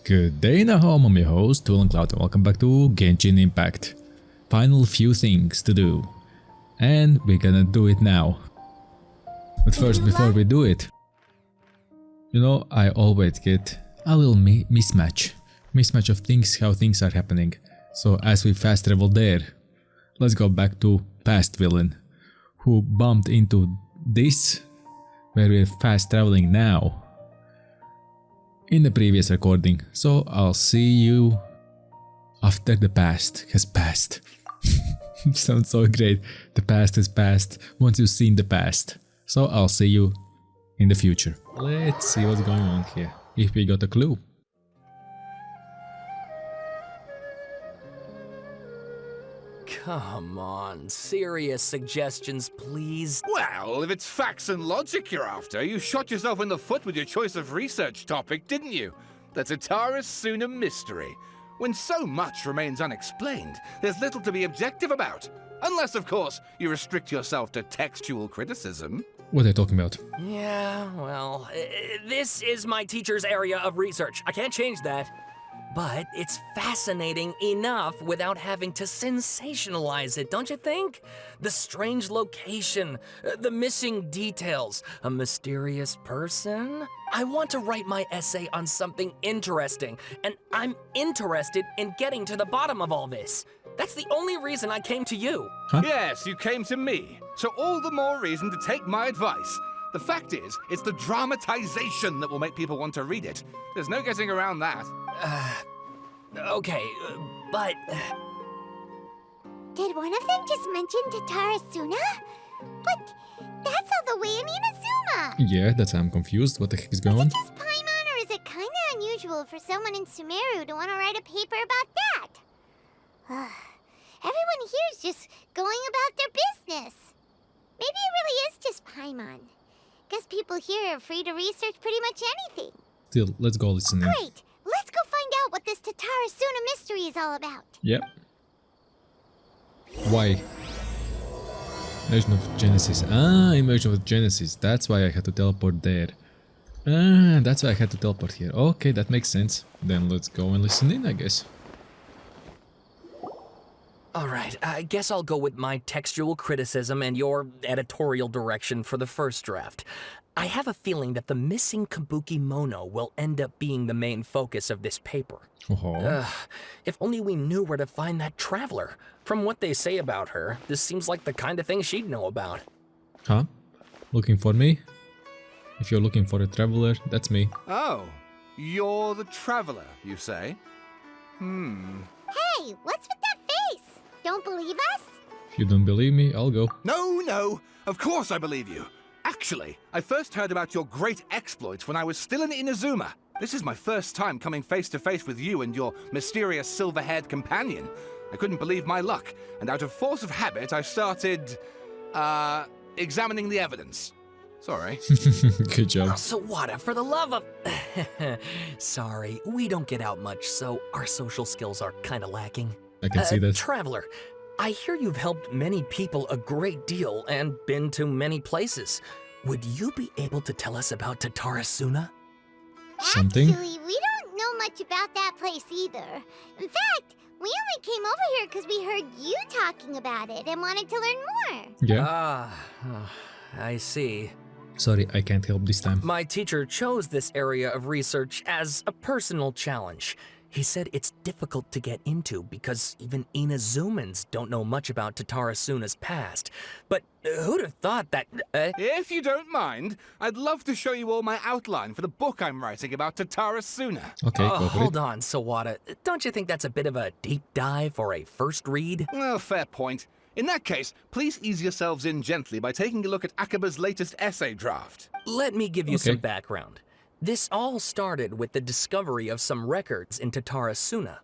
Good day now, I'm your host, VillainCloud, and welcome back to Genshin Impact. Final few things to do. And we're gonna do it now. But first, before we do it, you know, I always get a little mismatch of things, how things are happening. So as we fast travel there, let's go back to past villain, who bumped into this, where we're fast traveling now, in the previous recording. So I'll see you after the past has passed. Sounds so great. The past has passed once you've seen the past. So I'll see you in the future. Let's see what's going on here, if we got a clue. Come on, serious suggestions, please. Well, if it's facts and logic you're after, you shot yourself in the foot with your choice of research topic, didn't you? The Tatara-Suna mystery. When so much remains unexplained, there's little to be objective about. Unless, of course, you restrict yourself to textual criticism. What are they talking about? Yeah, well, this is my teacher's area of research. I can't change that. But it's fascinating enough without having to sensationalize it, don't you think? The strange location, the missing details, a mysterious person. I want to write my essay on something interesting, and I'm interested in getting to the bottom of all this. That's the only reason I came to you. Huh? Yes, you came to me. So all the more reason to take my advice. The fact is, it's the dramatization that will make people want to read it. There's no getting around that. Okay, but... Did one of them just mention Tatara-Suna? But that's all the way in Inazuma! Yeah, that's why I'm confused. What the heck is going on? Is it just Paimon, or is it kinda unusual for someone in Sumeru to want to write a paper about that? Everyone here's just going about their business. Maybe it really is just Paimon. Guess people here are free to research pretty much anything. Still, let's go listen in. Great! Let's go find out what this Tatara-Suna mystery is all about. Yep. Why? Immersion of Genesis. Ah, Immersion of Genesis. That's why I had to teleport there. Ah, that's why I had to teleport here. Okay, that makes sense. Then let's go and listen in, I guess. Alright, I guess I'll go with my textual criticism and your editorial direction for the first draft. I have a feeling that the missing Kabuki Mono will end up being the main focus of this paper. Oh. If only we knew where to find that traveler. From what they say about her, this seems like the kind of thing she'd know about. Huh? Looking for me? If you're looking for a traveler, that's me. Oh, you're the traveler, you say? Hey, what's with that face? Don't believe us? If you don't believe me, I'll go. No, of course I believe you. Actually, I first heard about your great exploits when I was still in Inazuma. This is my first time coming face to face with you and your mysterious silver-haired companion. I couldn't believe my luck, and out of force of habit, I started, examining the evidence. Sorry. Good job. So what, for the love of... Sorry, we don't get out much, so our social skills are kinda lacking. I can see that. Traveler, I hear you've helped many people a great deal and been to many places. Would you be able to tell us about Tatara-Suna? Something? Actually, we don't know much about that place either. In fact, we only came over here because we heard you talking about it and wanted to learn more. Yeah. I see. Sorry, I can't help this time. My teacher chose this area of research as a personal challenge. He said it's difficult to get into because even Inazumans don't know much about Tatara-Suna's past. But who'd have thought that... If you don't mind, I'd love to show you all my outline for the book I'm writing about Tatara-Suna. Okay, go for hold it. on, Sawada. Don't you think that's a bit of a deep dive for a first read? Well, fair point. In that case, please ease yourselves in gently by taking a look at Akaba's latest essay draft. Let me give you Okay. some background. This all started with the discovery of some records in Tatara-Suna.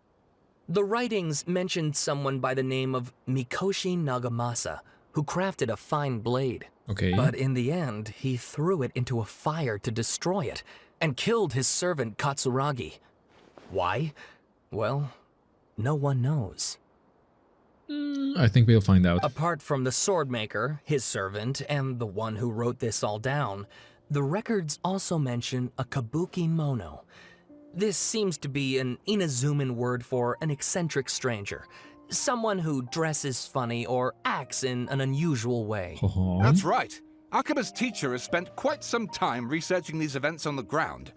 The writings mentioned someone by the name of Mikoshi Nagamasa, who crafted a fine blade. Okay. But in the end, he threw it into a fire to destroy it, and killed his servant Katsuragi. Why? Well, no one knows. I think we'll find out. Apart from the swordmaker, his servant, and the one who wrote this all down, the records also mention a Kabuki Mono. This seems to be an Inazuman word for an eccentric stranger. Someone who dresses funny or acts in an unusual way. That's right. Akaba's teacher has spent quite some time researching these events on the ground.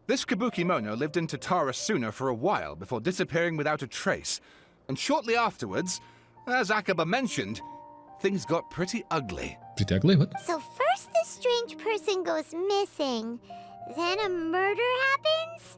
This Kabukimono lived in Tatarasuna for a while before disappearing without a trace. And shortly afterwards, as Akaba mentioned, things got pretty ugly. Pretty ugly? What? So first this strange person goes missing, then a murder happens?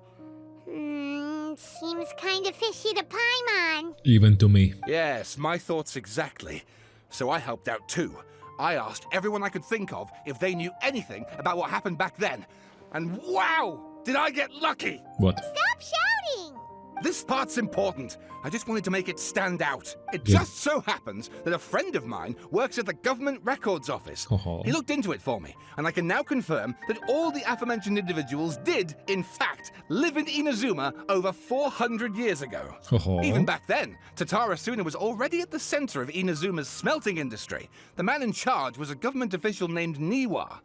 Seems kind of fishy to Paimon. Even to me. Yes, my thoughts exactly. So I helped out too. I asked everyone I could think of if they knew anything about what happened back then. And wow! Did I get lucky? What? Stop shouting! This part's important. I just wanted to make it stand out. It just so happens that a friend of mine works at the Government Records Office. He looked into it for me, and I can now confirm that all the aforementioned individuals did, in fact, live in Inazuma over 400 years ago. Even back then, Tatarasuna was already at the center of Inazuma's smelting industry. The man in charge was a government official named Niwa.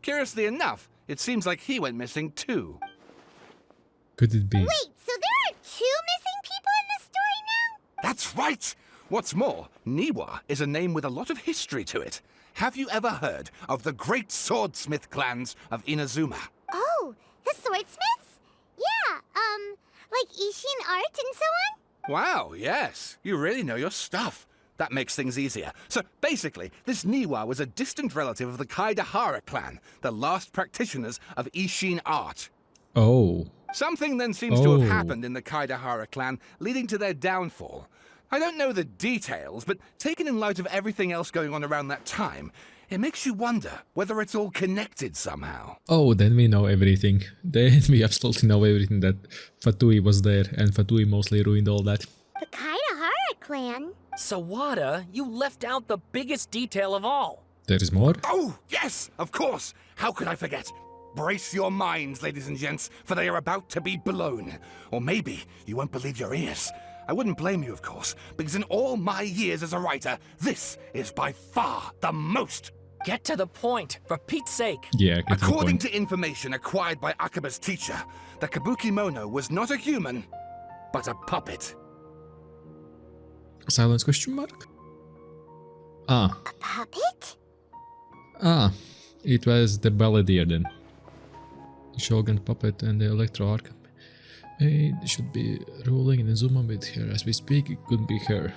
Curiously enough, it seems like he went missing too. Could it be? Wait, so there are 2 missing people in this story now? That's right! What's more, Niwa is a name with a lot of history to it. Have you ever heard of the great swordsmith clans of Inazuma? Oh, the swordsmiths? Yeah, like Ishin art and so on? Wow, yes. You really know your stuff. That makes things easier. So basically, this Niwa was a distant relative of the Kaidahara clan, the last practitioners of Ishin art. Oh. Something then seems to have happened in the Kaidahara clan, leading to their downfall. I don't know the details, but taken in light of everything else going on around that time, it makes you wonder whether it's all connected somehow. Oh, then we know everything. Then we absolutely know everything, that Fatui was there, and Fatui mostly ruined all that. The Kaidahara clan? Sawada, you left out the biggest detail of all. There is more? Oh, yes, of course. How could I forget? Brace your minds, ladies and gents, for they are about to be blown. Or maybe you won't believe your ears. I wouldn't blame you, of course, because in all my years as a writer, this is by far the most. Get to the point, for Pete's sake. Yeah, get to the According point. to information acquired by Akaba's teacher, the Kabukimono was not a human, but a puppet. Silence question mark? Ah. A puppet? Ah. It was the Balladeer then. The Shogun puppet and the Electro Arc. They should be ruling in Inazuma with her. As we speak, it could be her.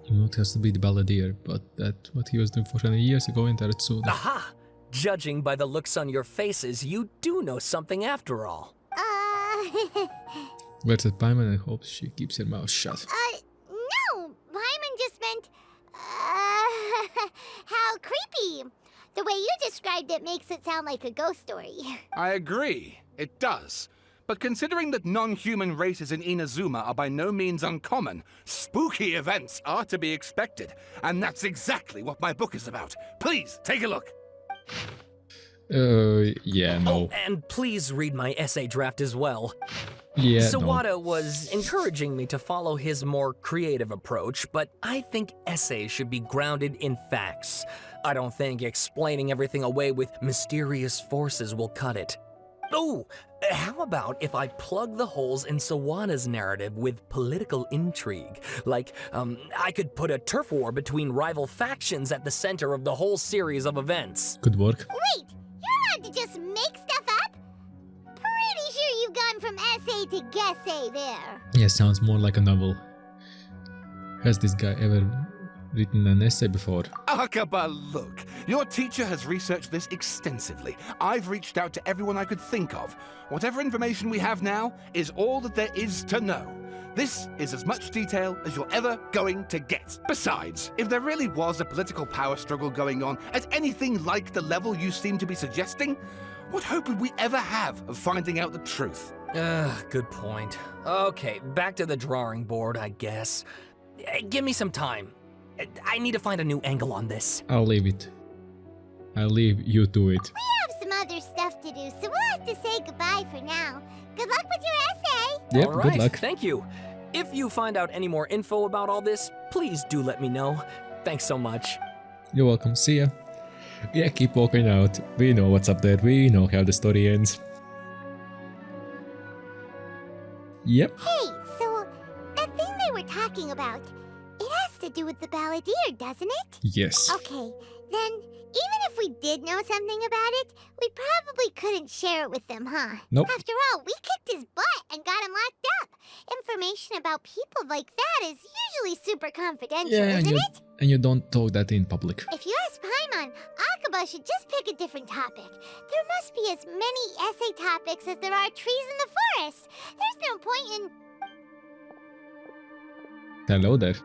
It has to be the Balladeer, but that's what he was doing 400 years ago in Taratsuda. Aha! Judging by the looks on your faces, you do know something after all. Where's that Paimon and hopes she keeps her mouth shut? No! Paimon just meant, how creepy. The way you described it makes it sound like a ghost story. I agree, it does. But considering that non-human races in Inazuma are by no means uncommon, spooky events are to be expected. And that's exactly what my book is about. Please, take a look. Yeah, no. Oh, and please read my essay draft as well. Yeah, Sawada was encouraging me to follow his more creative approach, but I think essays should be grounded in facts. I don't think explaining everything away with mysterious forces will cut it. Oh, how about if I plug the holes in Sawada's narrative with political intrigue? Like, I could put a turf war between rival factions at the center of the whole series of events. Good work. Wait, you're allowed to just make stuff up? Pretty sure you've gone from essay to guessay there. Yeah, sounds more like a novel. Has this guy ever written an essay before? Akaba, look. Your teacher has researched this extensively. I've reached out to everyone I could think of. Whatever information we have now is all that there is to know. This is as much detail as you're ever going to get. Besides, if there really was a political power struggle going on at anything like the level you seem to be suggesting, what hope would we ever have of finding out the truth? Good point. Okay, back to the drawing board, I guess. Give me some time. I need to find a new angle on this. I'll leave it. I'll leave you to it. We have some other stuff to do, so we'll have to say goodbye for now. Good luck with your essay. Yep, All right, good luck. Thank you. If you find out any more info about all this, please do let me know. Thanks so much. You're welcome. See ya. Yeah, keep walking out. We know what's up there. We know how the story ends. Yep. Hey, so that thing they were talking about, it has to do with the Balladeer, doesn't it? Yes. Okay, then even if we did know something about it, we probably couldn't share it with them, huh? Nope. After all, we kicked his butt and got him locked up. Information about people like that is usually super confidential, isn't it? And you don't talk that in public. If you ask Paimon, Akaba should just pick a different topic. There must be as many essay topics as there are trees in the forest. There's no point in... Hello there.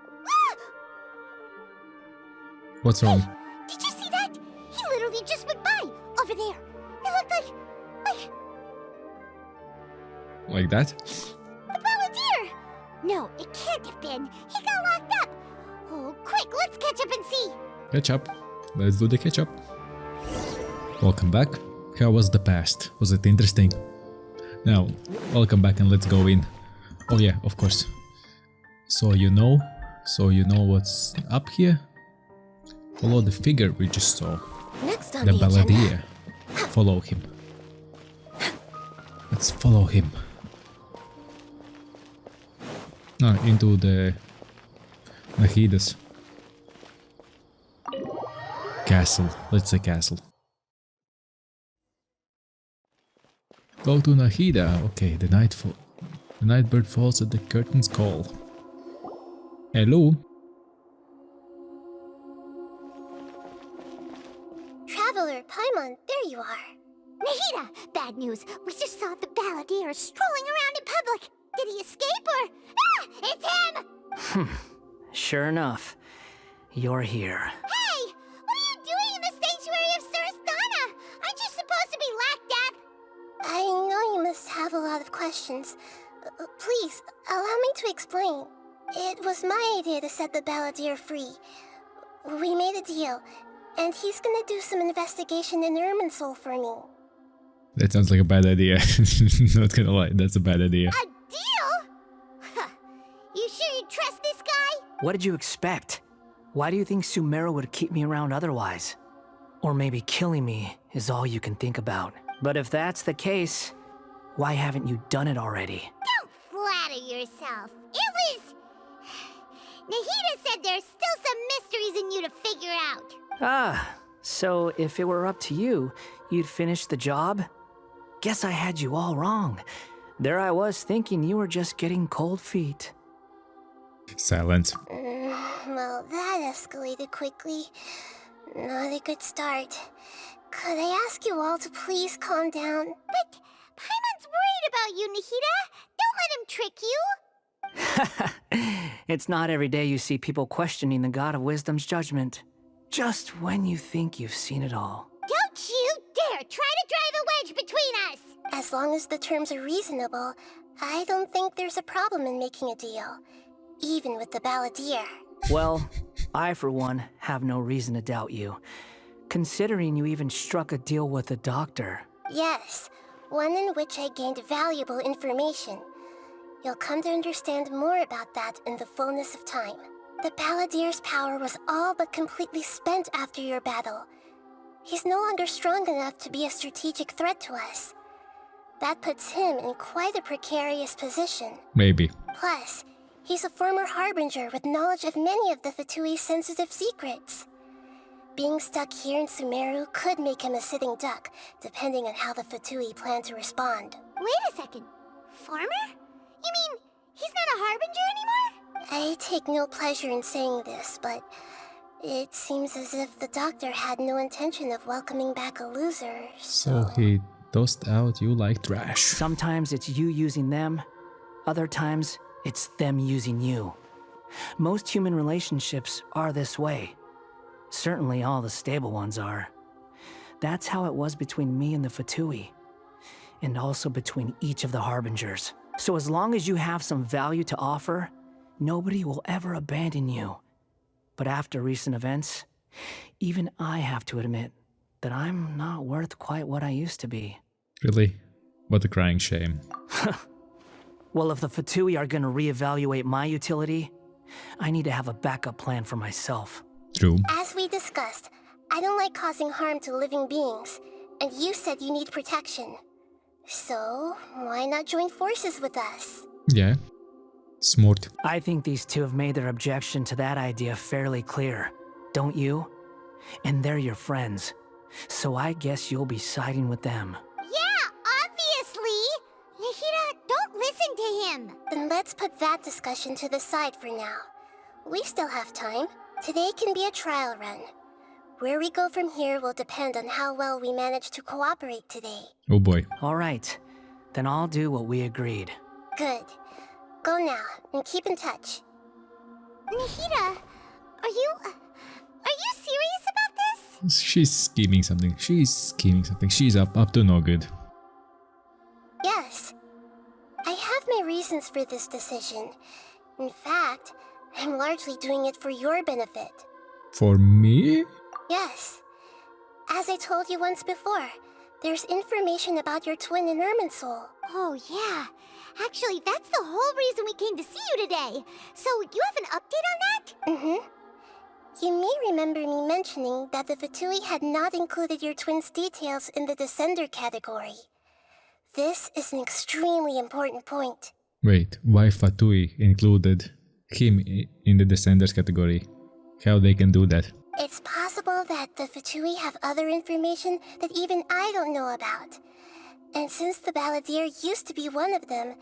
What's wrong? Did you see that? He literally just went by, over there. It looked like... Like that? The Balladeer! No, it can't have been. He got locked up. Oh, quick, let's catch up and see. Catch up. Let's do the catch up. Welcome back. How was the past? Was it interesting? Now, welcome back and let's go in. Oh yeah, of course. So you know what's up here? Follow the figure we just saw. Next on The the Balladeer. Follow him. Let's follow him. Into the Nahida's castle. Let's say castle. Go to Nahida. Okay, the night bird falls at the curtain's call. Hello. Traveler, Paimon, there you are. Nahida! Bad news. We just saw the Balladeer strolling around in public. Did he escape or... Ah! It's him! Sure enough, you're here. Hey! What are you doing in the sanctuary of Surastana? Aren't you supposed to be locked up? I know you must have a lot of questions. Please, allow me to explain. It was my idea to set the Balladeer free. We made a deal, and he's gonna do some investigation in Irminsul for me. That sounds like a bad idea. Not gonna lie, that's a bad idea. A deal? Huh. You sure you trust this guy? What did you expect? Why do you think Sumeru would keep me around otherwise? Or maybe killing me is all you can think about. But if that's the case, why haven't you done it already? Don't flatter yourself. It was... Nahida said there's still some mysteries in you to figure out. Ah, so if it were up to you, you'd finish the job? Guess I had you all wrong. There I was thinking you were just getting cold feet. Silence. Well, that escalated quickly. Not a good start. Could I ask you all to please calm down? But Paimon's worried about you, Nahida. Don't let him trick you. It's not every day you see people questioning the God of Wisdom's judgment. Just when you think you've seen it all. Don't you dare try to drive a wedge between us! As long as the terms are reasonable, I don't think there's a problem in making a deal. Even with the Balladeer. Well, I for one have no reason to doubt you. Considering you even struck a deal with the doctor. Yes, one in which I gained valuable information. You'll come to understand more about that in the fullness of time. The Balladeer's power was all but completely spent after your battle. He's no longer strong enough to be a strategic threat to us. That puts him in quite a precarious position. Maybe. Plus, he's a former Harbinger with knowledge of many of the Fatui's sensitive secrets. Being stuck here in Sumeru could make him a sitting duck, depending on how the Fatui plan to respond. Wait a second. Former? You mean, he's not a Harbinger anymore? I take no pleasure in saying this, but it seems as if the doctor had no intention of welcoming back a loser, So he tossed out you like trash. Sometimes it's you using them, other times it's them using you. Most human relationships are this way. Certainly all the stable ones are. That's how it was between me and the Fatui, and also between each of the Harbingers. So as long as you have some value to offer, nobody will ever abandon you. But after recent events, even I have to admit that I'm not worth quite what I used to be. Really? What a crying shame. Well, if the Fatui are gonna reevaluate my utility, I need to have a backup plan for myself. True. As we discussed, I don't like causing harm to living beings, and you said you need protection. So, why not join forces with us? Yeah. Smart. I think these two have made their objection to that idea fairly clear, don't you? And they're your friends, so I guess you'll be siding with them. Yeah, obviously! Nahida, don't listen to him! Then let's put that discussion to the side for now. We still have time. Today can be a trial run. Where we go from here will depend on how well we manage to cooperate today. Oh boy. All right, then I'll do what we agreed. Good. Go now, and keep in touch. Nahida, are you serious about this? She's scheming something. She's up to no good. Yes. I have my reasons for this decision. In fact, I'm largely doing it for your benefit. For me? Yes. As I told you once before, there's information about your twin in Irminsul. Oh, yeah. Actually, that's the whole reason we came to see you today. So, you have an update on that? Mm-hmm. You may remember me mentioning that the Fatui had not included your twin's details in the Descender category. This is an extremely important point. Wait, why Fatui included him in the Descenders category? How they can do that? It's possible that the Fatui have other information that even I don't know about. And since the Balladeer used to be one of them,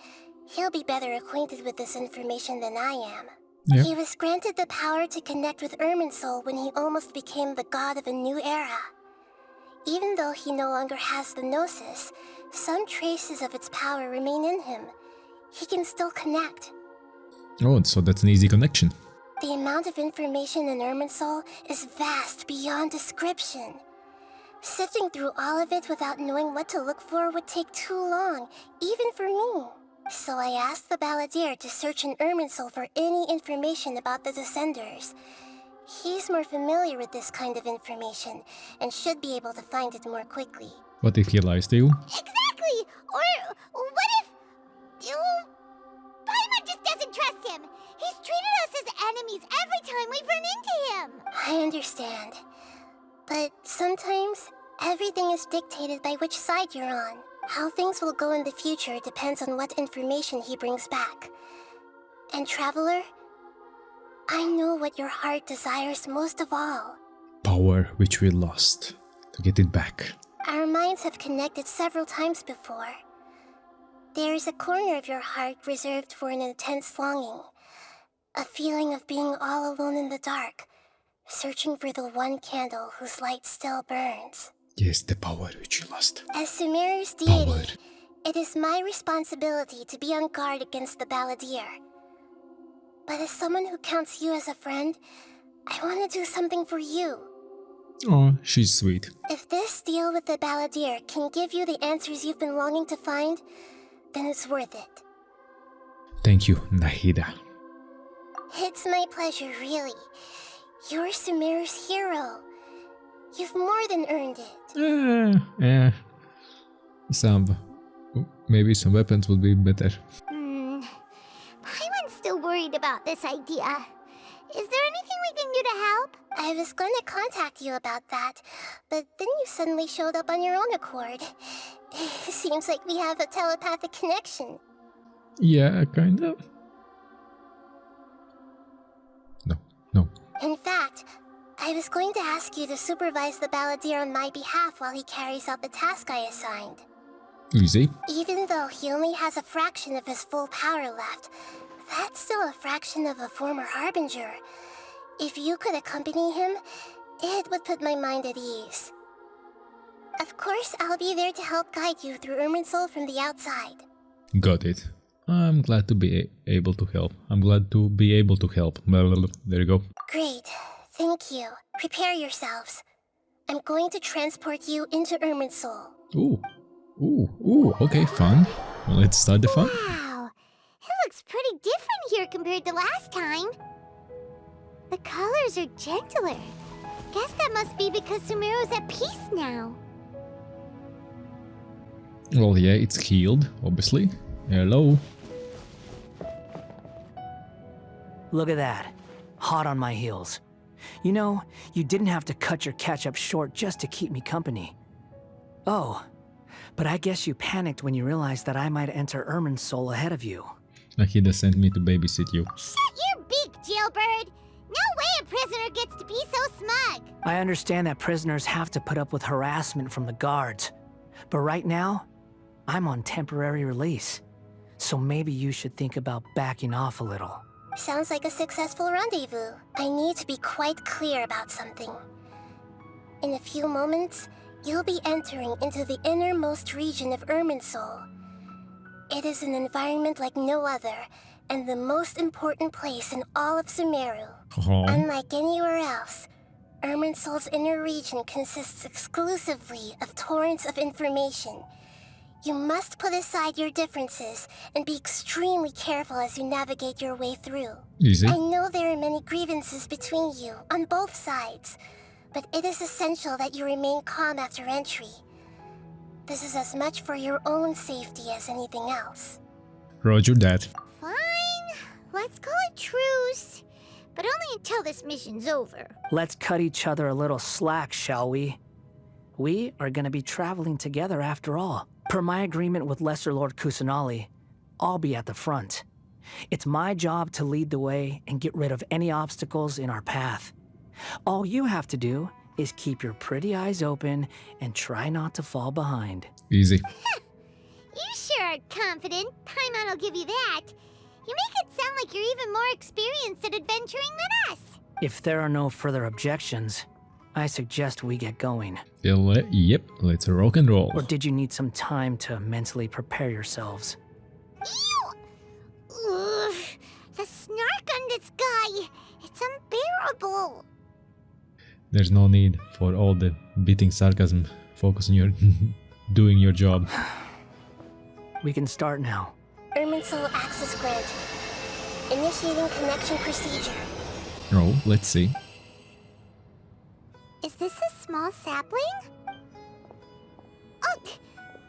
he'll be better acquainted with this information than I am. Yep. He was granted the power to connect with Irminsul when he almost became the god of a new era. Even though he no longer has the Gnosis, some traces of its power remain in him. He can still connect. Oh, so that's an easy connection. The amount of information in Irminsul is vast beyond description. Sifting through all of it without knowing what to look for would take too long, even for me. So I asked the Balladeer to search in Irminsul for any information about the Descenders. He's more familiar with this kind of information, and should be able to find it more quickly. What if he lies to you? Exactly! Or what if... Paimon just doesn't trust him! He's treated us as enemies every time we've run into him! I understand. But sometimes, everything is dictated by which side you're on. How things will go in the future depends on what information he brings back. And Traveler, I know what your heart desires most of all. Power which we lost. To get it back. Our minds have connected several times before. There is a corner of your heart reserved for an intense longing. A feeling of being all alone in the dark, searching for the one candle whose light still burns. Yes, the power which you lost. As Sumeru's deity, Power. it is my responsibility to be on guard against the Balladeer. But as someone who counts you as a friend, I want to do something for you. Oh, she's sweet. If this deal with the Balladeer can give you the answers you've been longing to find, then it's worth it. Thank you, Nahida. It's my pleasure, really. You're Sumeru's hero. You've more than earned it. Maybe some weapons would be better. Paimon's still worried about this idea. Is there anything we can do to help? I was going to contact you about that, but then you suddenly showed up on your own accord. Seems like we have a telepathic connection. Yeah, kind of. No. In fact, I was going to ask you to supervise the Balladeer on my behalf while he carries out the task I assigned. Easy. Even though he only has a fraction of his full power left, that's still a fraction of a former Harbinger. If you could accompany him, it would put my mind at ease. Of course, I'll be there to help guide you through Irminsul from the outside. Got it. I'm glad to be able to help. There you go. Great. Thank you. Prepare yourselves. I'm going to transport you into Irminsul. Ooh, okay, fun. Well, let's start the fun. Wow, it looks pretty different here compared to last time. The colors are gentler. Guess that must be because Sumeru's at peace now. Well, yeah, it's healed, obviously. Hello. Look at that. Hot on my heels. You know, you didn't have to cut your catch-up short just to keep me company. Oh, but I guess you panicked when you realized that I might enter Irminsul ahead of you. Like he just sent me to babysit you. Shut your beak, jailbird! No way a prisoner gets to be so smug! I understand that prisoners have to put up with harassment from the guards. But right now, I'm on temporary release. So maybe you should think about backing off a little. Sounds like a successful rendezvous. I need to be quite clear about something. In a few moments, you'll be entering into the innermost region of Irminsul. It is an environment like no other, and the most important place in all of Sumeru. Oh. Unlike anywhere else, Irminsul's inner region consists exclusively of torrents of information. You must put aside your differences and be extremely careful as you navigate your way through. Easy. I know there are many grievances between you, on both sides, but it is essential that you remain calm after entry. This is as much for your own safety as anything else. Roger that. Fine, let's call it truce. But only until this mission's over. Let's cut each other a little slack, shall we? We are gonna be traveling together after all. Per my agreement with Lesser Lord Kusanali, I'll be at the front. It's my job to lead the way and get rid of any obstacles in our path. All you have to do is keep your pretty eyes open and try not to fall behind. Easy. You sure are confident. Paimon will give you that. You make it sound like you're even more experienced at adventuring than us. If there are no further objections, I suggest we get going. Yep, let's rock and roll. Or did you need some time to mentally prepare yourselves? Ew! Ugh, the snark on this guy. It's unbearable. There's no need for all the biting sarcasm. Focus on your doing your job. We can start now. Irminsul access granted. Initiating connection procedure. Oh, let's see. Is this a small sapling? Oh,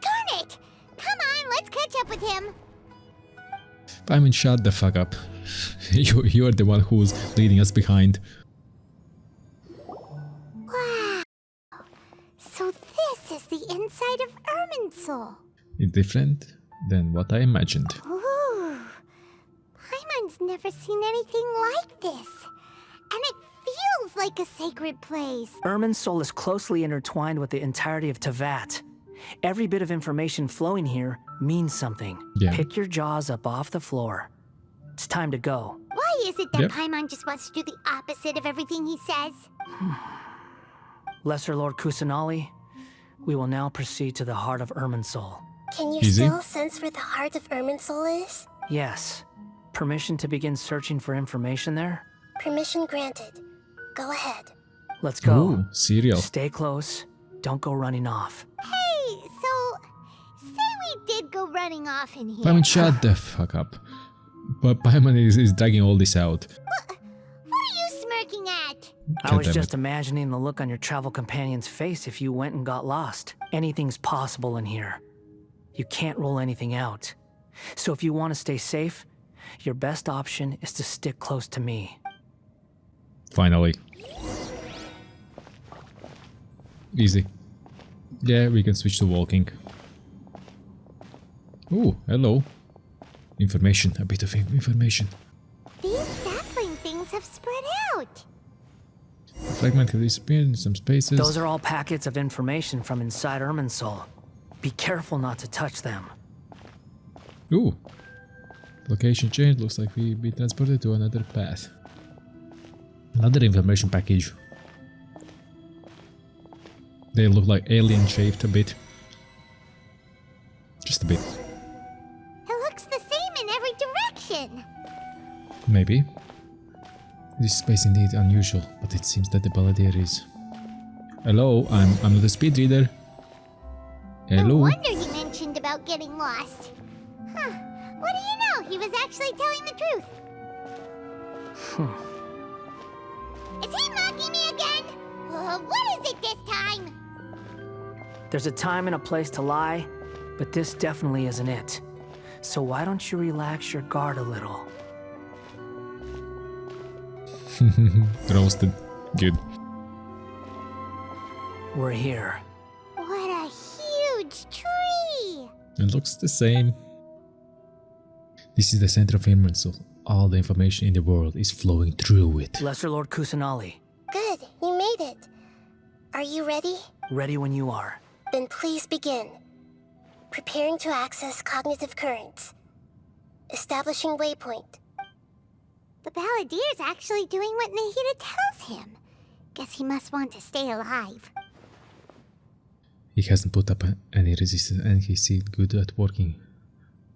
darn it! Come on, let's catch up with him. I mean, shut the fuck up. You're the one who's leading us behind. Wow. So this is the inside of Irminsul. It's different than what I imagined. Ooh. Paimon's never seen anything like this. And it feels like a sacred place. Irminsul is closely intertwined with the entirety of Tevat. Every bit of information flowing here means something. Yeah. Pick your jaws up off the floor. It's time to go. Why is it that Yep. Paimon just wants to do the opposite of everything he says? Lesser Lord Kusanali, we will now proceed to the heart of Irminsul. Can you Easy. still sense where the heart of Irminsul is? Yes. Permission to begin searching for information there? Permission granted. Go ahead. Let's go. Ooh, cereal. Stay close. Don't go running off. Hey, so say we did go running off in here. Paimon, shut the fuck up. But Paimon is dragging all this out. What are you smirking at? I was Goddammit. just imagining the look on your travel companion's face if you went and got lost. Anything's possible in here. You can't rule anything out. So if you want to stay safe, your best option is to stick close to me. Finally. Easy. Yeah, we can switch to walking. Ooh, hello. Information, a bit of information. These sapling things have spread out. A fragment have disappeared in some spaces. Those are all packets of information from inside Irminsul. Be careful not to touch them. Ooh. Location change, looks like we be transported to another path. Another information package. They look like alien shaped a bit. Just a bit. It looks the same in every direction. Maybe. This space indeed unusual, but it seems that the Balladeer is... Hello, I'm not a speed reader. No Hello. wonder he mentioned about getting lost. Huh. What do you know? He was actually telling the truth. Is he mocking me again? What is it this time? There's a time and a place to lie, but this definitely isn't it. So why don't you relax your guard a little? Roasted. Good. We're here. What a huge tree! It looks the same. This is the center of Irminsul. All the information in the world is flowing through it. Lesser Lord Kusanali, Good, you made it. Are you ready? ready when you are. Then please begin. Preparing to access cognitive currents. Establishing waypoint. The Balladeer's actually doing what Nahida tells him. Guess he must want to stay alive. He hasn't put up any resistance and he seemed good at working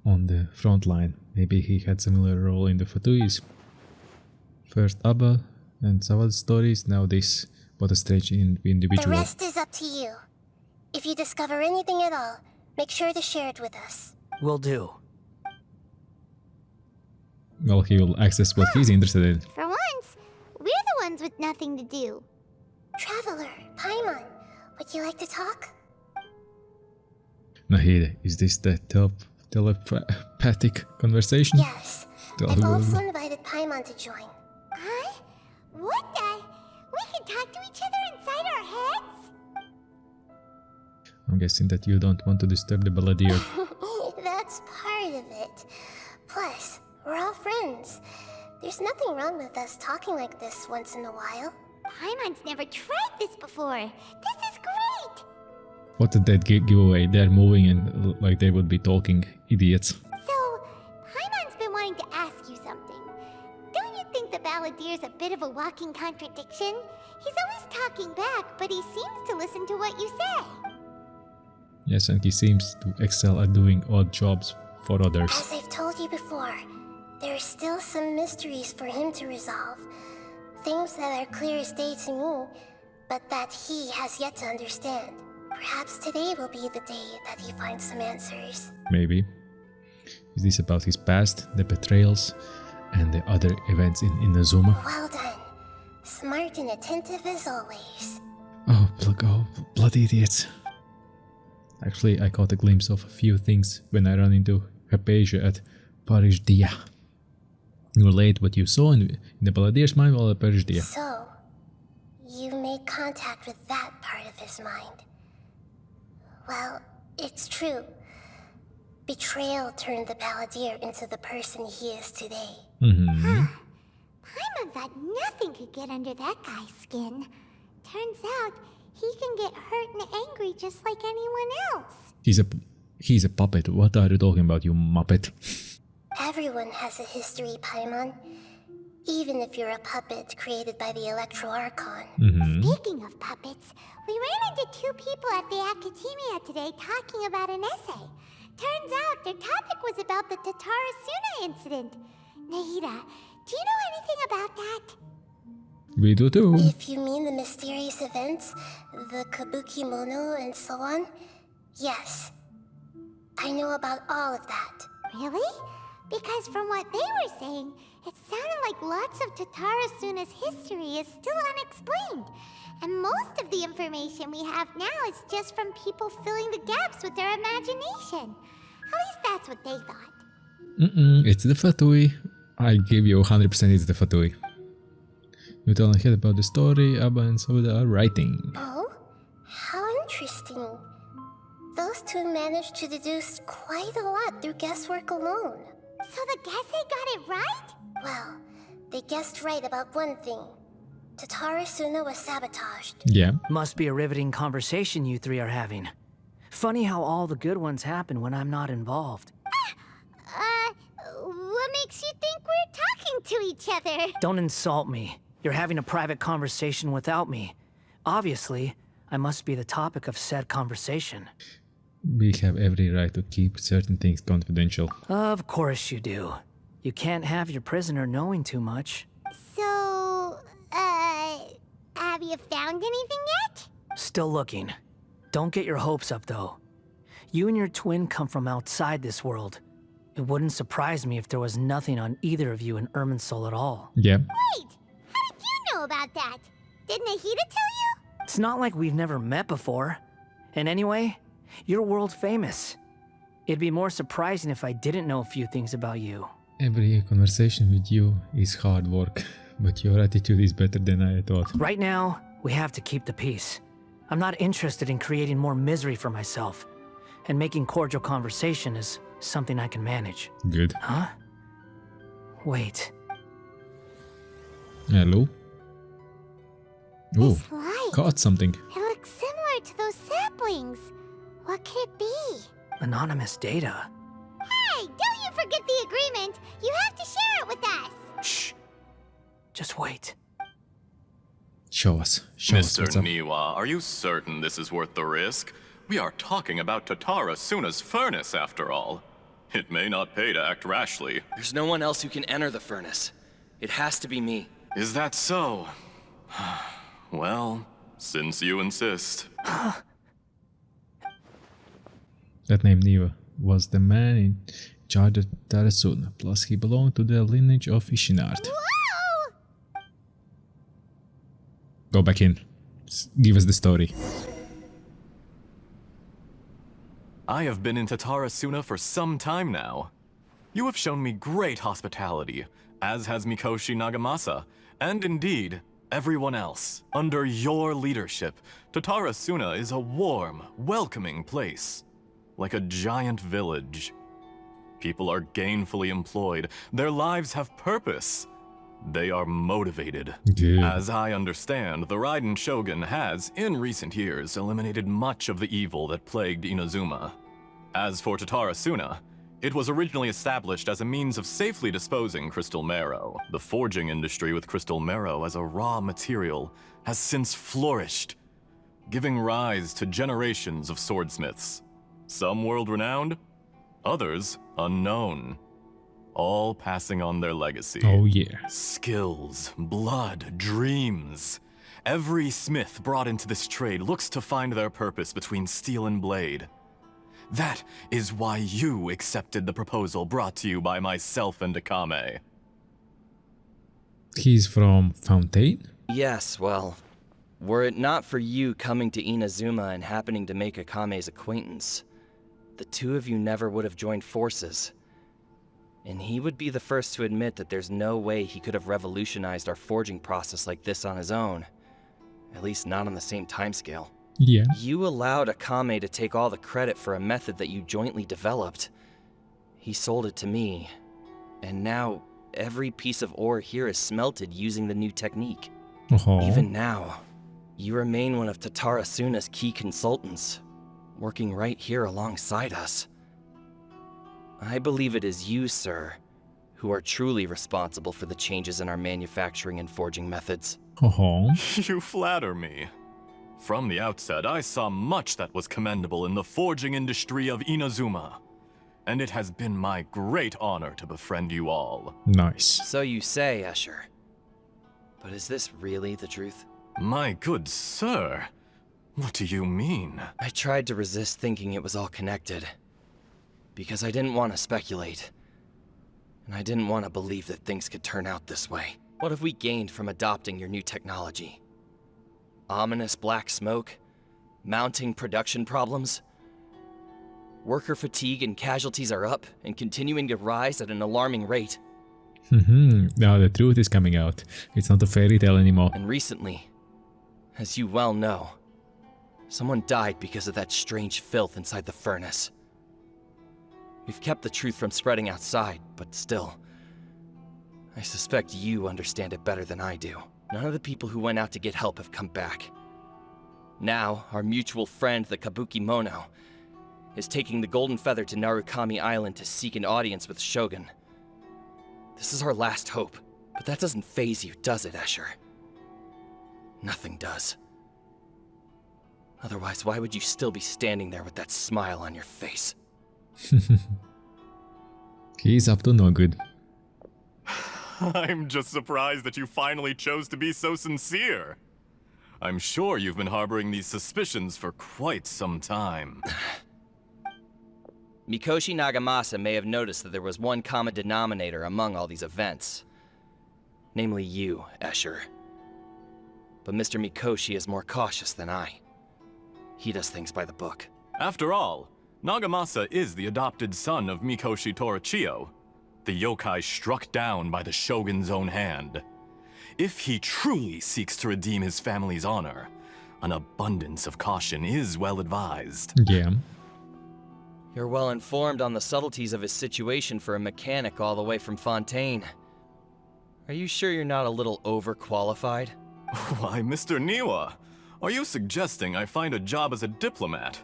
on the front line. Maybe he had similar role in the Fatuis. First Abba and Sawad's stories, now this. What a strange individual. The rest is up to you. If you discover anything at all, make sure to share it with us. Will do. Well, he will access what he's interested in. For once, we're the ones with nothing to do. Traveler, Paimon, would you like to talk? Nahida, is this the telepathic conversation? Yes. I've also invited Paimon to join. Huh? What the? We can talk to each other inside our heads? I'm guessing that you don't want to disturb the Balladeer. That's part of it. Plus, we're all friends. There's nothing wrong with us talking like this once in a while. Paimon's never tried this before. This is great! What a dead giveaway. They're moving and like they would be talking idiots. So, Paimon's been wanting to ask you something. Don't you think the Balladeer's a bit of a walking contradiction? He's always talking back, but he seems to listen to what you say. Yes, and he seems to excel at doing odd jobs for others. As I've told you before, there are still some mysteries for him to resolve. Things that are clear as day to me, but that he has yet to understand. Perhaps today will be the day that he finds some answers. Maybe. Is this about his past, the betrayals, and the other events in Inazuma? Well done. Smart and attentive as always. Oh, bloody idiots. Actually, I caught a glimpse of a few things when I ran into Hypatia at Parijdia. You relate what you saw in the Balladeer's mind while at Parijdia. So, you made contact with that part of his mind. Well, it's true. Betrayal turned the Balladeer into the person he is today. Mm-hmm. Paimon thought nothing could get under that guy's skin. Turns out, he can get hurt and angry just like anyone else. He's a puppet. What are you talking about, you muppet? Everyone has a history, Paimon. Even if you're a puppet created by the Electro Archon. Mm-hmm. Speaking of puppets, we ran into two people at the Academia today talking about an essay. Turns out their topic was about the Tatarasuna incident. Nahida, do you know anything about that? We do too. If you mean the mysterious events, the Kabuki Mono and so on, yes. I know about all of that. Really? Because from what they were saying, it sounded like lots of Tatarasuna's history is still unexplained. And most of the information we have now is just from people filling the gaps with their imagination. At least that's what they thought. It's the Fatui. I give you 100% it's the Fatui. You tell ahead about the story, Abba and Sauda are writing. Oh? How interesting. Those two managed to deduce quite a lot through guesswork alone. So the Gese got it right? Well, they guessed right about one thing. Tatarasuna was sabotaged. Yeah. Must be a riveting conversation you three are having. Funny how all the good ones happen when I'm not involved. What makes you think we're talking to each other? Don't insult me. You're having a private conversation without me. Obviously, I must be the topic of said conversation. We have every right to keep certain things confidential. Of course you do. You can't have your prisoner knowing too much. So, have you found anything yet? Still looking. Don't get your hopes up, though. You and your twin come from outside this world. It wouldn't surprise me if there was nothing on either of you in Irminsul at all. Yeah. Wait! How did you know about that? Did Nahida tell you? It's not like we've never met before. And anyway, you're world famous. It'd be more surprising if I didn't know a few things about you. Every conversation with you is hard work, but your attitude is better than I thought. Right now, we have to keep the peace. I'm not interested in creating more misery for myself. And making cordial conversation is something I can manage. Good. Huh? Wait. Hello? Oh, This light. caught something. It looks similar to those saplings. What could it be? Anonymous data. Hey, don't you forget the agreement. You have to share it with us. Shh. Just wait. Show us. Show us Mr. what's up. Niwa, are you certain this is worth the risk? We are talking about Tatara Suna's furnace, after all. It may not pay to act rashly. There's no one else who can enter the furnace. It has to be me. Is that so? Well, since you insist. That name Niwa was the man in charge of Tarasuna, plus he belonged to the lineage of Ishinard. Whoa! Go back in. Give us the story. I have been in Tatara Suna for some time now. You have shown me great hospitality, as has Mikoshi Nagamasa, and indeed, everyone else. Under your leadership, Tatara Suna is a warm, welcoming place. Like a giant village. People are gainfully employed. Their lives have purpose. They are motivated. Good. As I understand, the Raiden Shogun has, in recent years, eliminated much of the evil that plagued Inazuma. As for Tatara Suna, it was originally established as a means of safely disposing crystal marrow. The forging industry with crystal marrow as a raw material has since flourished, giving rise to generations of swordsmiths. Some world-renowned, others unknown. All passing on their legacy. Oh yeah. Skills, blood, dreams. Every smith brought into this trade looks to find their purpose between steel and blade. That is why you accepted the proposal brought to you by myself and Akame. He's from Fontaine? Yes, well, were it not for you coming to Inazuma and happening to make Akame's acquaintance, the two of you never would have joined forces. And he would be the first to admit that there's no way he could have revolutionized our forging process like this on his own. At least not on the same timescale. Yeah. You allowed Akame to take all the credit for a method that you jointly developed. He sold it to me, and now every piece of ore here is smelted using the new technique. Oh. Even now, you remain one of Tatara Suna's key consultants, working right here alongside us. I believe it is you, sir, who are truly responsible for the changes in our manufacturing and forging methods. Oh. You flatter me. From the outset, I saw much that was commendable in the forging industry of Inazuma. And it has been my great honor to befriend you all. Nice. So you say, Escher. But is this really the truth? My good sir, what do you mean? I tried to resist thinking it was all connected. Because I didn't want to speculate. And I didn't want to believe that things could turn out this way. What have we gained from adopting your new technology? Ominous black smoke? Mounting production problems? Worker fatigue and casualties are up and continuing to rise at an alarming rate. Now the truth is coming out. It's not a fairy tale anymore. And recently, as you well know, someone died because of that strange filth inside the furnace. We've kept the truth from spreading outside, but still, I suspect you understand it better than I do. None of the people who went out to get help have come back. Now, our mutual friend, the Kabuki Mono, is taking the Golden Feather to Narukami Island to seek an audience with Shogun. This is our last hope, but that doesn't faze you, does it, Escher? Nothing does. Otherwise, why would you still be standing there with that smile on your face? He's up to no good. I'm just surprised that you finally chose to be so sincere. I'm sure you've been harboring these suspicions for quite some time. Mikoshi Nagamasa may have noticed that there was one common denominator among all these events. Namely you, Escher. But Mr. Mikoshi is more cautious than I. He does things by the book. After all, Nagamasa is the adopted son of Mikoshi Torachiyo, the yokai struck down by the Shogun's own hand. If he truly seeks to redeem his family's honor, an abundance of caution is well advised. Yeah. You're well informed on the subtleties of his situation for a mechanic all the way from Fontaine. Are you sure you're not a little overqualified? Why, Mr. Niwa, are you suggesting I find a job as a diplomat?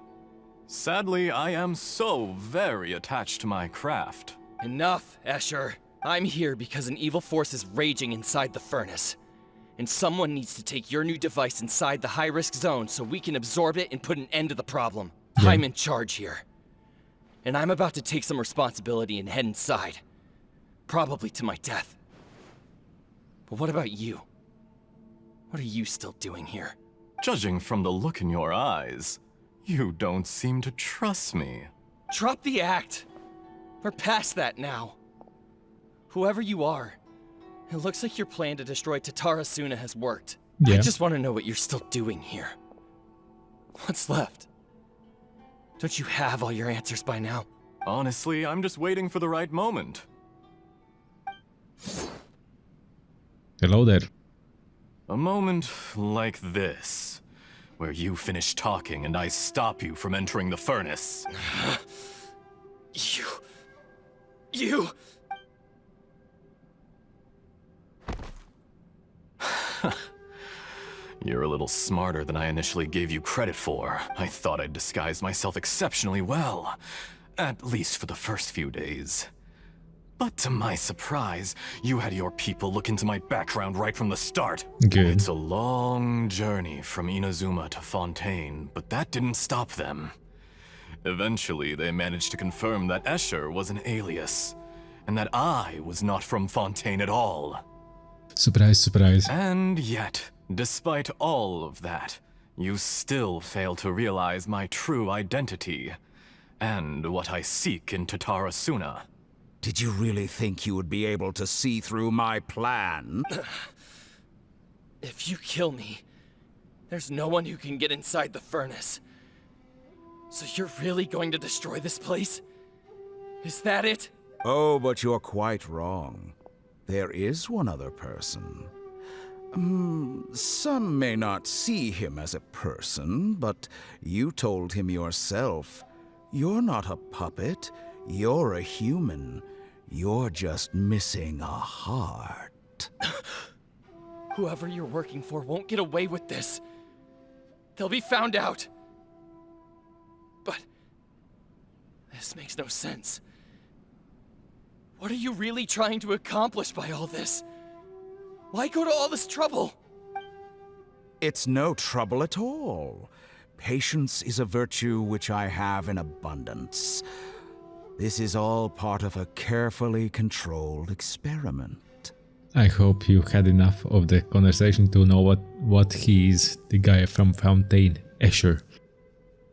Sadly, I am so very attached to my craft. Enough, Escher. I'm here because an evil force is raging inside the furnace. And someone needs to take your new device inside the high-risk zone so we can absorb it and put an end to the problem. Yeah. I'm in charge here. And I'm about to take some responsibility and head inside. Probably to my death. But what about you? What are you still doing here? Judging from the look in your eyes, you don't seem to trust me. Drop the act! We're past that now. Whoever you are, it looks like your plan to destroy Tatara Suna has worked. Yeah. I just want to know what you're still doing here. What's left? Don't you have all your answers by now? Honestly, I'm just waiting for the right moment. Hello there. A moment like this, where you finish talking and I stop you from entering the furnace. You... You're a little smarter than I initially gave you credit for. I thought I'd disguised myself exceptionally well, at least for the first few days. But to my surprise, you had your people look into my background right from the start. Good. It's a long journey from Inazuma to Fontaine, but that didn't stop them. Eventually, they managed to confirm that Escher was an alias, and that I was not from Fontaine at all. Surprise, surprise. And yet, despite all of that, you still fail to realize my true identity, and what I seek in Tatara Suna. Did you really think you would be able to see through my plan? If you kill me, there's no one who can get inside the furnace. So you're really going to destroy this place? Is that it? Oh, but you're quite wrong. There is one other person. Some may not see him as a person, but you told him yourself. You're not a puppet. You're a human. You're just missing a heart. Whoever you're working for won't get away with this. They'll be found out. But this makes no sense. What are you really trying to accomplish by all this? Why go to all this trouble? It's no trouble at all. Patience is a virtue which I have in abundance. This is all part of a carefully controlled experiment. I hope you had enough of the conversation to know what he is, the guy from Fontaine, Escher.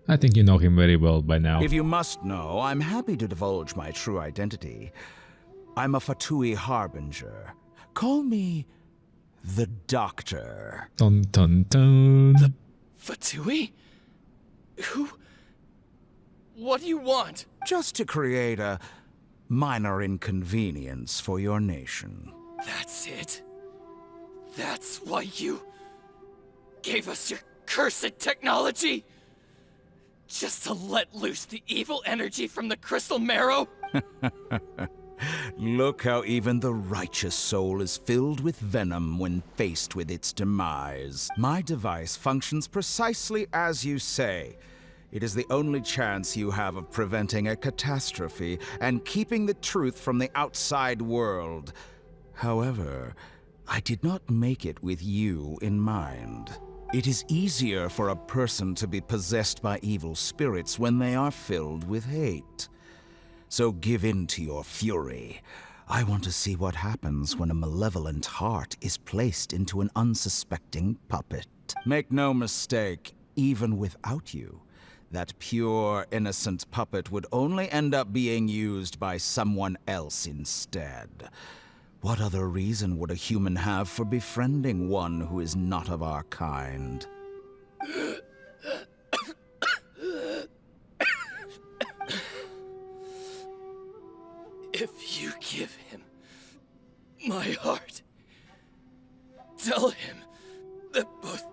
I think you know him very well by now. If you must know, I'm happy to divulge my true identity. I'm a Fatui Harbinger. Call me the Doctor. Dun dun dun. Fatui? Who? What do you want? Just to create a minor inconvenience for your nation. That's it? That's why you gave us your cursed technology? Just to let loose the evil energy from the crystal marrow? Look how even the righteous soul is filled with venom when faced with its demise. My device functions precisely as you say. It is the only chance you have of preventing a catastrophe and keeping the truth from the outside world. However, I did not make it with you in mind. It is easier for a person to be possessed by evil spirits when they are filled with hate. So give in to your fury. I want to see what happens when a malevolent heart is placed into an unsuspecting puppet. Make no mistake, even without you, that pure, innocent puppet would only end up being used by someone else instead. What other reason would a human have for befriending one who is not of our kind? If you give him my heart, tell him that both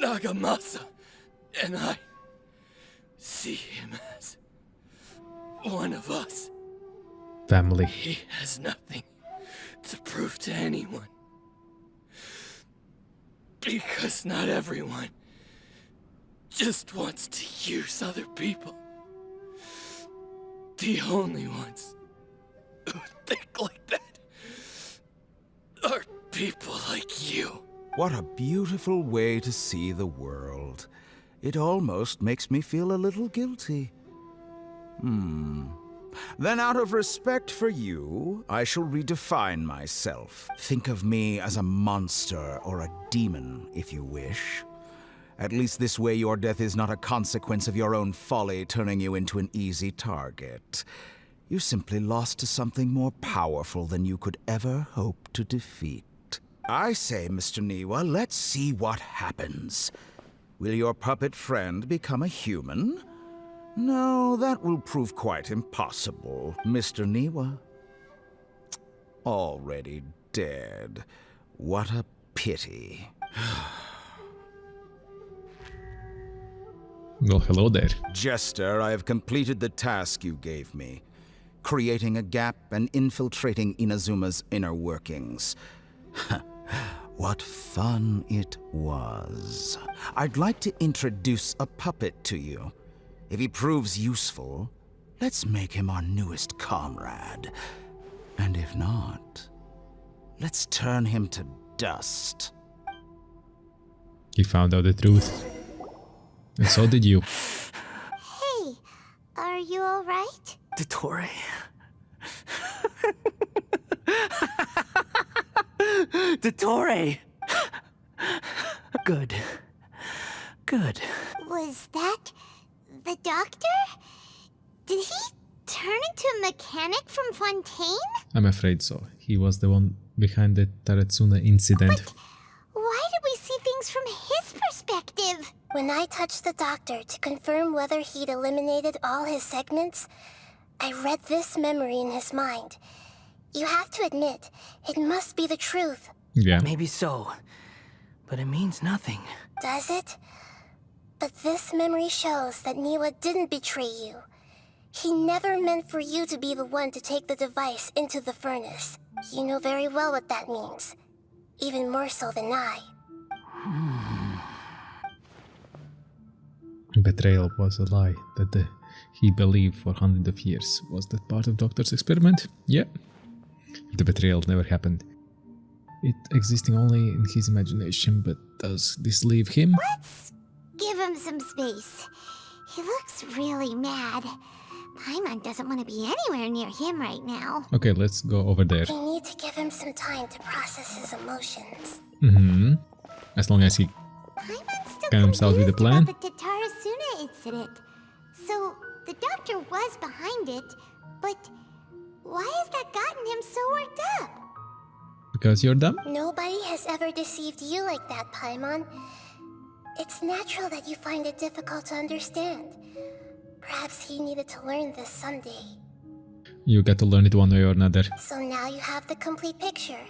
Nagamasa and I see him as one of us. Family. He has nothing to prove to anyone. Because not everyone just wants to use other people. The only ones who think like that are people like you. What a beautiful way to see the world. It almost makes me feel a little guilty. Then out of respect for you, I shall redefine myself. Think of me as a monster or a demon, if you wish. At least this way your death is not a consequence of your own folly turning you into an easy target. You simply lost to something more powerful than you could ever hope to defeat. I say, Mr. Niwa, let's see what happens. Will your puppet friend become a human? No, that will prove quite impossible, Mr. Niwa. Already dead. What a pity. Well, hello there. Jester, I have completed the task you gave me. Creating a gap and infiltrating Inazuma's inner workings. What fun it was. I'd like to introduce a puppet to you. If he proves useful, let's make him our newest comrade. And if not, let's turn him to dust. He found out the truth. And so did you. Hey, are you alright? Dottore. Dottore! Good. Good. Was that the doctor? Did he turn into a mechanic from Fontaine? I'm afraid so. He was the one behind the Taratsuna incident. But why did we see things from his perspective? When I touched the doctor to confirm whether he'd eliminated all his segments, I read this memory in his mind. You have to admit, it must be the truth. Yeah. Maybe so, but it means nothing. Does it? But this memory shows that Niwa didn't betray you. He never meant for you to be the one to take the device into the furnace. You know very well what that means. Even more so than I. Betrayal was a lie that he believed for hundreds of years. Was that part of Doctor's experiment? Yeah. The betrayal never happened. It existing only in his imagination, but does this leave him? Let's give him some space. He looks really mad. Paimon doesn't want to be anywhere near him right now. Okay, let's go over there. We need to give him some time to process his emotions. As long as he Paimon's still comes out with a confused plan. about the Tatarasuna incident. So, the doctor was behind it, but why has that gotten him so worked up? Because you're dumb? Nobody has ever deceived you like that, Paimon. It's natural that you find it difficult to understand. Perhaps he needed to learn this someday. You got to learn it one way or another. So now you have the complete picture.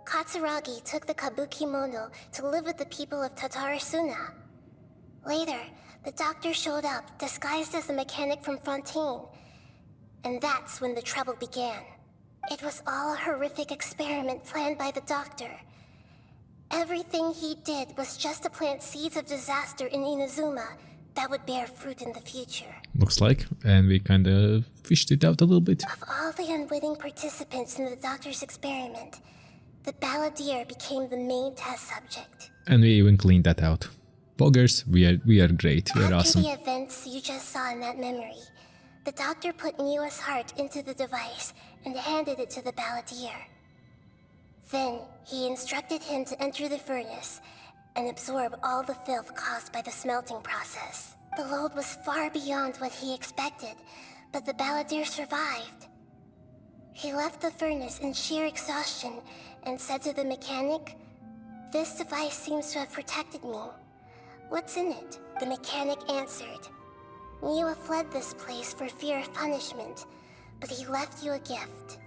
Katsuragi took the kabuki mono to live with the people of Tatarasuna. Later, the doctor showed up, disguised as a mechanic from Fontaine. And that's when the trouble began. It was all a horrific experiment planned by the doctor. Everything he did was just to plant seeds of disaster in Inazuma that would bear fruit in the future. Looks like. And we kind of fished it out a little bit. Of all the unwitting participants in the doctor's experiment, the Balladeer became the main test subject. And we even cleaned that out. Poggers, we are great. We are After awesome. the events you just saw in that memory, the doctor put Niwa's heart into the device and handed it to the Balladeer. Then, he instructed him to enter the furnace and absorb all the filth caused by the smelting process. The load was far beyond what he expected, but the Balladeer survived. He left the furnace in sheer exhaustion and said to the mechanic, "This device seems to have protected me. What's in it?" The mechanic answered, "Niwa fled this place for fear of punishment, but he left you a gift.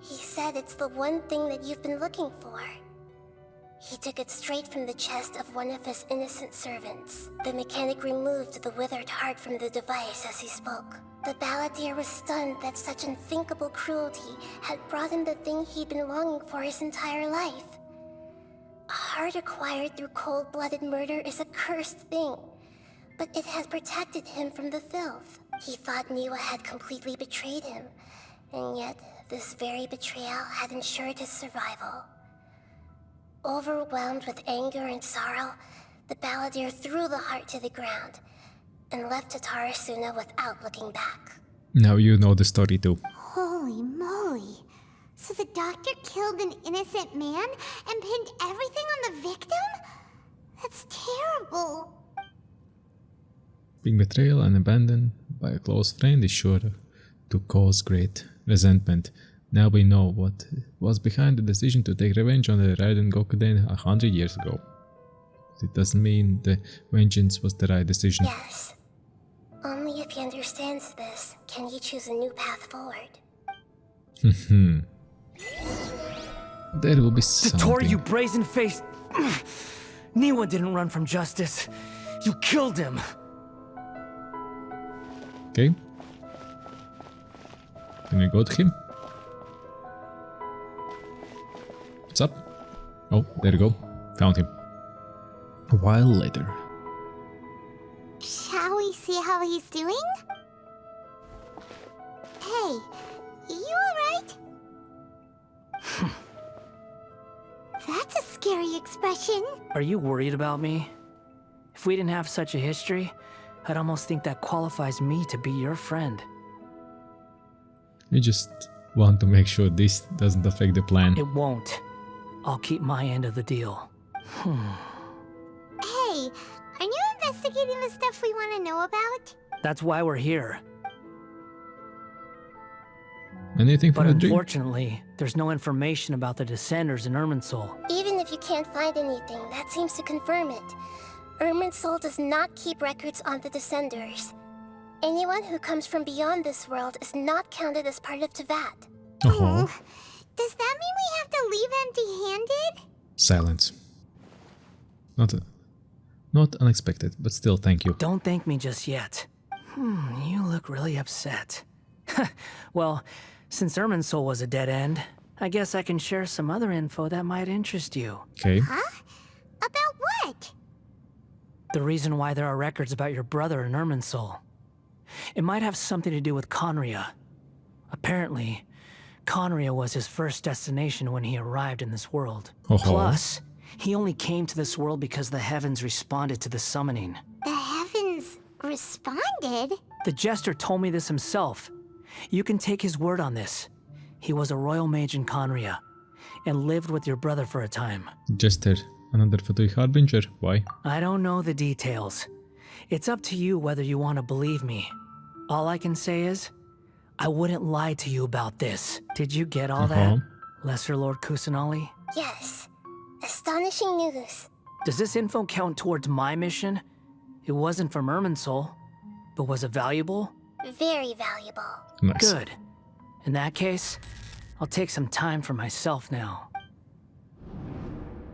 He said it's the one thing that you've been looking for." He took it straight from the chest of one of his innocent servants. The mechanic removed the withered heart from the device as he spoke. The Balladeer was stunned that such unthinkable cruelty had brought him the thing he'd been longing for his entire life. A heart acquired through cold-blooded murder is a cursed thing, but it had protected him from the filth. He thought Niwa had completely betrayed him, and yet this very betrayal had ensured his survival. Overwhelmed with anger and sorrow, the Balladeer threw the heart to the ground and left Tatarasuna without looking back. Now you know the story too. Holy moly. So the doctor killed an innocent man and pinned everything on the victim? That's terrible. Being betrayal and abandoned by a close friend is sure to cause great resentment. Now we know what was behind the decision to take revenge on the Raiden Gokuden 100 years ago. It doesn't mean the vengeance was the right decision. Yes. Only if he understands this can he choose a new path forward. There will be something. Satori, you brazen-faced... Niwa didn't run from justice. You killed him. Okay. Can we go to him? What's up? Oh, there you go. Found him. A while later. Shall we see how he's doing? Hey, you alright? That's a scary expression. Are you worried about me? If we didn't have such a history, I'd almost think that qualifies me to be your friend. We just want to make sure this doesn't affect the plan. It won't. I'll keep my end of the deal. Hey, are you investigating the stuff we want to know about? That's why we're here. Anything from But the dream? unfortunately, there's no information about the Descenders in Irminsul. Even if you can't find anything, that seems to confirm it. Irminsul does not keep records on the Descenders. Anyone who comes from beyond this world is not counted as part of Tevat. Oh, Does that mean we have to leave empty-handed? silence. Not unexpected, but still thank you. Don't thank me just yet. You look really upset. Well, since Irminsul was a dead end, I guess I can share some other info that might interest you. Okay. Huh? About what? The reason why there are records about your brother in Irminsul. It might have something to do with Conria. Apparently, Conria was his first destination when he arrived in this world. Oh. Plus, he only came to this world because the heavens responded to the summoning. The heavens responded? The Jester told me this himself. You can take his word on this. He was a royal mage in Conria, and lived with your brother for a time. Jester, another Fatui Harbinger. Why? I don't know the details. It's up to you whether you want to believe me. All I can say is, I wouldn't lie to you about this. Did you get all that, Lesser Lord Kusanali? Yes. Astonishing news. Does this info count towards my mission? It wasn't from Irminsul, but was it valuable? Very valuable. Nice. Good. In that case, I'll take some time for myself now.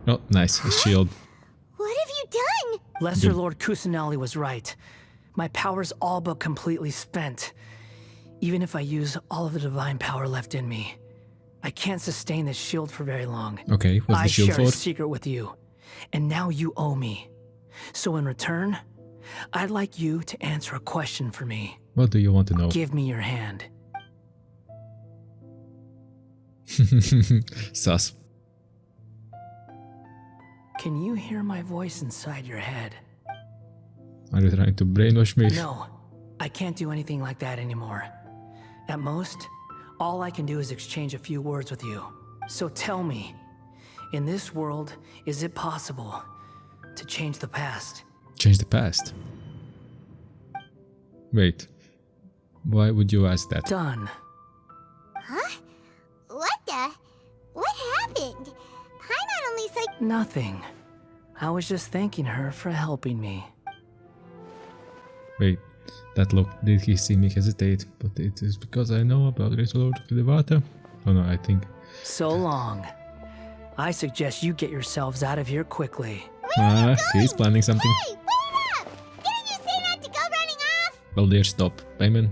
Oh, nice. A shield. What have you done? Lesser Lord Kusanali was right. My power's all but completely spent. Even if I use all of the divine power left in me, I can't sustain this shield for very long. Okay, what's the shield I shared for? a secret with you, and now you owe me. So in return, I'd like you to answer a question for me. What do you want to know? Give me your hand. Sus. Can you hear my voice inside your head? Are you trying to brainwash me? No, I can't do anything like that anymore. At most, all I can do is exchange a few words with you. So tell me, in this world, is it possible to change the past? Change the past. Wait. Why would you ask that? Done. Huh? What happened? Paimon only said... Nothing. I was just thanking her for helping me. Wait. That look, did he see me hesitate? But it is because I know about Lord Filivata? Oh no, I think... So long. I suggest you get yourselves out of here quickly. He's planning something. Hey, wait up! Didn't you say not to go running off? Well, there, stop. Paimon,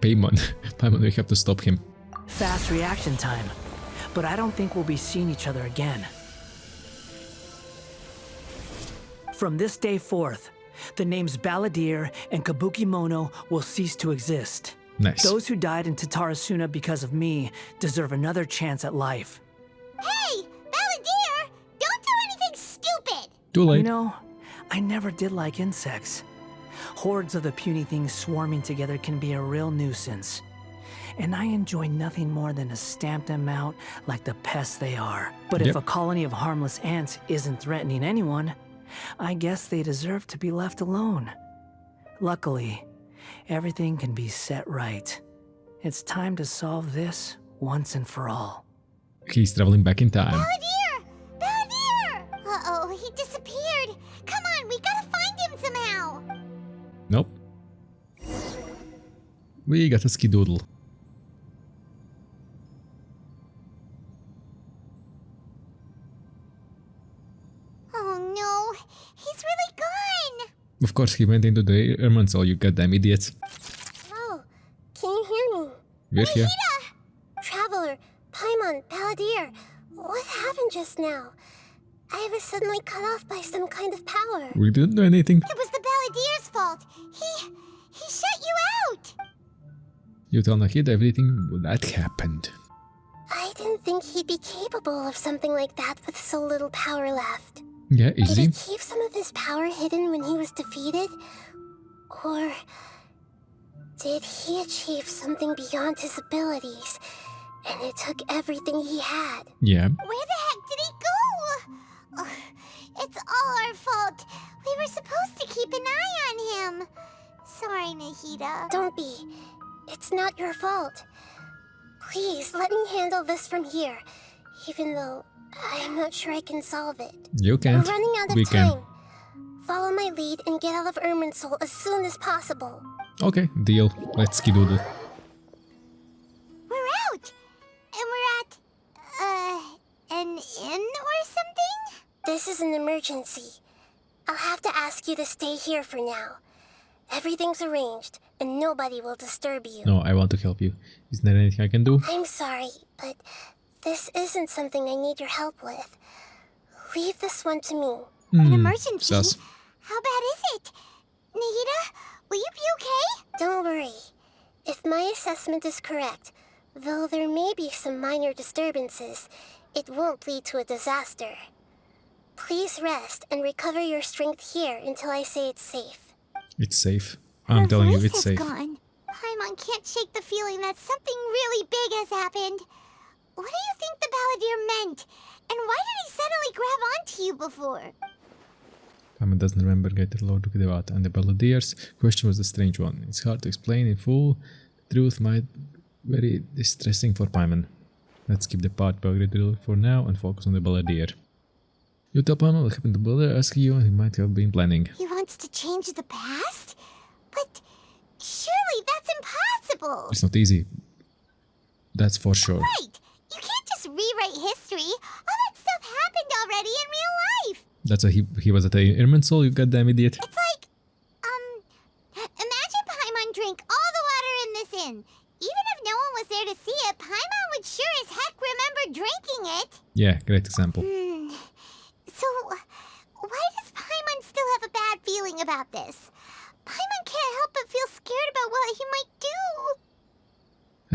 Paimon. Paimon, we have to stop him. Fast reaction time. But I don't think we'll be seeing each other again. From this day forth, the names Balladeer and Kabukimono will cease to exist. Nice. Those who died in Tatarasuna because of me deserve another chance at life. Hey, Balladeer! Don't do anything stupid! Too late. You know, I never did like insects. Hordes of the puny things swarming together can be a real nuisance. And I enjoy nothing more than to stamp them out like the pests they are. But if a colony of harmless ants isn't threatening anyone, I guess they deserve to be left alone. Luckily, everything can be set right. It's time to solve this once and for all. He's traveling back in time. Balladeer! Balladeer! Uh-oh, he disappeared. Come on, we gotta find him somehow. Nope. We got a skidoodle. Oh no, he's really gone. Of course, he went into the Irmansol, you goddamn idiots. Oh, can you hear me? We're here. Traveler, Paimon, Balladeer, what happened just now? I was suddenly cut off by some kind of power. We didn't do anything. It was the Balladeer's fault. He shut you out. You tell Nahida everything that happened. I didn't think he'd be capable of something like that with so little power left. Yeah, Did easy. he keep some of his power hidden when he was defeated? Or did he achieve something beyond his abilities, and it took everything he had? Yeah. Where the heck did he go? Ugh, it's all our fault. We were supposed to keep an eye on him. Sorry, Nahida. Don't be. It's not your fault. Please, let me handle this from here, even though I'm not sure I can solve it. You can't. We're running out We of can. time. Follow my lead and get out of Irminsul as soon as possible. Okay, deal. Let's skidoodle. We're out! And we're at, an inn or something? This is an emergency. I'll have to ask you to stay here for now. Everything's arranged, and nobody will disturb you. No, I want to help you. Is there anything I can do? I'm sorry, but this isn't something I need your help with. Leave this one to me. An emergency? Sus. How bad is it? Nahida, will you be okay? Don't worry. If my assessment is correct, though there may be some minor disturbances, it won't lead to a disaster. Please rest and recover your strength here until I say it's safe. It's safe. I'm telling you, it's safe. Gone. Paimon can't shake the feeling that something really big has happened. What do you think the Balladeer meant? And why did he suddenly grab onto you before? Paimon doesn't remember get Lord Devata and the Balladeers. Question was a strange one. It's hard to explain in full. The truth might be very distressing for Paimon. Let's keep the part about for now and focus on the Balladeer. You tell Paimon what happened to Balladeer, ask you, and he might have been planning. He wants to change the past? But surely that's impossible! It's not easy. That's for sure. Right! You can't just rewrite history. All that stuff happened already in real life. That's why he was at the Irminsul, you goddamn idiot. It's like, imagine Paimon drank all the water in this inn. Even if no one was there to see it, Paimon would sure as heck remember drinking it. Yeah, great example. So, why does Paimon still have a bad feeling about this? Paimon can't help but feel scared about what he might do.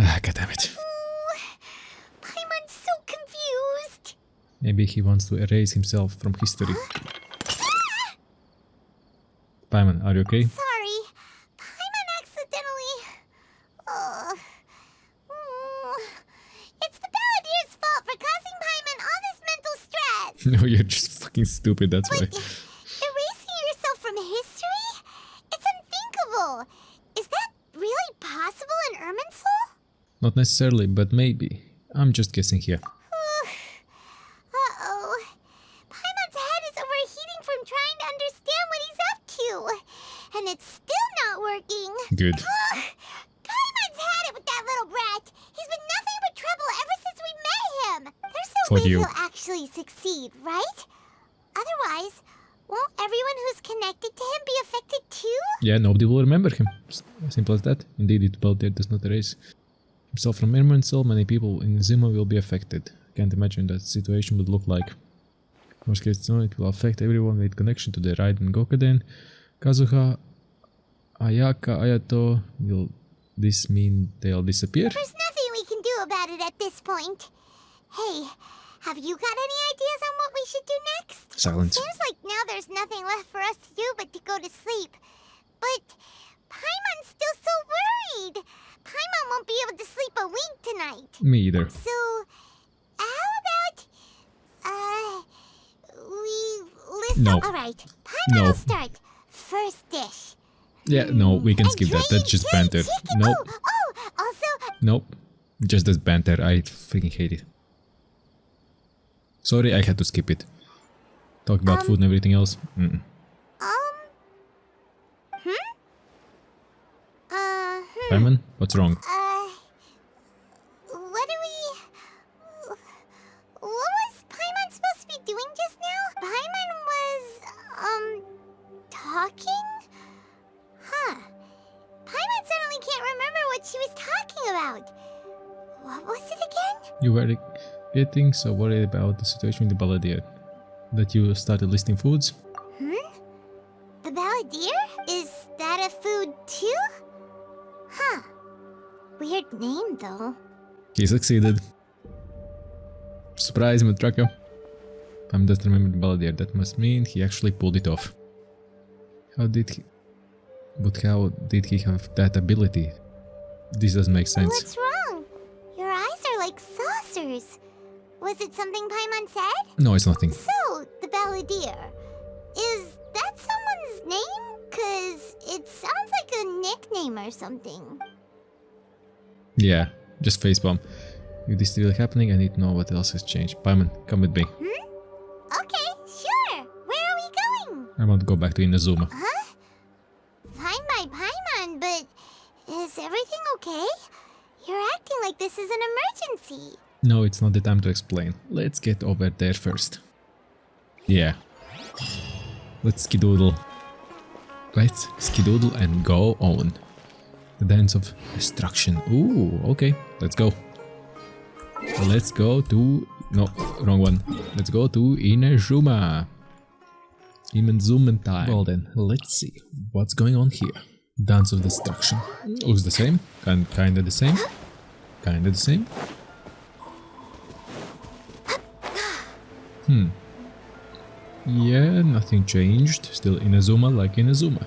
Ah, goddammit. Paimon's so confused. Maybe he wants to erase himself from history. Paimon, are you okay? Sorry. Paimon accidentally... It's the Balladeer's fault for causing Paimon all this mental stress. No, you're just fucking stupid, that's why. Erasing yourself from history? It's unthinkable. Is that really possible in Irminsul? Not necessarily, but maybe. I'm just guessing here. Uh-oh. Paimon's head is overheating from trying to understand what he's up to. And it's still not working. Good. Paimon's had it with that little brat. He's been nothing but trouble ever since we met him. There's no For way you. he'll actually succeed, right? Otherwise, Won't everyone who's connected to him be affected too? Yeah, nobody will remember him. Simple as that. Indeed, it Balladeer does not erase himself from Irman's soul. Many people in Zuma will be affected. Can't imagine that situation would look like. Worst case scenario, it will affect everyone with connection to the Raiden Gokaden. Kazuha, Ayaka, Ayato. Will this mean they'll disappear? There's nothing we can do about it at this point. Hey, have you got any ideas on what we should do next? Silence. Seems like now there's nothing left for us to do but to go to sleep. But Paimon's still so worried. Paimon won't be able to sleep a wink tonight. Me either. So, how about, we list No. Alright, Paimon No. will start. First dish. Yeah, no, we can And skip that. dragon That's just chili banter. chicken. Nope. Also, Nope. Just as banter. I freaking hate it. Sorry, I had to skip it. Talk about food and everything else. Paimon, what's wrong? what do we... What was Paimon supposed to be doing just now? Paimon was, talking? Huh. Paimon suddenly can't remember what she was talking about. What was it again? You were getting so worried about the situation with the Balladeer that you started listing foods? The Balladeer? Is that a food too? Huh. Weird name though. He succeeded. Surprise, Matraka. Paimon doesn't remember the Balladeer. That must mean he actually pulled it off. How did he... But how did he have that ability? This doesn't make sense. What's wrong? Your eyes are like saucers. Was it something Paimon said? No, it's nothing. So, the Balladeer. Is that someone's name? Cause it sounds like a nickname or something. Yeah, just facepalm. If this is really happening, I need to know what else has changed. Paimon, come with me. Okay, sure. Where are we going? I want to go back to Inazuma. Fine by Paimon, but is everything okay? You're acting like this is an emergency. No, it's not the time to explain. Let's get over there first. Yeah. Let's skedoodle. Let's skedoodle and go on. The dance of destruction. Ooh, okay. Let's go. Let's go to... No, wrong one. Let's go to Inazuma. Inazuma time. Well then, let's see what's going on here. Dance of destruction. Looks the same. Kinda the same. Kinda the same. Yeah, nothing changed. Still Inazuma like Inazuma.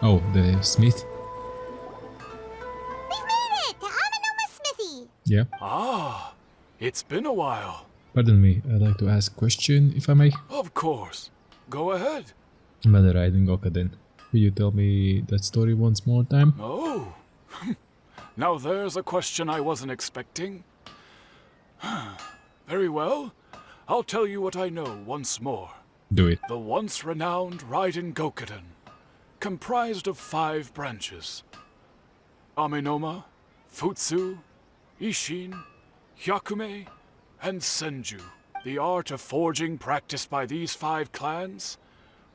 Oh, the smith. We've made it to Amanoma Smithy. Yeah. Ah, it's been a while. Pardon me, I'd like to ask a question, if I may. Of course. Go ahead. About the Raiden Gokaden. Will you tell me that story once more time? Oh. Now there's a question I wasn't expecting. Very well. I'll tell you what I know once more. Do it. The once renowned Raiden Gokaden, comprised of 5 branches. Amenoma, Futsu, Ishin, Hyakume, and Senju. The art of forging practiced by these 5 clans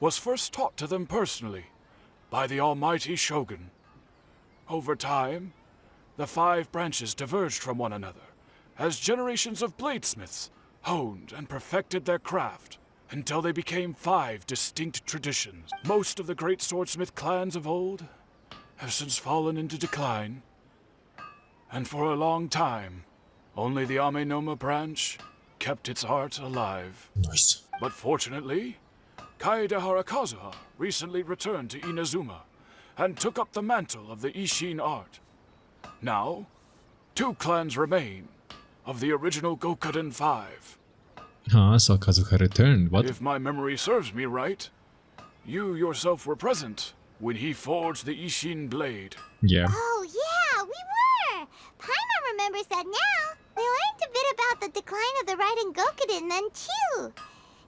was first taught to them personally by the almighty Shogun. Over time, the 5 branches diverged from one another as generations of bladesmiths honed and perfected their craft until they became 5 distinct traditions. Most of the great swordsmith clans of old have since fallen into decline, and for a long time, only the Amenoma branch kept its art alive. Nice. But fortunately, Kaedehara Kazuha recently returned to Inazuma and took up the mantle of the Ishin art. Now, 2 clans remain of the original Gokaden 5. So Kazuha returned, what? If my memory serves me right, you yourself were present when he forged the Ishin blade. Yeah. Oh yeah, we were! Paimon remembers that now. We learned a bit about the decline of the Raiden Gokaden then too.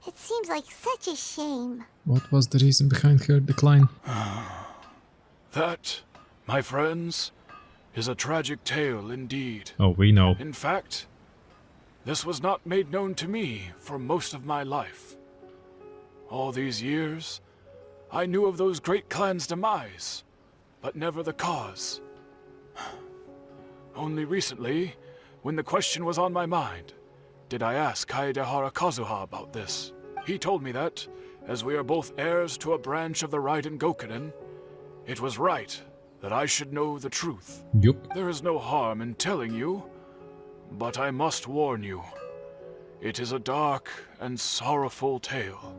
It seems like such a shame. What was the reason behind her decline? That, my friends, is a tragic tale indeed. Oh, we know. In fact, this was not made known to me for most of my life. All these years, I knew of those great clans' demise, but never the cause. Only recently, when the question was on my mind, did I ask Kaedehara Kazuha about this. He told me that, as we are both heirs to a branch of the Raiden Gokunin, it was right that I should know the truth. Yup. There is no harm in telling you, but I must warn you. It is a dark and sorrowful tale.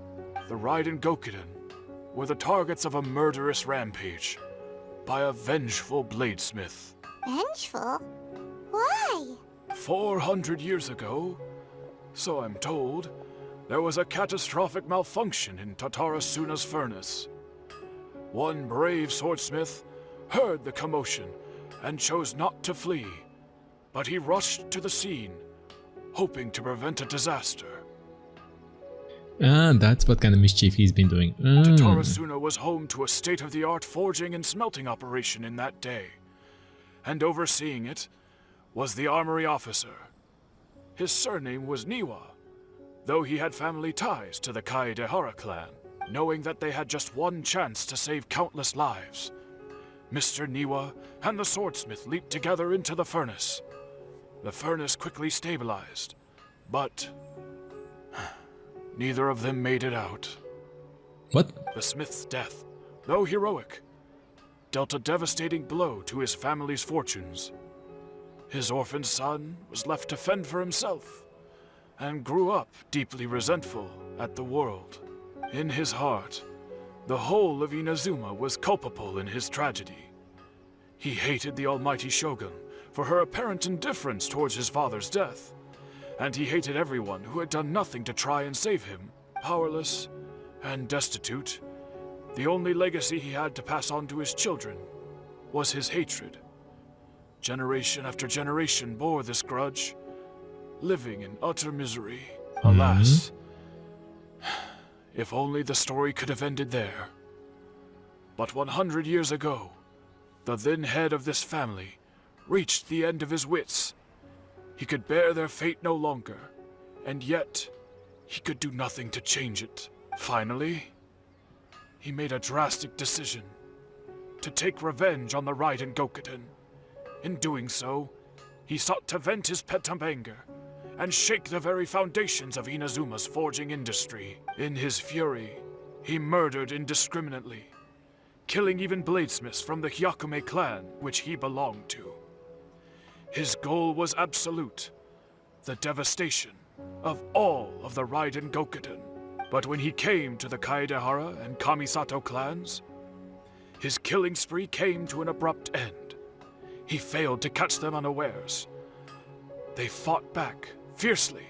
The Raiden Gokunin were the targets of a murderous rampage by a vengeful bladesmith. Vengeful? Why? 400 years ago, so I'm told, there was a catastrophic malfunction in Tatarasuna's furnace. One brave swordsmith heard the commotion and chose not to flee, but he rushed to the scene, hoping to prevent a disaster. And that's what kind of mischief he's been doing. Tatarasuna was home to a state-of-the-art forging and smelting operation in that day, and overseeing it was the armory officer. His surname was Niwa, though he had family ties to the Kaedehara clan. Knowing that they had just one chance to save countless lives, Mr. Niwa and the swordsmith leaped together into the furnace. The furnace quickly stabilized, but neither of them made it out. What? The smith's death, though heroic, dealt a devastating blow to his family's fortunes. His orphaned son was left to fend for himself, and grew up deeply resentful at the world. In his heart, the whole of Inazuma was culpable in his tragedy. He hated the almighty shogun for her apparent indifference towards his father's death, and he hated everyone who had done nothing to try and save him. Powerless and destitute, the only legacy he had to pass on to his children was his hatred. Generation after generation bore this grudge, living in utter misery. Alas, if only the story could have ended there. But 100 years ago, the then head of this family reached the end of his wits. He could bear their fate no longer, and yet he could do nothing to change it. Finally, he made a drastic decision to take revenge on the Raiden Gokunin. In doing so, he sought to vent his pent anger and shake the very foundations of Inazuma's forging industry. In his fury, he murdered indiscriminately, killing even bladesmiths from the Hyakume clan, which he belonged to. His goal was absolute, the devastation of all of the Raiden Gokunin. But when he came to the Kaedehara and Kamisato clans, his killing spree came to an abrupt end. He failed to catch them unawares. They fought back fiercely,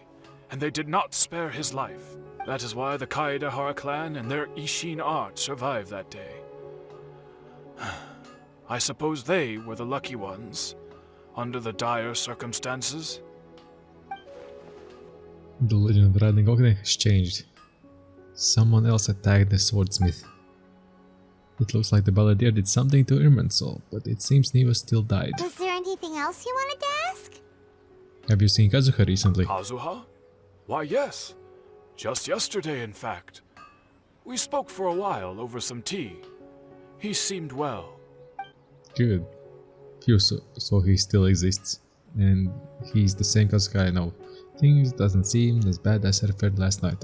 and they did not spare his life. That is why the Kaedehara clan and their Ishin art survived that day. I suppose they were the lucky ones, under the dire circumstances. The legend of Raiden Gokunin has changed. Someone else attacked the swordsmith. It looks like the Balladeer did something to Irminsul, but it seems Niwa still died. Was there anything else you wanted to ask? Have you seen Kazuha recently? Kazuha? Why, yes. Just yesterday, in fact. We spoke for a while over some tea. He seemed well. Good. Phew, so he still exists. And he's the same Kazuha I know. Things doesn't seem as bad as I feared last night.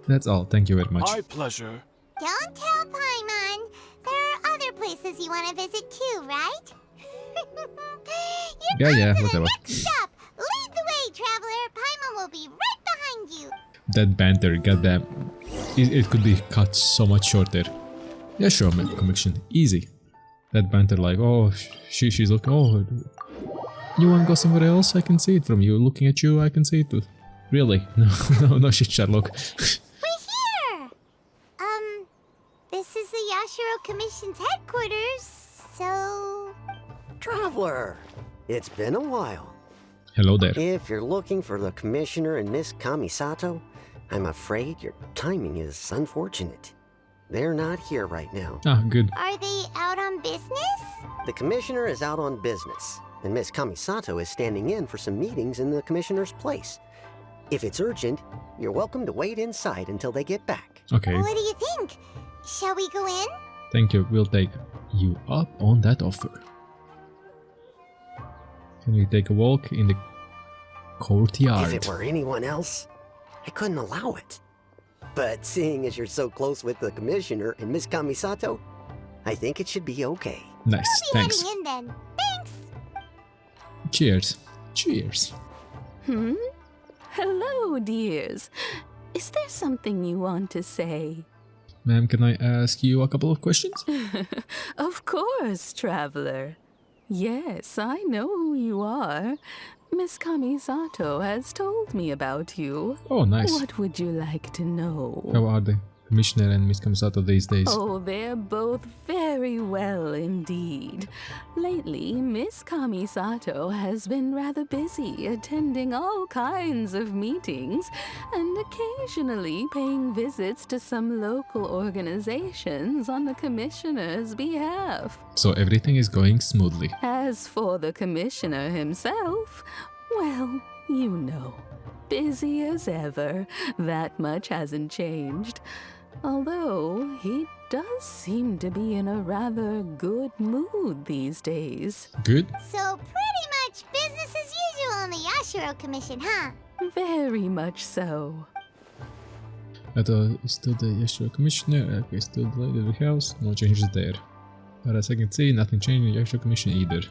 That's all, thank you very much. My pleasure. Don't tell Paimon. There are other places you want to visit too, right? Yeah, whatever. Next stop. Lead the way, traveler. Paimon will be right behind you. That banter, goddamn. It could be cut so much shorter. Yeah, sure, conviction. Easy. That banter like, oh, she's looking, oh, you wanna go somewhere else? I can see it from you. Looking at you, I can see it too. Really? No shit, Sherlock. We're here! This is the Yashiro Commission's headquarters, so... Traveler, it's been a while. Hello there. If you're looking for the Commissioner and Miss Kamisato, I'm afraid your timing is unfortunate. They're not here right now. Ah, good. Are they out on business? The Commissioner is out on business, and Miss Kamisato is standing in for some meetings in the Commissioner's place. If it's urgent, you're welcome to wait inside until they get back. Okay, What do you think? Shall we go in? thank you. We'll take you up on that offer. Can we take a walk in the courtyard? If it were anyone else, I couldn't allow it. But seeing as you're so close with the commissioner and Miss Kamisato, I think it should be okay. Nice, We'll be thanks. heading in then. Thanks. Cheers. Cheers. Hello, dears. Is there something you want to say? Ma'am, can I ask you a couple of questions? Of course, traveler. Yes, I know who you are. Miss Kamisato has told me about you. Oh, nice. What would you like to know? How are the commissioner and Miss Kamisato these days? Oh, they're both very well indeed. Lately, Miss Kamisato has been rather busy attending all kinds of meetings and occasionally paying visits to some local organizations on the commissioner's behalf. So everything is going smoothly. As for the commissioner himself, well, you know, busy as ever. That much hasn't changed. Although he does seem to be in a rather good mood these days. Good? So pretty much business as usual in the Yashiro Commission, huh? Very much so. Still the Yashiro commissioner. Okay, still the lady of the house. No changes there. But as I can see, nothing changed in the Yashiro commission either.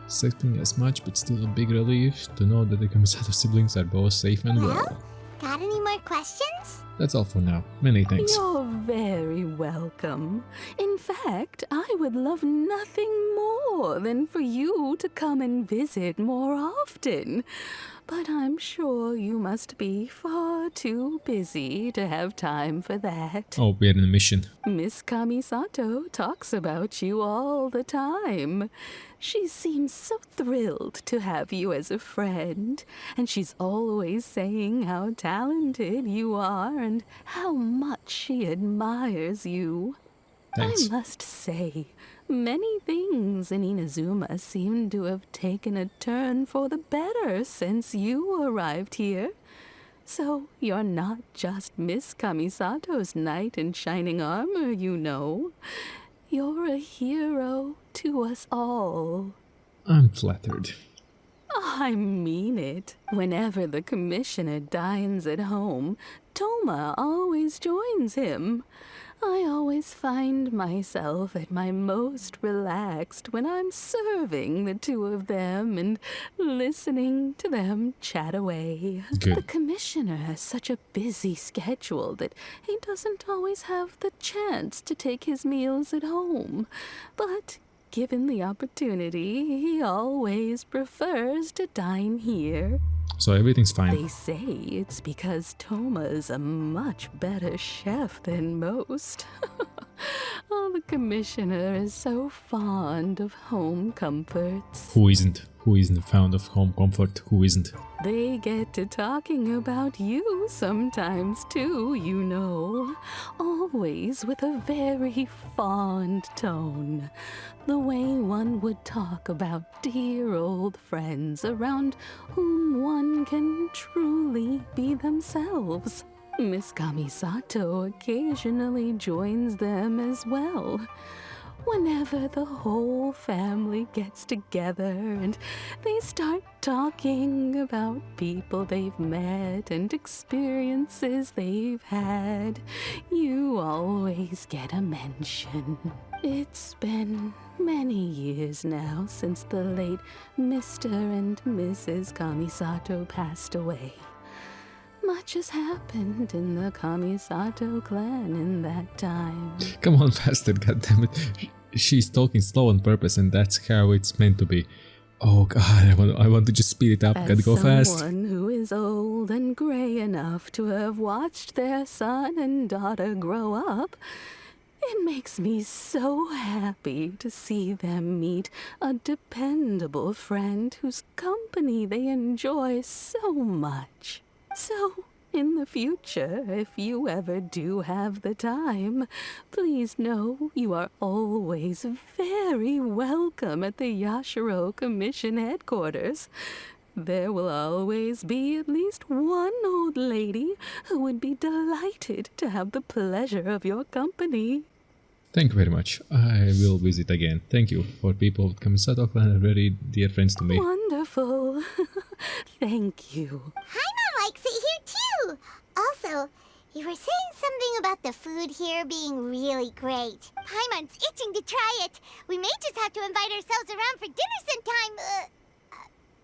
Expecting as much, but still a big relief to know that the Kamisato siblings are both safe and well. Got any more questions? That's all for now. Many thanks. You're very welcome. In fact, I would love nothing more than for you to come and visit more often. But I'm sure you must be far too busy to have time for that. Oh, we're in a mission. Miss Kamisato talks about you all the time. She seems so thrilled to have you as a friend, and she's always saying how talented you are and how much she admires you. Thanks. I must say, many things in Inazuma seem to have taken a turn for the better since you arrived here. So you're not just Miss Kamisato's knight in shining armor, you know. You're a hero to us all. I'm flattered. I mean it. Whenever the commissioner dines at home, Toma always joins him. I always find myself at my most relaxed when I'm serving the two of them and listening to them chat away. Good. The commissioner has such a busy schedule that he doesn't always have the chance to take his meals at home. But given the opportunity, he always prefers to dine here. So everything's fine. They say it's because Toma is a much better chef than most. Oh, the commissioner is so fond of home comforts. Who isn't? Who isn't fond of home comfort? Who isn't? They get to talking about you sometimes too, you know. Always with a very fond tone. The way one would talk about dear old friends around whom one can truly be themselves. Miss Kamisato occasionally joins them as well. Whenever the whole family gets together and they start talking about people they've met and experiences they've had, you always get a mention. It's been many years now since the late Mr. and Mrs. Kamisato passed away. Much has happened in the Kamisato clan in that time. Come on, faster, goddammit. She's talking slow on purpose and that's how it's meant to be. Oh god, I want to just speed it up. Gotta go fast. Someone who is old and gray enough to have watched their son and daughter grow up, it makes me so happy to see them meet a dependable friend whose company they enjoy so much. So, in the future, if you ever do have the time, please know you are always very welcome at the Yashiro Commission headquarters. There will always be at least one old lady who would be delighted to have the pleasure of your company. Thank you very much. I will visit again. Thank you for people of Kamisato clan are very dear friends to me. Wonderful. Thank you. Paimon likes it here too. Also, you were saying something about the food here being really great. Paimon's itching to try it. We may just have to invite ourselves around for dinner sometime.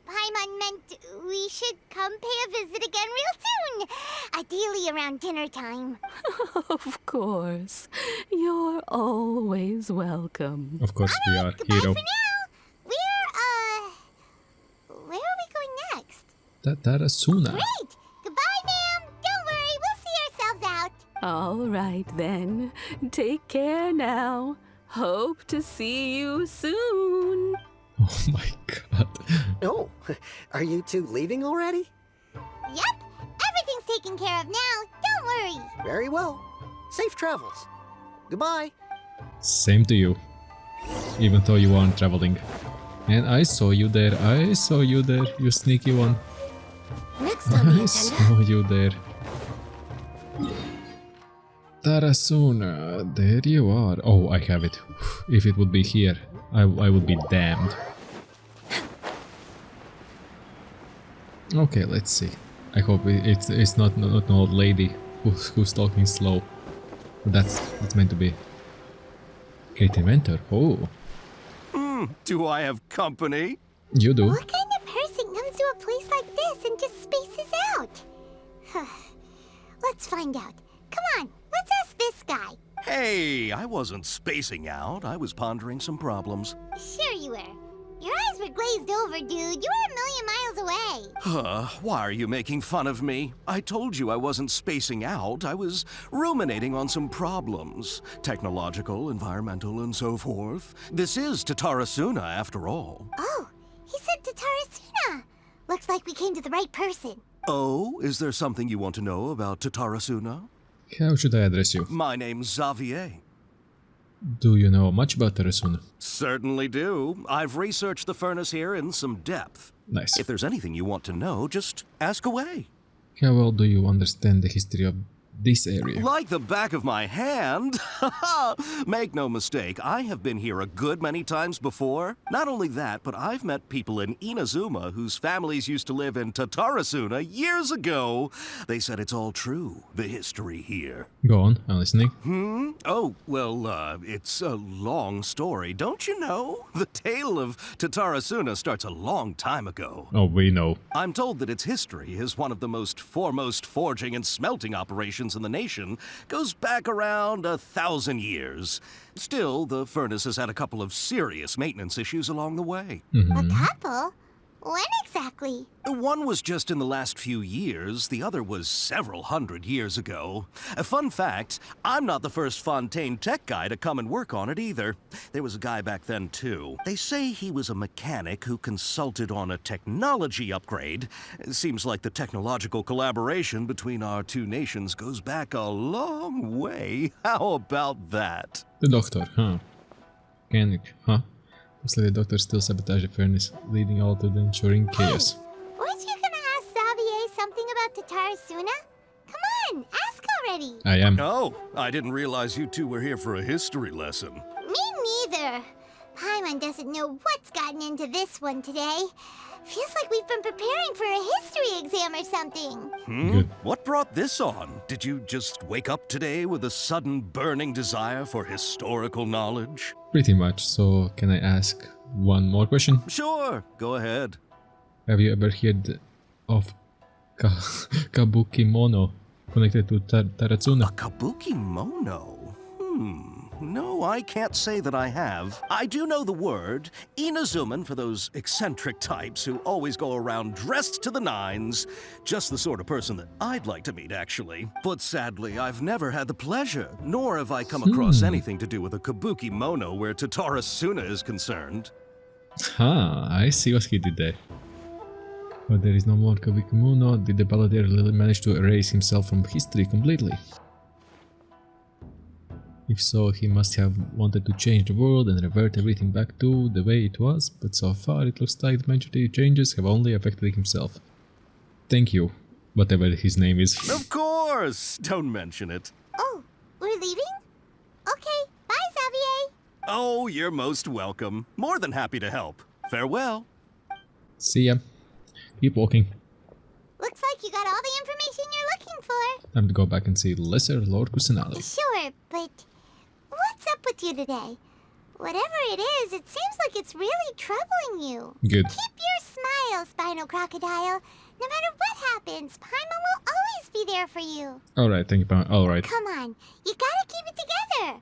Paimon meant we should come pay a visit again real soon. Ideally around dinner time. Of course. You're always welcome. Of course we are, Goodbye hero. for now. Where are we going next? Tarasuna. Great! Goodbye, ma'am. Don't worry, we'll see ourselves out. All right then. Take care now. Hope to see you soon. Oh my god. Oh, are you two leaving already? Yep, everything's taken care of now. Don't worry. Very well. Safe travels. Goodbye. Same to you. Even though you aren't traveling. And I saw you there. I saw you there, you sneaky one. Next on the I agenda. saw you there. Tarasuna, there you are. Oh, I have it. If it would be here, I would be damned. Okay, let's see. I hope it's not an old lady who's talking slow. But that's meant to be. Great inventor. Oh, Do I have company? you do. What kind of person comes to a place like this and just spaces out? Let's find out. Come on, let's ask this guy. Hey, I wasn't spacing out. I was pondering some problems. Sure you were. Your eyes were glazed over, dude. You were a million miles away. Why are you making fun of me? I told you I wasn't spacing out. I was ruminating on some problems. Technological, environmental, and so forth. This is Tatarasuna, after all. Oh, he said Tatarasuna. Looks like we came to the right person. Oh, is there something you want to know about Tatarasuna? How should I address you? My name's Xavier. Do you know much about Tarasuna? Certainly do. I've researched the furnace here in some depth. Nice. If there's anything you want to know, just ask away. How well do you understand the history of this area? Like the back of my hand. Make no mistake, I have been here a good many times before. Not only that, but I've met people in Inazuma whose families used to live in Tatarasuna years ago. They said it's all true, the history here. Go on, I'm listening. Oh, well, it's a long story, don't you know? The tale of Tatarasuna starts a long time ago. Oh, we know. I'm told that its history is one of the most foremost forging and smelting operations in the nation, goes back around 1,000 years. Still, the furnace has had a couple of serious maintenance issues along the way. A couple? When exactly? One was just in the last few years, the other was several hundred years ago. A fun fact, I'm not the first Fontaine tech guy to come and work on it either. There was a guy back then too. They say he was a mechanic who consulted on a technology upgrade. It seems like the technological collaboration between our two nations goes back a long way. How about that? The doctor, huh? Mechanic, huh? Looks like the doctor still sabotaged the furnace, leading all to the ensuing chaos. Weren't you gonna ask Xavier something about Tatarasuna? Come on, ask already. I am. Oh, I didn't realize you two were here for a history lesson. Me neither. Paimon doesn't know what's gotten into this one today. Feels like we've been preparing for a history exam or something. Good. What brought this on? Did you just wake up today with a sudden burning desire for historical knowledge? Pretty much, so can I ask one more question? Sure, go ahead. Have you ever heard of Kabuki Mono connected to Tarasuna? Kabuki Mono? No, I can't say that I have. I do know the word. Inazuman for those eccentric types who always go around dressed to the nines. Just the sort of person that I'd like to meet, actually. But sadly, I've never had the pleasure, nor have I come across anything to do with a Kabuki Mono where Tatarasuna is concerned. I see what he did there. But there is no more Kabuki Mono. Did the Balladeer really manage to erase himself from history completely? If so, he must have wanted to change the world and revert everything back to the way it was, but so far it looks like the majority changes have only affected himself. Thank you, whatever his name is. Of course! Don't mention it. Oh, we're leaving? Okay, bye, Xavier. Oh, you're most welcome. More than happy to help. Farewell. See ya. Keep walking. Looks like you got all the information you're looking for. Time to go back and see Lesser Lord Kusanali. Sure, but what's up with you today? Whatever it is, it seems like it's really troubling you. Good. Keep your smile, Spinal Crocodile. No matter what happens, Paimon will always be there for you. Alright, thank you, Paimon. Alright. Come on, you gotta keep it together.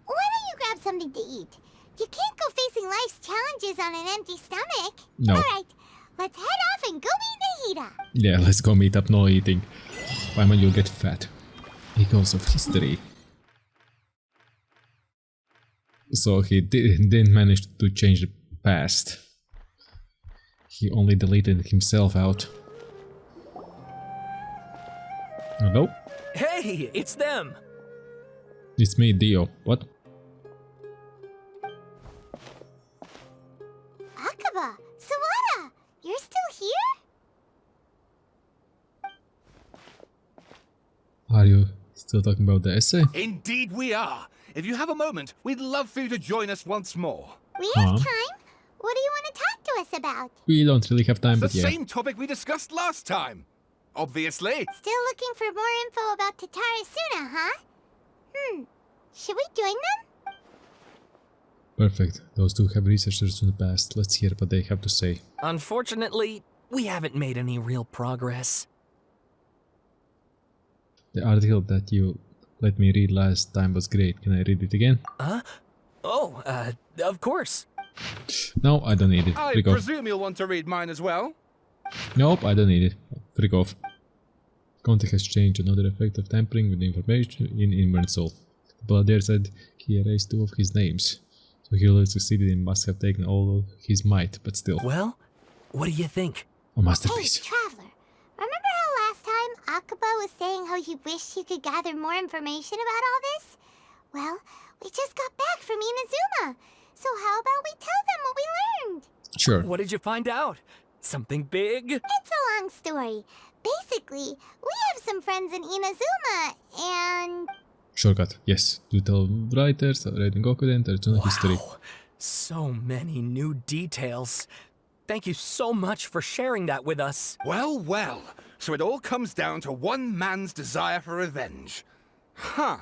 Why don't you grab something to eat? You can't go facing life's challenges on an empty stomach. No. Alright, let's head off and go meet Nahida. Yeah, let's go meet up, no eating. Paimon, you'll get fat. Echoes of history. So he didn't manage to change the past. He only deleted himself out. Hello? Hey, it's them! It's me, Dio. What? Akaba, Sawada, you're still here? Are you still talking about the essay? Indeed we are. If you have a moment, we'd love for you to join us once more. We have time. What do you want to talk to us about? We don't really have time, The but yeah. same topic we discussed last time. Obviously. Still looking for more info about Tatara Suna, huh? Should we join them? Perfect. Those two have researchers from the past. Let's hear what they have to say. Unfortunately, we haven't made any real progress. The article that you let me read last time was great. Can I read it again? Huh? Oh, of course. No, I don't need it. I Freak off. presume you'll want to read mine as well. Nope, I don't need it. Freak off. Context has changed. Another effect of tampering with information in Inward Soul. The Balladeers said he erased 2 of his names. So he only succeeded and must have taken all of his might, but still. Well, what do you think? A masterpiece. Hey, Traveler. Remember how last time Akaba was saying how he wished he could gather more information about all this? Well, we just got back from Inazuma. So how about we tell them what we learned? Sure. What did you find out? Something big? It's a long story. Basically, we have some friends in Inazuma, and... Shortcut. Yes. To tell writers, Raiden Gokuden, Tatsuna history. So many new details. Thank you so much for sharing that with us. Well, well. So it all comes down to one man's desire for revenge. Huh.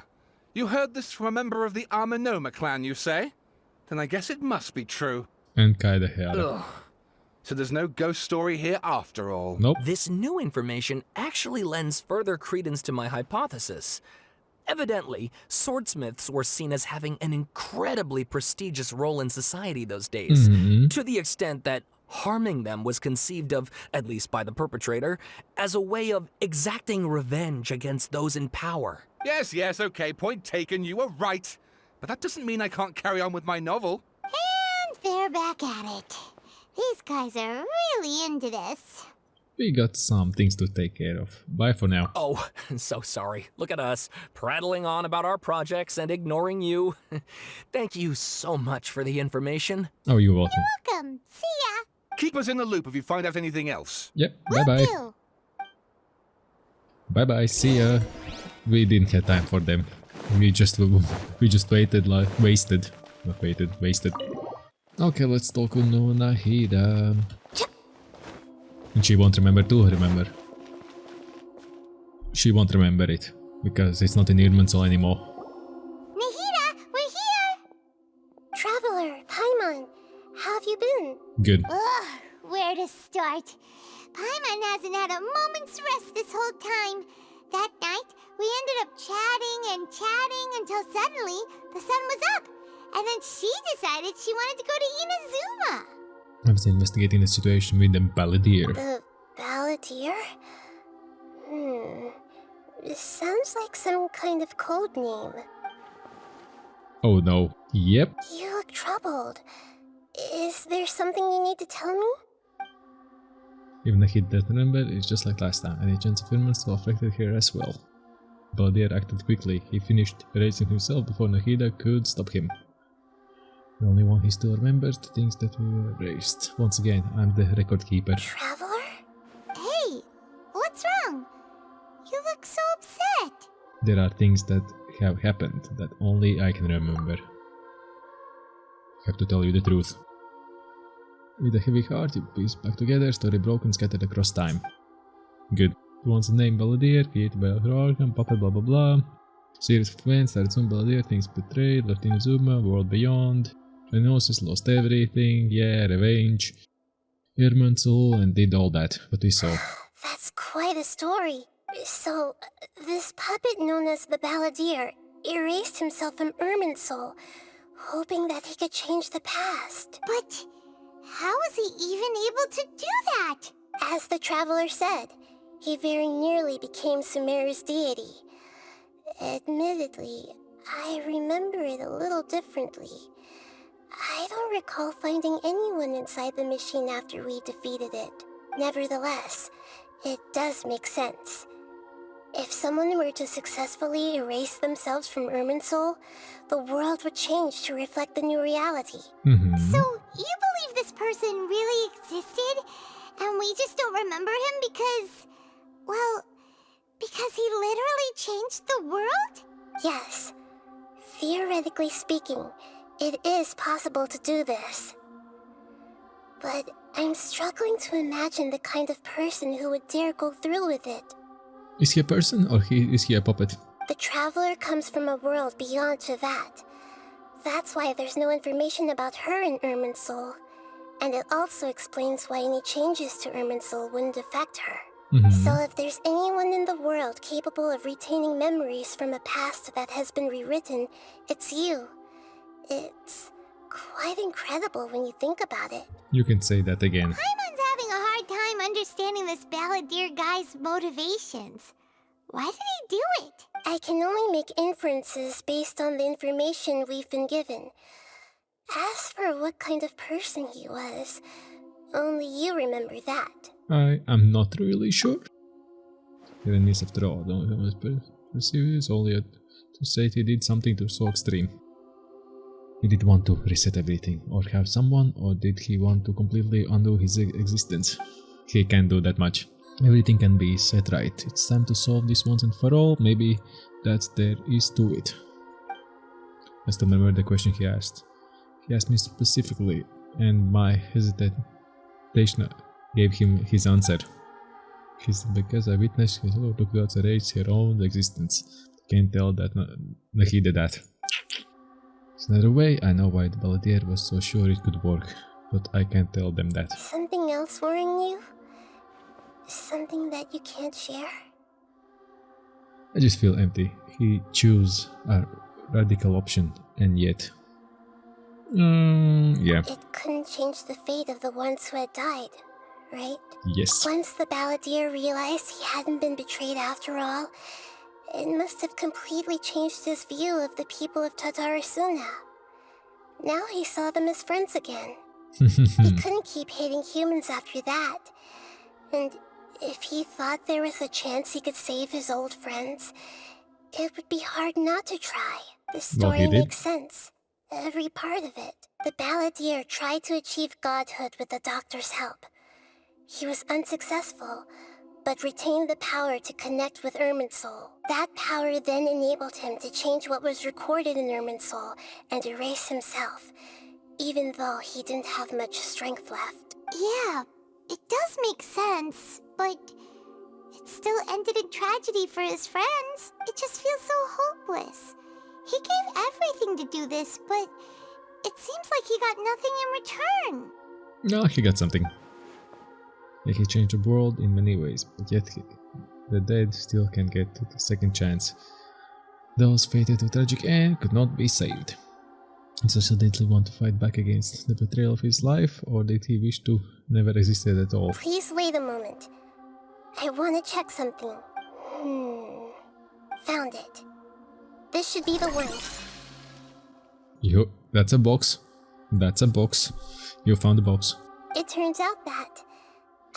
You heard this from a member of the Amanoma clan, you say? Then I guess it must be true. And Kaida Heara. So there's no ghost story here after all. Nope. This new information actually lends further credence to my hypothesis. Evidently, swordsmiths were seen as having an incredibly prestigious role in society those days, to the extent that harming them was conceived of, at least by the perpetrator, as a way of exacting revenge against those in power. Yes, okay, point taken, you were right. But that doesn't mean I can't carry on with my novel. And they're back at it. These guys are really into this. We got some things to take care of. Bye for now. Oh, so sorry. Look at us, prattling on about our projects and ignoring you. Thank you so much for the information. Oh, you're welcome. You're welcome. See ya. Keep us in the loop if you find out anything else. Yep, bye-bye. Do. Bye-bye, see ya. We didn't have time for them. We just waited, like, wasted. Not waited, wasted. Okay, let's talk with Nahida. And she won't remember to remember. She won't remember it, because it's not in Irminsul anymore. Nahida, we're here! Traveler, Paimon, how have you been? Good. Ugh, where to start? Paimon hasn't had a moment's rest this whole time. That night, we ended up chatting until suddenly the sun was up. And then she decided she wanted to go to Inazuma. I was investigating the situation with the Balladeer. The Balladeer? This sounds like some kind of code name. Oh no. Yep. You look troubled. Is there something you need to tell me? Even the kid doesn't remember, it's just like last time. Any chance of Irminsul affected her as well. Balladeer acted quickly. He finished erasing himself before Nahida could stop him. The only one he still remembers the things that were erased. Once again, I'm the record keeper. Traveler? Hey, what's wrong? You look so upset. There are things that have happened that only I can remember. I have to tell you the truth. With a heavy heart, you piece back together, story broken, scattered across time. Good. Once the name Balladeer, created by Organ, puppet, blah blah blah. Series of events, started soon Balladeer, things betrayed, left Inazuma, world beyond. Diagnosis, lost everything, yeah, revenge. Irminsul, and did all that, what we saw. That's quite a story. So, this puppet known as the Balladeer erased himself from Irminsul, hoping that he could change the past. But how was he even able to do that? As the Traveler said, he very nearly became Sumeru's deity. Admittedly, I remember it a little differently. I don't recall finding anyone inside the machine after we defeated it. Nevertheless, it does make sense. If someone were to successfully erase themselves from Irminsul, the world would change to reflect the new reality. So, you believe this person really existed, and we just don't remember him because... well, because he literally changed the world? Yes. Theoretically speaking, it is possible to do this. But I'm struggling to imagine the kind of person who would dare go through with it. Is he a person or is he a puppet? The Traveler comes from a world beyond to that. That's why there's no information about her in Irminsul. And it also explains why any changes to Irminsul wouldn't affect her. So if there's anyone in the world capable of retaining memories from a past that has been rewritten, it's you. It's quite incredible when you think about it. You can say that again. Paimon's having a hard time understanding this Balladeer guy's motivations. Why did he do it? I can only make inferences based on the information we've been given. As for what kind of person he was, only you remember that. I am not really sure. Even this after all, don't perceive this only to say he did something so extreme. He did want to reset everything, or have someone, or did he want to completely undo his existence? He can't do that much. Everything can be set right. It's time to solve this once and for all. Maybe that's there is to it. I still remember the question he asked. He asked me specifically, and my hesitation gave him his answer. He said, because I witnessed his Lord took God's erase her own existence. Can't tell that he did that. There's another way. I know why the Balladeer was so sure it could work, but I can't tell them that. Something else worrying you? Something that you can't share? I just feel empty. He chose a radical option, and yet... yeah. It couldn't change the fate of the ones who had died, right? Yes. Once the Balladeer realized he hadn't been betrayed after all, it must have completely changed his view of the people of Tatarasuna. Now he saw them as friends again. He couldn't keep hating humans after that. And if he thought there was a chance he could save his old friends, it would be hard not to try. The story makes sense. Every part of it. The Balladeer tried to achieve godhood with the doctor's help. He was unsuccessful, but retained the power to connect with Irminsul. That power then enabled him to change what was recorded in Irminsul and erase himself, even though he didn't have much strength left. Yeah, it does make sense, but it still ended in tragedy for his friends. It just feels so hopeless. He gave everything to do this, but it seems like he got nothing in return. No, he got something. Yeah, he changed the world in many ways, but yet the dead still can get a second chance. Those fated to a tragic end could not be saved. So did he want to fight back against the betrayal of his life, or did he wish to never existed at all? Please wait a moment. I want to check something. Found it. This should be the one. Yo, that's a box. That's a box. You found the box. It turns out that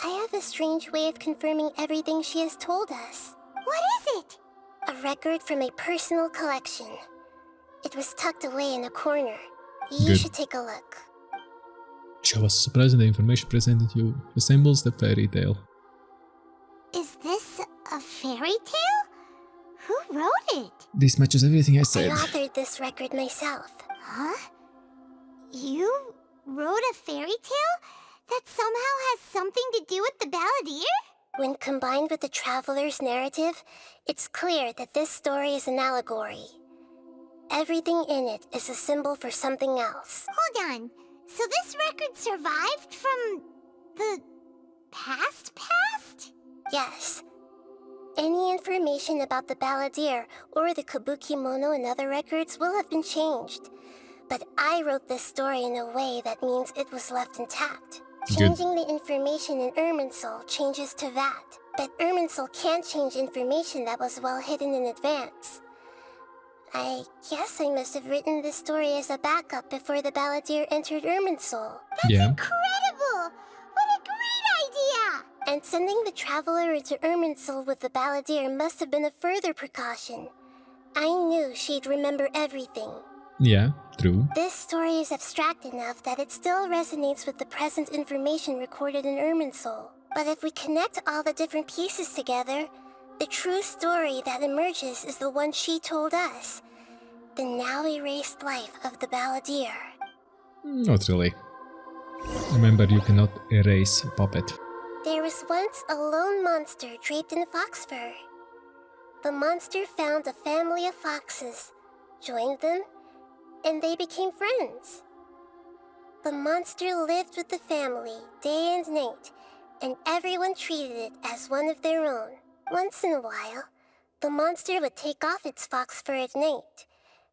I have a strange way of confirming everything she has told us. What is it? A record from a personal collection. It was tucked away in a corner. You Good. should take a look. Show us surprising the information presented you resembles the fairy tale. Is this a fairy tale? Who wrote it? This matches everything I I said. authored this record myself. Huh? You wrote a fairy tale that somehow has something to do with the Balladeer? When combined with the Traveler's narrative, it's clear that this story is an allegory. Everything in it is a symbol for something else. Hold on. So this record survived from the past? Yes. Any information about the Balladeer or the Kabukimono in other records will have been changed. But I wrote this story in a way that means it was left intact. Good. Changing the information in Irminsul changes to that. But Irminsul can't change information that was well hidden in advance. I guess I must have written this story as a backup before the Balladeer entered Irminsul. Yeah. Incredible! What a great idea! And sending the Traveler into Irminsul with the Balladeer must have been a further precaution. I knew she'd remember everything. Yeah, true. This story is abstract enough that it still resonates with the present information recorded in Irminsul. But if we connect all the different pieces together, the true story that emerges is the one she told us. The now erased life of the Balladeer. Not really. Remember, you cannot erase a puppet. There was once a lone monster draped in fox fur. The monster found a family of foxes, joined them, and they became friends. The monster lived with the family day and night, and everyone treated it as one of their own. Once in a while, the monster would take off its fox fur at night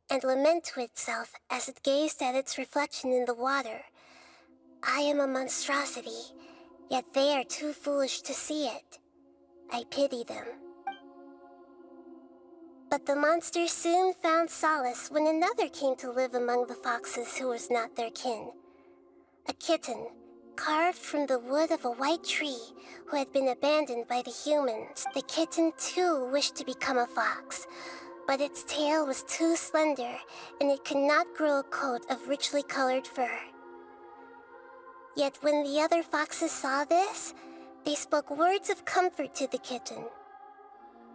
and lament to itself as it gazed at its reflection in the water. I am a monstrosity, yet they are too foolish to see it. I pity them. But the monster soon found solace when another came to live among the foxes who was not their kin. A kitten, carved from the wood of a white tree, who had been abandoned by the humans. The kitten too wished to become a fox, but its tail was too slender, and it could not grow a coat of richly colored fur. Yet when the other foxes saw this, they spoke words of comfort to the kitten.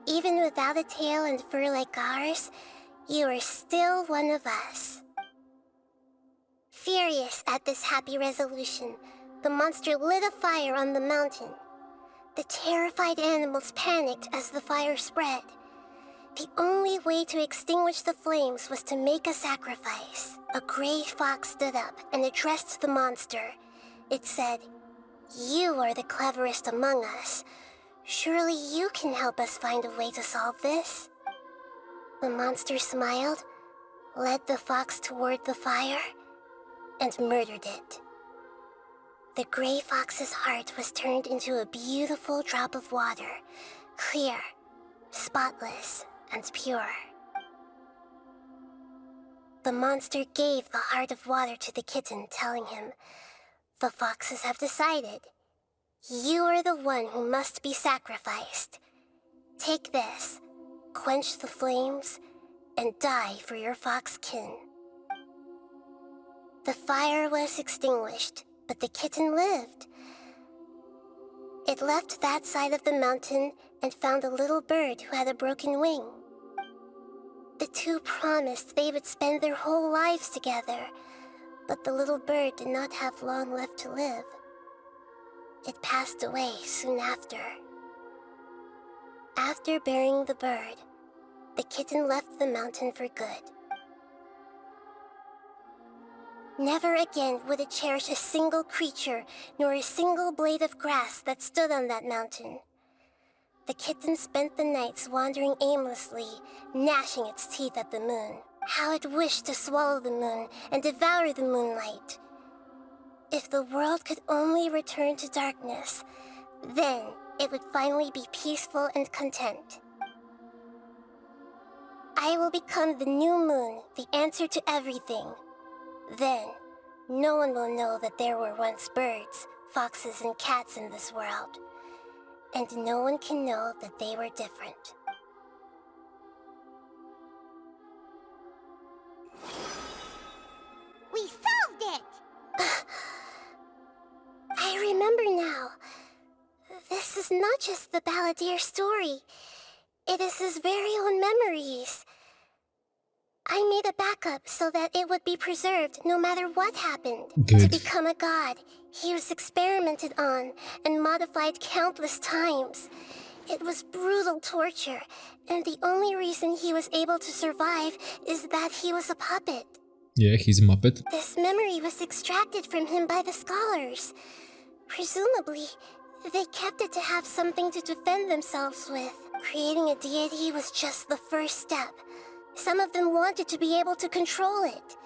Even without a tail and fur like ours, you are still one of us. Furious at this happy resolution, the monster lit a fire on the mountain. The terrified animals panicked as the fire spread. The only way to extinguish the flames was to make a sacrifice. A gray fox stood up and addressed the monster. It said, "You are the cleverest among us. Surely you can help us find a way to solve this." The monster smiled, led the fox toward the fire, and murdered it. The gray fox's heart was turned into a beautiful drop of water, clear, spotless, and pure. The monster gave the heart of water to the kitten, telling him, "The foxes have decided. You are the one who must be sacrificed. Take this, quench the flames, and die for your fox kin." The fire was extinguished, but the kitten lived. It left that side of the mountain and found a little bird who had a broken wing. The two promised they would spend their whole lives together, but the little bird did not have long left to live. It passed away soon after. After burying the bird, the kitten left the mountain for good. Never again would it cherish a single creature, nor a single blade of grass that stood on that mountain. The kitten spent the nights wandering aimlessly, gnashing its teeth at the moon. How it wished to swallow the moon and devour the moonlight. If the world could only return to darkness, then it would finally be peaceful and content. I will become the new moon, the answer to everything. Then, no one will know that there were once birds, foxes, and cats in this world. And no one can know that they were different. remember now. This is not just the Balladeer story. It is his very own memories. I made a backup so that it would be preserved no matter what happened. Good. To become a god, he was experimented on and modified countless times. It was brutal torture, and the only reason he was able to survive is that he was a puppet. Yeah, he's a Muppet. This memory was extracted from him by the scholars. Presumably, they kept it to have something to defend themselves with. Creating a deity was just the first step. Some of them wanted to be able to control it.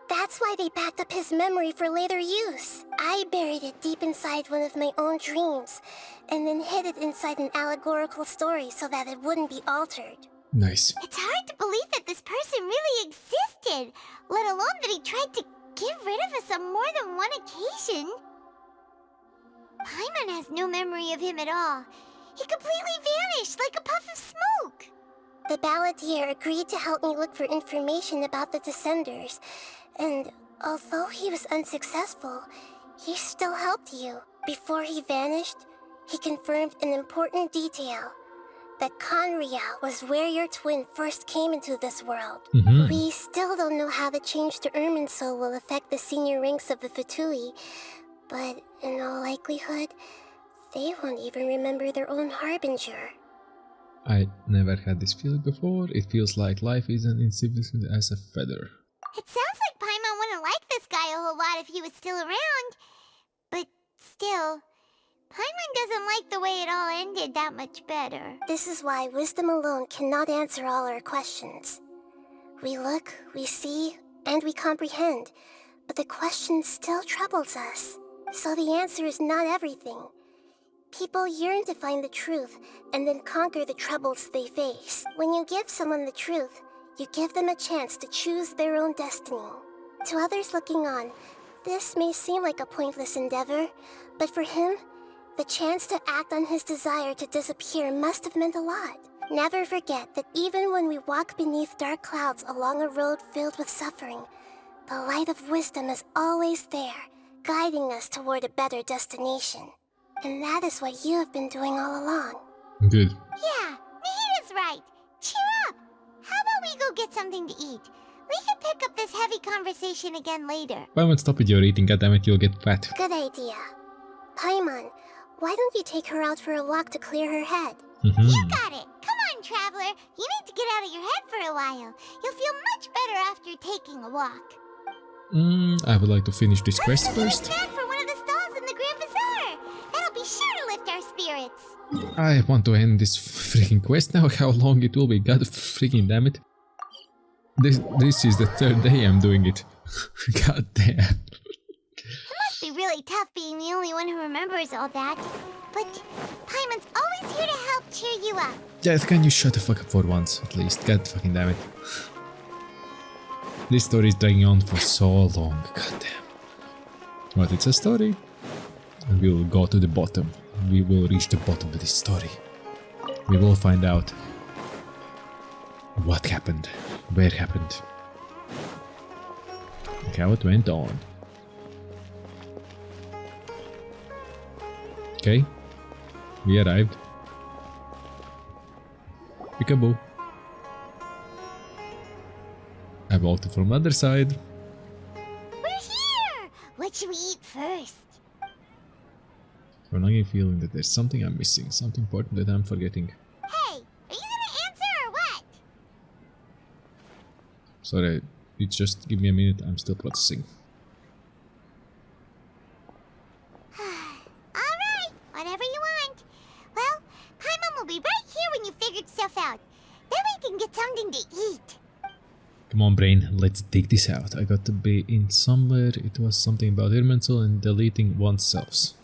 That's why they backed up his memory for later use. I buried it deep inside one of my own dreams, and then hid it inside an allegorical story so that it wouldn't be altered. Nice. It's hard to believe that this person really existed, let alone that he tried to get rid of us on more than one occasion. Paimon has no memory of him at all. He completely vanished like a puff of smoke. The Balladeer agreed to help me look for information about the Descenders, and although he was unsuccessful, he still helped you. Before he vanished, he confirmed an important detail. That Conria was where your twin first came into this world. We still don't know how the change to Irminsul will affect the senior ranks of the Fatui, but in all likelihood, they won't even remember their own Harbinger. I never had this feeling before. It feels like life isn't insignificant as a feather. It sounds like Paimon wouldn't like this guy a whole lot if he was still around. But still, Paimon doesn't like the way it all ended that much better. This is why wisdom alone cannot answer all our questions. We look, we see, and we comprehend, but the question still troubles us. So the answer is not everything. People yearn to find the truth and then conquer the troubles they face. When you give someone the truth, you give them a chance to choose their own destiny. To others looking on, this may seem like a pointless endeavor, but for him, the chance to act on his desire to disappear must have meant a lot. Never forget that even when we walk beneath dark clouds along a road filled with suffering, the light of wisdom is always there, guiding us toward a better destination. And that is what you have been doing all along. Good. Yeah, Nahita's right. Cheer up. How about we go get something to eat? We can pick up this heavy conversation again later. Paimon, stop with your eating, goddammit, you'll get fat. Good idea. Paimon, why don't you take her out for a walk to clear her head? You got it. Come on, traveler. You need to get out of your head for a while. You'll feel much better after taking a walk. I would like to finish this quest first. Snack for one of the stalls in the Grand Bazaar. That'll be sure to lift our spirits. I want to end this freaking quest now. How long it will be? God freaking damn it. This is the third day I'm doing it. God damn. It must be really tough being the only one who remembers all that. But Paimon's always here to help cheer you up. Yeah, can you shut the fuck up for once, at least? God fucking damn it. This story is dragging on for so long. God damn. But it's a story. And we will go to the bottom. We will reach the bottom of this story. We will find out what happened, where it happened, and how it went on. Okay, we arrived. Peekaboo. I walked from the other side. We're here! What should we eat first? I'm nagging feeling that there's something I'm missing, something important that I'm forgetting. Hey, are you gonna answer or what? Sorry, you just give me a minute, I'm still processing. Alright, whatever you want. Well, Paimon will be right here when you figured stuff out. Then we can get something to eat. Come on, brain, let's dig this out. I got to be in somewhere. It was something about Irminsul and deleting oneself.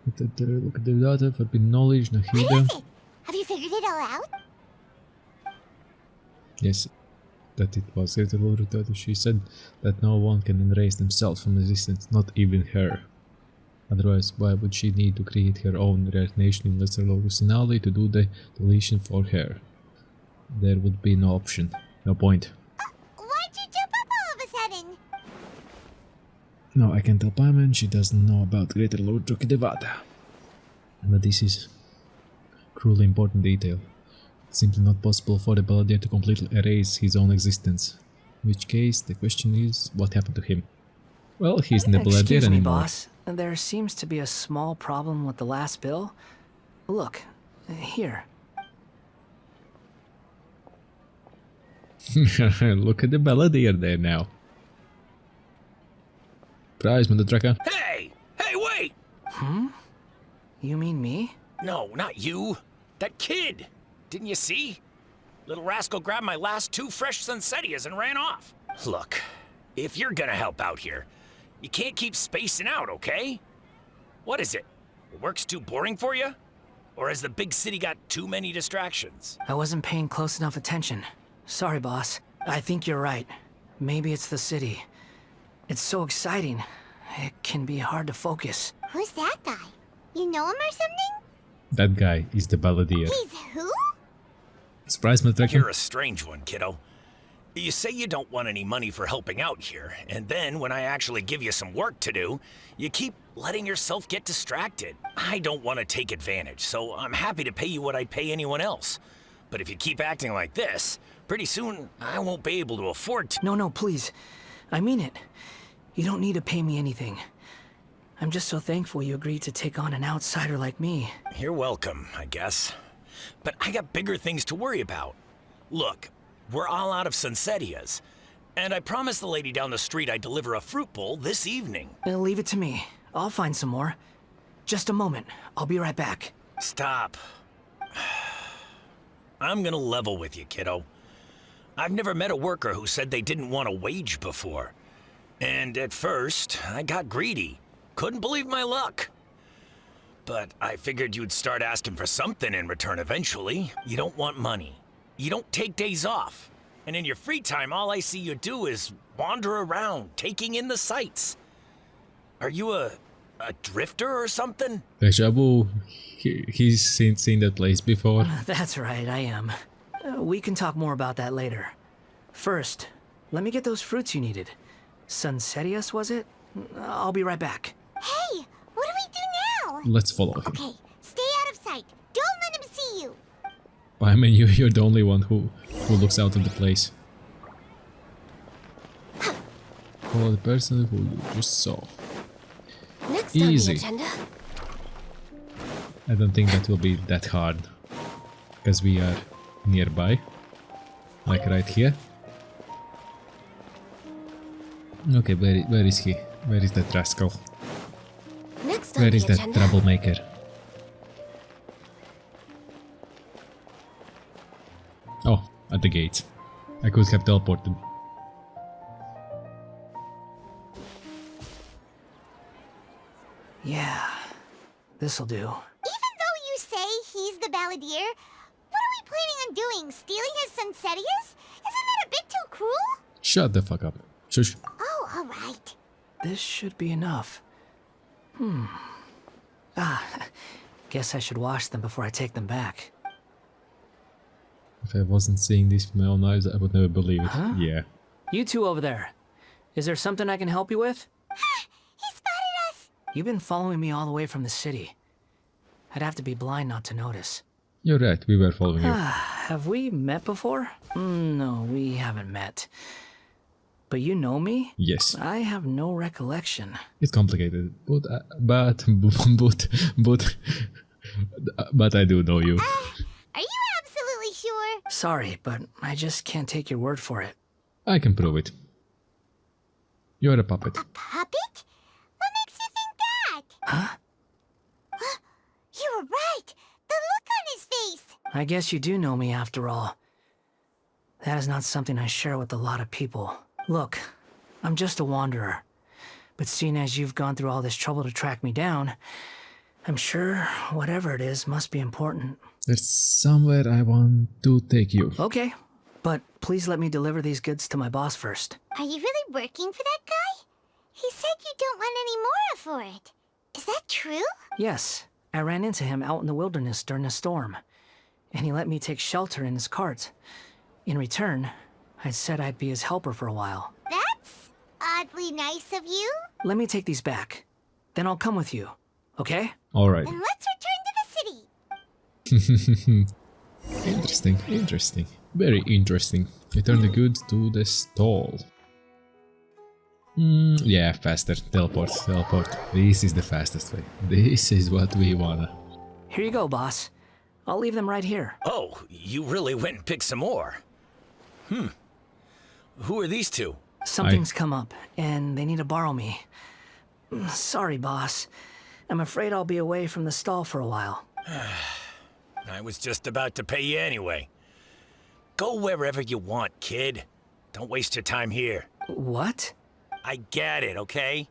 Look at the data, forbidden knowledge, What Nahida. is it? Have you figured it all out? Yes, that it was irritable data. She said that no one can erase themselves from existence, not even her. Otherwise, why would she need to create her own reincarnation in lesser hallucinality to do the deletion for her? There would be no option, no point. Why'd you jump up all of a sudden? No, I can tell Paimon she doesn't know about Greater Lord Jokidevata. But this is cruelly important detail. It's simply not possible for the Balladeer to completely erase his own existence. In which case, the question is, what happened to him? Well, he's in the Balladeer Excuse me, anymore. boss. There seems to be a small problem with the last bill. Look, here. Look at the Balladeer there now. Prize, Mothertrucker. Hey! Hey, wait! You mean me? No, not you. That kid. Didn't you see? Little rascal grabbed my last 2 fresh Sunsettias and ran off. Look, if you're gonna help out here, you can't keep spacing out, okay? What is it? Work's too boring for you? Or has the big city got too many distractions? I wasn't paying close enough attention. Sorry, boss. I think you're right. Maybe it's the city. It's so exciting. It can be hard to focus. Who's that guy? You know him or something? That guy is the Balladeer. He's who? Surprise, Mothertrucker. You're a strange one, kiddo. You say you don't want any money for helping out here, and then when I actually give you some work to do, you keep letting yourself get distracted. I don't want to take advantage, so I'm happy to pay you what I'd pay anyone else. But if you keep acting like this, pretty soon I won't be able to afford to— No, please. I mean it. You don't need to pay me anything. I'm just so thankful you agreed to take on an outsider like me. You're welcome, I guess. But I got bigger things to worry about. Look, we're all out of Sunsettias, and I promised the lady down the street I'd deliver a fruit bowl this evening. Leave it to me. I'll find some more. Just a moment. I'll be right back. Stop. I'm gonna level with you, kiddo. I've never met a worker who said they didn't want a wage before. And at first, I got greedy. Couldn't believe my luck. But I figured you'd start asking for something in return eventually. You don't want money. You don't take days off. And in your free time, all I see you do is wander around, taking in the sights. Are you a drifter or something? Deja vu. He's seen that place before. That's right, I am. We can talk more about that later. First, let me get those fruits you needed. Sunsettias, was it? I'll be right back. Hey, what do we do now? Let's follow him. Okay, stay out of sight. Don't let him see you. I mean, you're the only one who looks out of the place. Follow the person who you just saw. Next Easy. on the agenda. I don't think that will be that hard. Because we are nearby. Like right here. Okay, where is he? Where is that rascal? Next on Where the is that agenda. troublemaker? Oh, at the gate. I could have teleported. Yeah, this'll do. Even though you say he's the Balladeer, what are we planning on doing? Stealing his Sunsettias? Isn't that a bit too cruel? Shut the fuck up. Shush. Oh, alright. This should be enough. Guess I should wash them before I take them back. If I wasn't seeing this with my own eyes, I would never believe it. Huh? Yeah. You two over there. Is there something I can help you with? He spotted us! You've been following me all the way from the city. I'd have to be blind not to notice. You're right, we were following you. Have we met before? No, we haven't met. But you know me? Yes. I have no recollection. It's complicated, but I do know you. Are you absolutely sure? Sorry, but I just can't take your word for it. I can prove it. You're a puppet. A puppet? What makes you think that? Huh? You were right! The look on his face! I guess you do know me after all. That is not something I share with a lot of people. Look, I'm just a wanderer. But seeing as you've gone through all this trouble to track me down, I'm sure whatever it is must be important. There's somewhere I want to take you. Okay, but please let me deliver these goods to my boss first. Are you really working for that guy? He said you don't want any more for it. Is that true? Yes, I ran into him out in the wilderness during a storm, and he let me take shelter in his cart. In return, I said I'd be his helper for a while. That's oddly nice of you. let me take these back. Then I'll come with you, okay? Alright. Then let's return to the city. Interesting, interesting. Very interesting. Return the goods to the stall. Yeah, faster. Teleport, teleport. This is the fastest way. This is what we wanna. Here you go, boss. I'll leave them right here. Oh, you really went and picked some more. Who are these two? Something's come up, and they need to borrow me. Sorry, boss. I'm afraid I'll be away from the stall for a while. I was just about to pay you anyway. Go wherever you want, kid. Don't waste your time here. What? I get it, okay?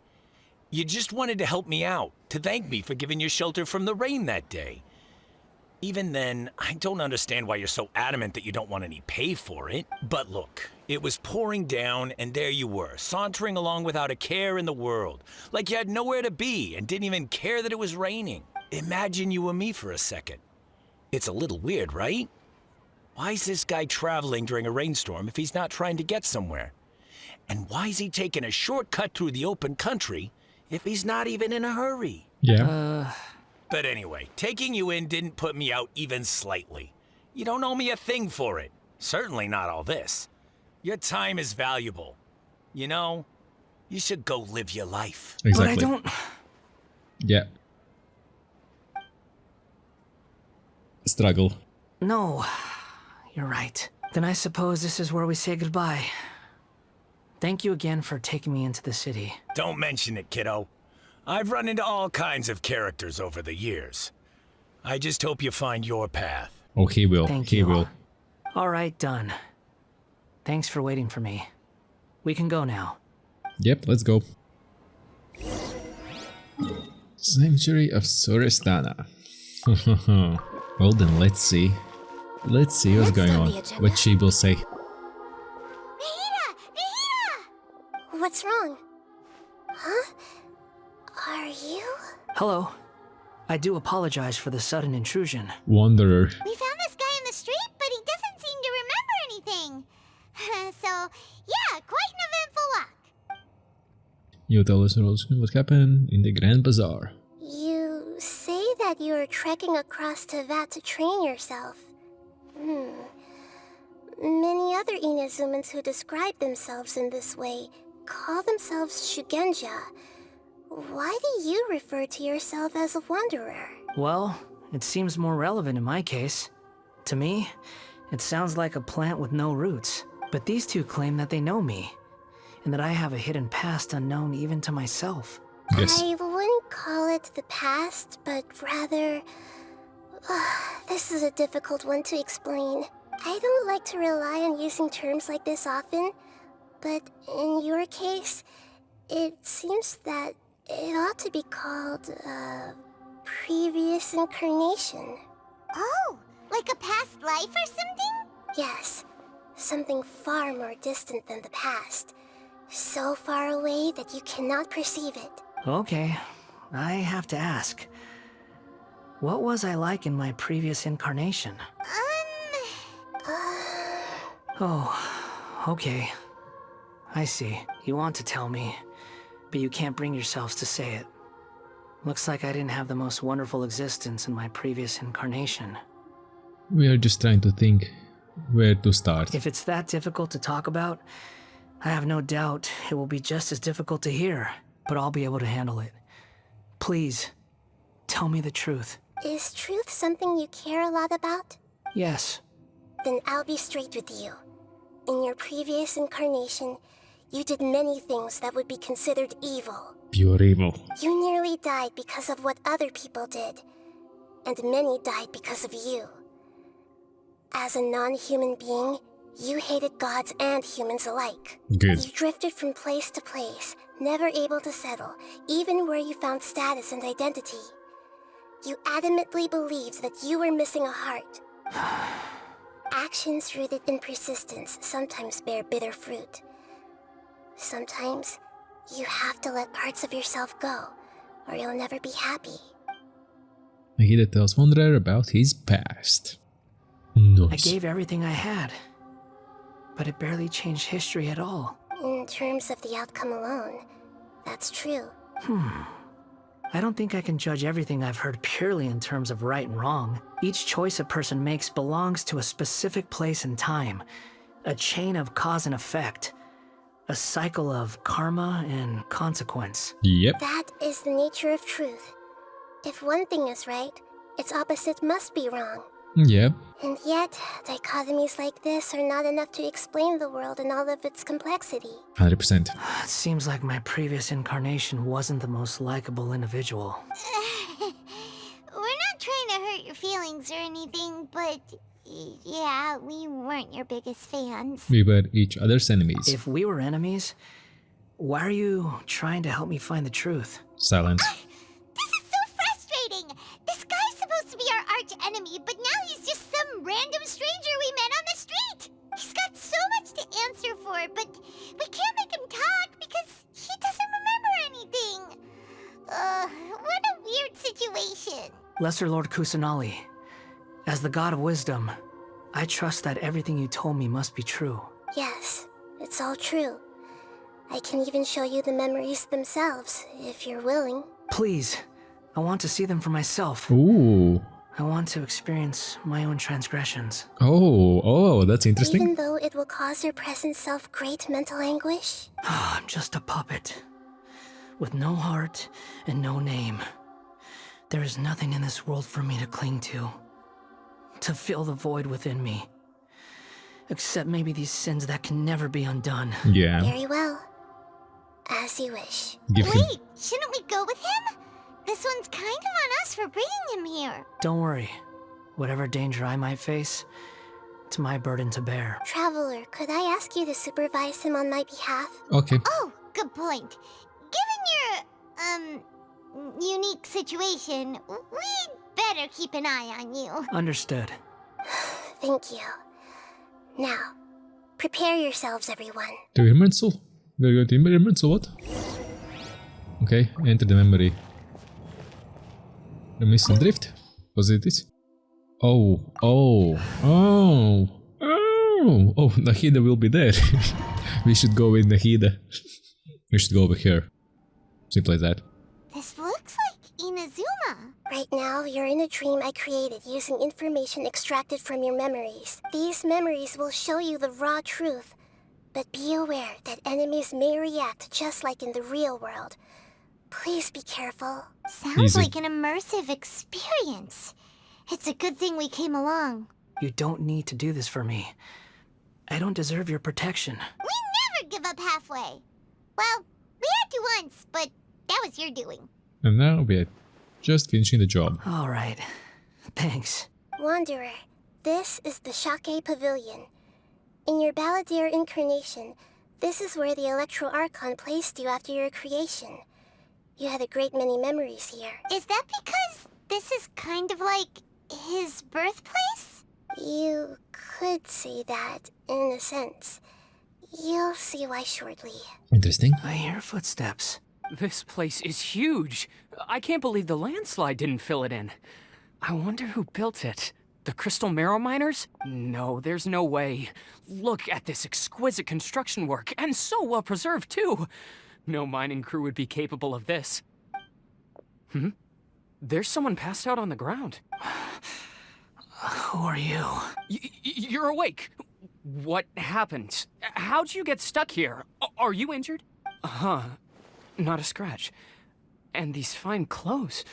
You just wanted to help me out, to thank me for giving you shelter from the rain that day. Even then, I don't understand why you're so adamant that you don't want any pay for it. But look, it was pouring down, and there you were, sauntering along without a care in the world, like you had nowhere to be and didn't even care that it was raining. Imagine you were me for a second. It's a little weird, right? Why is this guy traveling during a rainstorm if he's not trying to get somewhere? And why is he taking a shortcut through the open country if he's not even in a hurry? Yeah. But anyway, taking you in didn't put me out even slightly. You don't owe me a thing for it. Certainly not all this. Your time is valuable. You know, you should go live your life. Exactly. But I don't... Yeah. Struggle. No, you're right. Then I suppose this is where we say goodbye. Thank you again for taking me into the city. Don't mention it, kiddo. I've run into all kinds of characters over the years. I just hope you find your path. Oh, he will. Thank he you. will. All right, done. Thanks for waiting for me. We can go now. Yep, let's go. Sanctuary of Sorestana. Well then, let's see. Let's see what's going on. What she will say. What's wrong? Huh? Are you? Hello. I do apologize for the sudden intrusion. Wanderer. We found this guy in the street, but he doesn't seem to remember anything. So, yeah, quite an eventful walk. You tell us what happened in the Grand Bazaar. You say that you are trekking across Teyvat to train yourself. Many other Inazumans who describe themselves in this way call themselves Shugenja. Why do you refer to yourself as a wanderer? Well, it seems more relevant in my case. To me, it sounds like a plant with no roots. But these two claim that they know me, and that I have a hidden past unknown even to myself. Yes. I wouldn't call it the past, but rather... this is a difficult one to explain. I don't like to rely on using terms like this often, but in your case, it seems that it ought to be called, previous incarnation. Oh, like a past life or something? Yes, something far more distant than the past. So far away that you cannot perceive it. Okay, I have to ask. What was I like in my previous incarnation? Oh, okay. I see. You want to tell me, but you can't bring yourselves to say it. Looks like I didn't have the most wonderful existence in my previous incarnation. We are just trying to think where to start. If it's that difficult to talk about, I have no doubt it will be just as difficult to hear, but I'll be able to handle it. Please, tell me the truth. Is truth something you care a lot about? Yes. Then I'll be straight with you. In your previous incarnation, you did many things that would be considered evil. Pure evil. You nearly died because of what other people did, and many died because of you. As a non-human being, you hated gods and humans alike. Good. You drifted from place to place, never able to settle, even where you found status and identity. You adamantly believed that you were missing a heart. Actions rooted in persistence sometimes bear bitter fruit. Sometimes, you have to let parts of yourself go, or you'll never be happy. Nagita tells Wanderer about his past. Nice. I gave everything I had, but it barely changed history at all. In terms of the outcome alone, That's true. I don't think I can judge everything I've heard purely in terms of right and wrong. Each choice a person makes belongs to a specific place and time, a chain of cause and effect, a cycle of karma and consequence. Yep. That is the nature of truth. If one thing is right, its opposite must be wrong. Yep. And yet, dichotomies like this are not enough to explain the world in all of its complexity. 100%. It seems like my previous incarnation wasn't the most likable individual. We're not trying to hurt your feelings or anything, but yeah, we weren't your biggest fans. We were each other's enemies. If we were enemies, why are you trying to help me find the truth? Silence. This is so frustrating! This guy's supposed to be our arch enemy, but now he's just some random stranger we met on the street! He's got so much to answer for, but we can't make him talk because he doesn't remember anything. What a weird situation. Lesser Lord Kusanali, as the god of wisdom, I trust that everything you told me must be true. Yes, it's all true. I can even show you the memories themselves, if you're willing. Please, I want to see them for myself. Ooh. I want to experience my own transgressions. Oh, that's interesting. Even though it will cause your present self great mental anguish? I'm just a puppet, with no heart and no name. There is nothing in this world for me to cling to fill the void within me. Except maybe these sins that can never be undone. Yeah. Very well. As you wish. Wait, shouldn't we go with him? This one's kind of on us for bringing him here. Don't worry. Whatever danger I might face, it's my burden to bear. Traveler, could I ask you to supervise him on my behalf? Okay. Oh, good point. Given your, unique situation, we'd better keep an eye on you. Understood. Thank you. Now, prepare yourselves, everyone. To Irminsul? We're going to Irminsul, what? Okay, enter the memory. The missile drift? Was it this? Oh, Nahida will be there. We should go with Nahida. We should go over here. Simple as that. This looks like Inazuma. Right now, you're in a dream I created using information extracted from your memories. These memories will show you the raw truth, but be aware that enemies may react just like in the real world. Please be careful. Sounds like an immersive experience. It's a good thing we came along. You don't need to do this for me. I don't deserve your protection. We never give up halfway. Well, we had to once, but that was your doing. And now we are just finishing the job. All right. Thanks. Wanderer, this is the Shake Pavilion. In your Balladeer incarnation, this is where the Electro Archon placed you after your creation. You had a great many memories here. Is that because this is kind of like his birthplace? You could say that, in a sense. You'll see why shortly. Interesting. I hear footsteps. This place is huge. I can't believe the landslide didn't fill it in. I wonder who built it. The Crystal Marrow Miners? No, there's no way. Look at this exquisite construction work, and so well preserved, too. No mining crew would be capable of this. There's someone passed out on the ground. Who are you? You're awake. What happened? How'd you get stuck here? Are you injured? Not a scratch. And these fine clothes.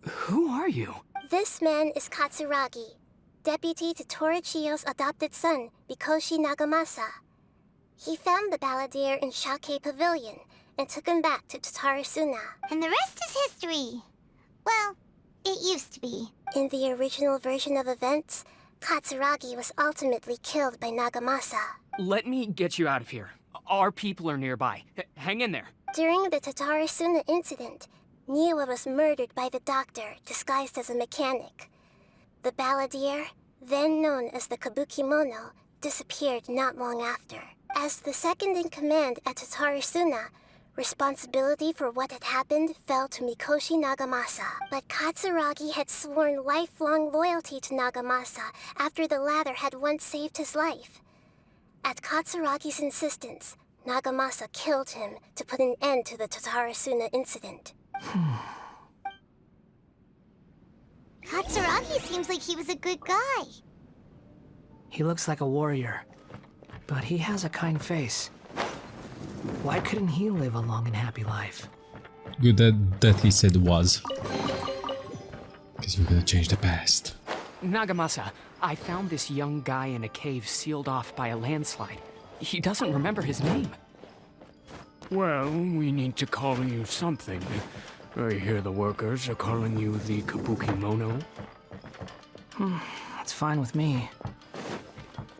Who are you? This man is Katsuragi, deputy to Torichio's adopted son, Mikoshi Nagamasa. He found the Balladeer in Shake Pavilion and took him back to Tatarasuna. And the rest is history. Well, it used to be. In the original version of events, Katsuragi was ultimately killed by Nagamasa. Let me get you out of here. Our people are nearby. Hang in there. During the Tatarasuna incident, Niwa was murdered by the doctor disguised as a mechanic. The Balladeer, then known as the Kabukimono, disappeared not long after. As the second in command at Tatarasuna, responsibility for what had happened fell to Mikoshi Nagamasa. But Katsuragi had sworn lifelong loyalty to Nagamasa after the latter had once saved his life. At Katsuragi's insistence, Nagamasa killed him to put an end to the Tatarasuna incident. Katsuragi seems like he was a good guy. He looks like a warrior, but he has a kind face. Why couldn't he live a long and happy life? Good that he said was. Because you're gonna change the past. Nagamasa, I found this young guy in a cave sealed off by a landslide. He doesn't remember his name. Well, we need to call you something. I hear the workers are calling you the Kabukimono. That's fine with me.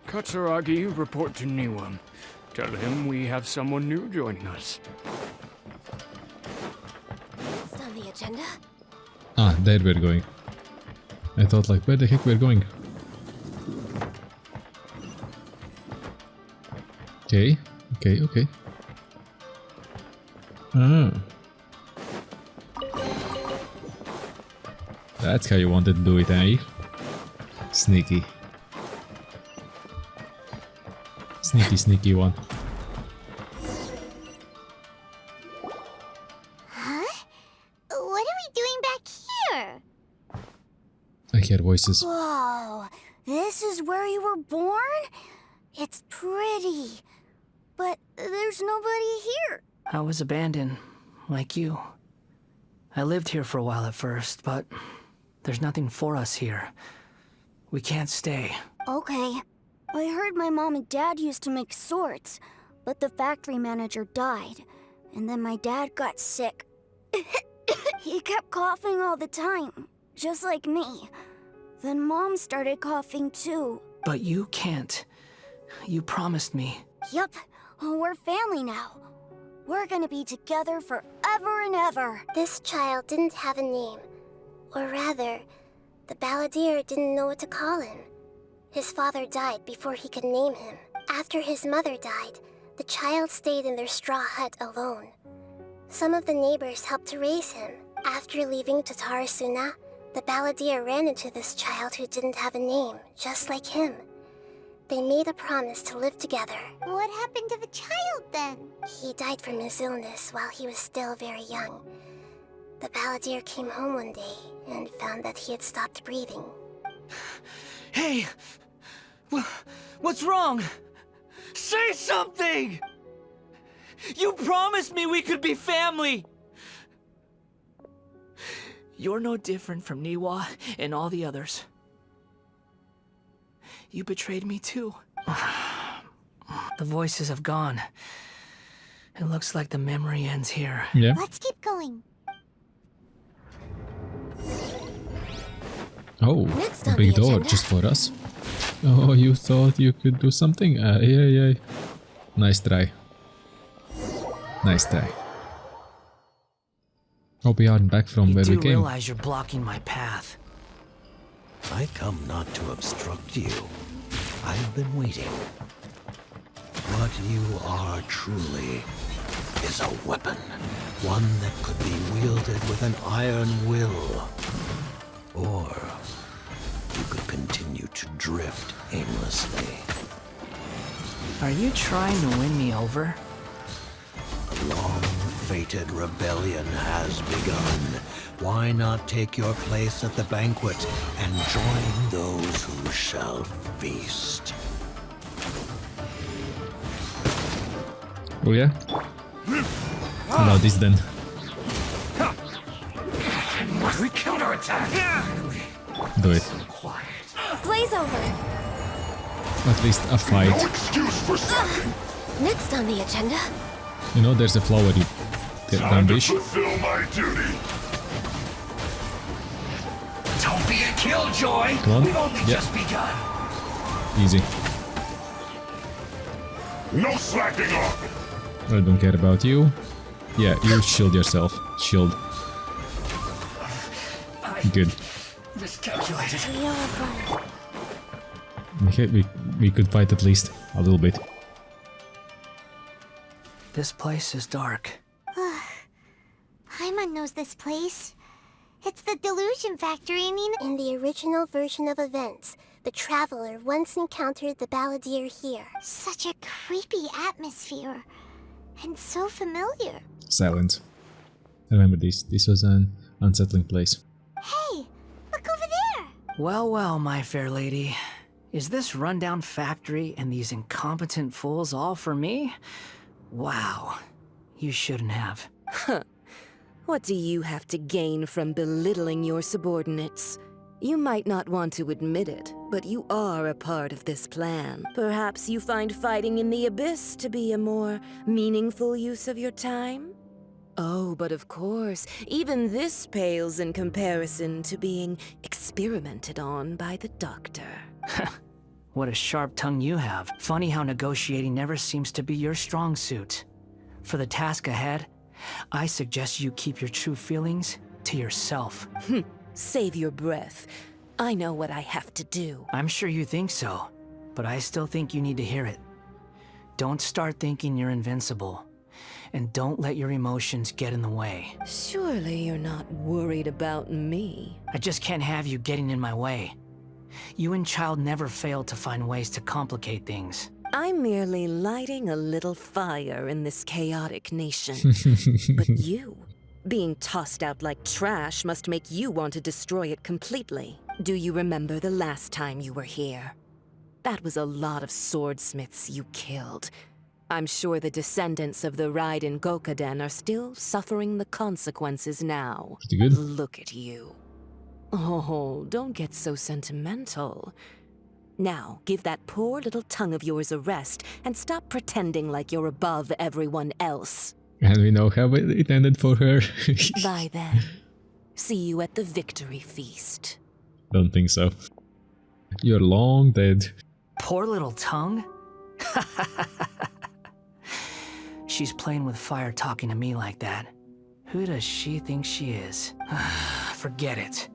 Katsuragi, report to Niwa. Tell him we have someone new joining us. Next on the agenda? Ah, there we're going. I thought like, where the heck we're going? Okay, okay. Ah. That's how you wanted to do it, eh? Sneaky. Sneaky one. Huh? What are we doing back here? I hear voices. Whoa, this is where you were born? It's pretty, but there's nobody here. I was abandoned, like you. I lived here for a while at first, but there's nothing for us here. We can't stay. Okay. I heard my mom and dad used to make swords, but the factory manager died, and then my dad got sick. He kept coughing all the time, just like me. Then Mom started coughing too. But you can't. You promised me. Yup, we're family now. We're gonna be together forever and ever. This child didn't have a name. Or rather, the Balladeer didn't know what to call him. His father died before he could name him. After his mother died, the child stayed in their straw hut alone. Some of the neighbors helped to raise him. After leaving Tatarasuna, the Balladeer ran into this child who didn't have a name, just like him. They made a promise to live together. What happened to the child then? He died from his illness while he was still very young. The Balladeer came home one day and found that he had stopped breathing. Hey! What's wrong? Say something! You promised me we could be family! You're no different from Niwa and all the others. You betrayed me too. The voices have gone. It looks like the memory ends here. Yeah. Let's keep going. Oh, a big door just for us. Oh, you thought you could do something? Yeah. Nice try. Nice try. Hope we aren't back from where we You do came. realize you're blocking my path. I come not to obstruct you. I've been waiting. What you are truly is a weapon. One that could be wielded with an iron will. Or you could continue to drift aimlessly. Are you trying to win me over? A long-fated rebellion has begun. Why not take your place at the banquet and join those who shall feast? Oh yeah? How about this then? We counterattack! Do it. Blaze over. At least a fight. Next on the agenda. You know, there's a flower you damn bitch. Fulfill my duty. Don't be a killjoy! Come on. We've only Yeah. just begun! Easy. No slacking off. I don't care about you. Yeah, you shield yourself. Shield. Good. Miscalculated. Okay, we could fight at least a little bit. This place is dark. Paimon knows this place. It's the Delusion Factory In the original version of events, the Traveler once encountered the Balladeer here. Such a creepy atmosphere. And so familiar. Silence. I remember this. This was an unsettling place. Hey, look over there! Well, well, my fair lady. Is this rundown factory and these incompetent fools all for me? Wow. You shouldn't have. Huh. What do you have to gain from belittling your subordinates? You might not want to admit it, but you are a part of this plan. Perhaps you find fighting in the Abyss to be a more meaningful use of your time? Oh, but of course, even this pales in comparison to being experimented on by the doctor. What a sharp tongue you have. Funny how negotiating never seems to be your strong suit. For the task ahead, I suggest you keep your true feelings to yourself. Save your breath. I know what I have to do. I'm sure you think so, but I still think you need to hear it. Don't start thinking you're invincible, and don't let your emotions get in the way. Surely you're not worried about me. I just can't have you getting in my way. You and Child never fail to find ways to complicate things. I'm merely lighting a little fire in this chaotic nation. But you, being tossed out like trash, must make you want to destroy it completely. Do you remember the last time you were here? That was a lot of swordsmiths you killed. I'm sure the descendants of the Raiden Gokaden are still suffering the consequences now. Pretty good. Look at you. Oh, don't get so sentimental. Now, give that poor little tongue of yours a rest and stop pretending like you're above everyone else. And we know how it ended for her. Bye then. See you at the victory feast. Don't think so. You're long dead. Poor little tongue? She's playing with fire talking to me like that. Who does she think she is? Forget it.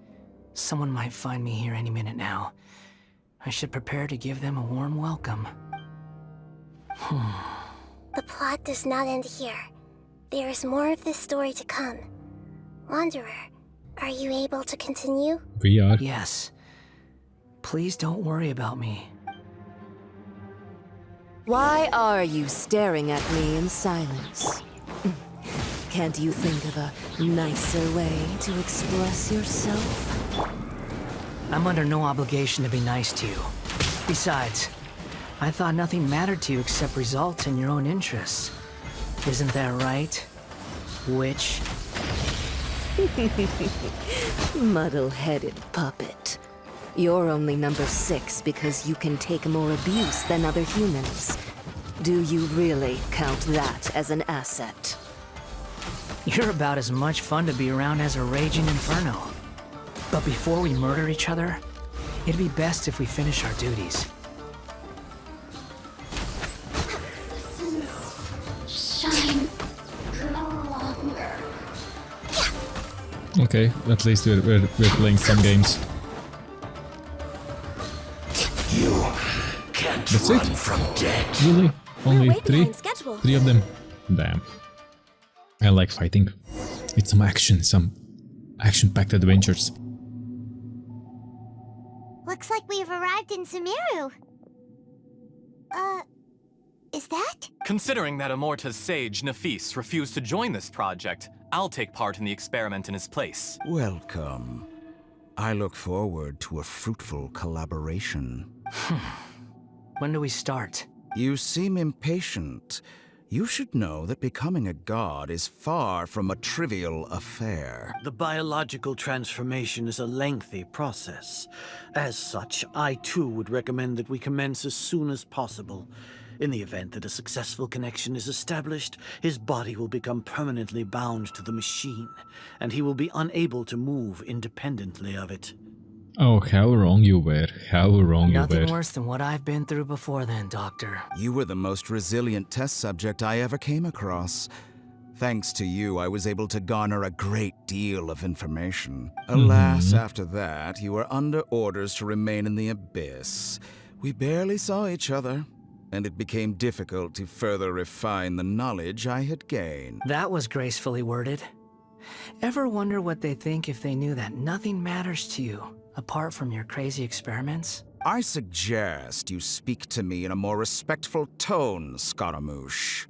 Someone might find me here any minute now. I should prepare to give them a warm welcome. The plot does not end here. There is more of this story to come. Wanderer, are you able to continue? We are. Yes. Please don't worry about me. Why are you staring at me in silence? Can't you think of a nicer way to express yourself? I'm under no obligation to be nice to you. Besides, I thought nothing mattered to you except results and your own interests. Isn't that right, witch? Muddle-headed puppet. You're only number 6 because you can take more abuse than other humans. Do you really count that as an asset? You're about as much fun to be around as a raging inferno. But before we murder each other, it'd be best if we finish our duties. Shine no longer. Okay, at least we're playing some games. You can't That's run it? from death. Really? Only way 3? behind schedule. 3 of them? Damn. I like fighting. It's some action-packed adventures. Looks like we've arrived in Sumeru. Is that? Considering that Amorta's sage, Nafis, refused to join this project, I'll take part in the experiment in his place. Welcome. I look forward to a fruitful collaboration. When do we start? You seem impatient. You should know that becoming a god is far from a trivial affair. The biological transformation is a lengthy process. As such, I too would recommend that we commence as soon as possible. In the event that a successful connection is established, his body will become permanently bound to the machine, and he will be unable to move independently of it. Oh, how wrong you were. How wrong you were. Nothing worse than what I've been through before then, Doctor. You were the most resilient test subject I ever came across. Thanks to you, I was able to garner a great deal of information. Alas, after that, you were under orders to remain in the Abyss. We barely saw each other, and it became difficult to further refine the knowledge I had gained. That was gracefully worded. Ever wonder what they think if they knew that nothing matters to you, apart from your crazy experiments? I suggest you speak to me in a more respectful tone, Scaramouche.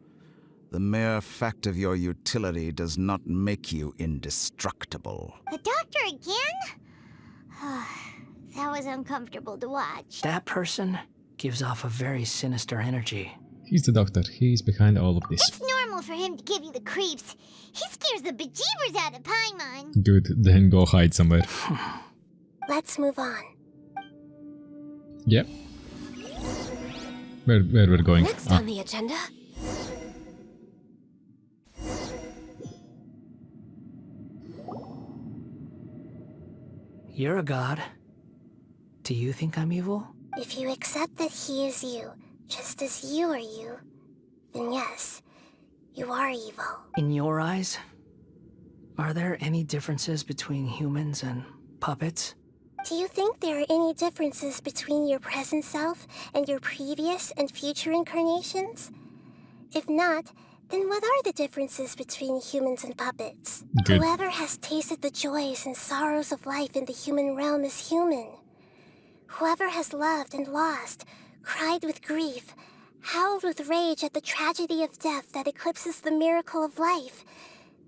The mere fact of your utility does not make you indestructible. The doctor again? That was uncomfortable to watch. That person gives off a very sinister energy. He's the doctor. He's behind all of this. It's normal for him to give you the creeps. He scares the bejeebers out of Paimon. Good, then go hide somewhere. Let's move on. Yep. Where we're going? Next on the agenda. You're a god. Do you think I'm evil? If you accept that he is you, just as you are you, then yes, you are evil. In your eyes, are there any differences between humans and puppets? Do you think there are any differences between your present self and your previous and future incarnations? If not, then what are the differences between humans and puppets? Good. Whoever has tasted the joys and sorrows of life in the human realm is human. Whoever has loved and lost, cried with grief, howled with rage at the tragedy of death that eclipses the miracle of life,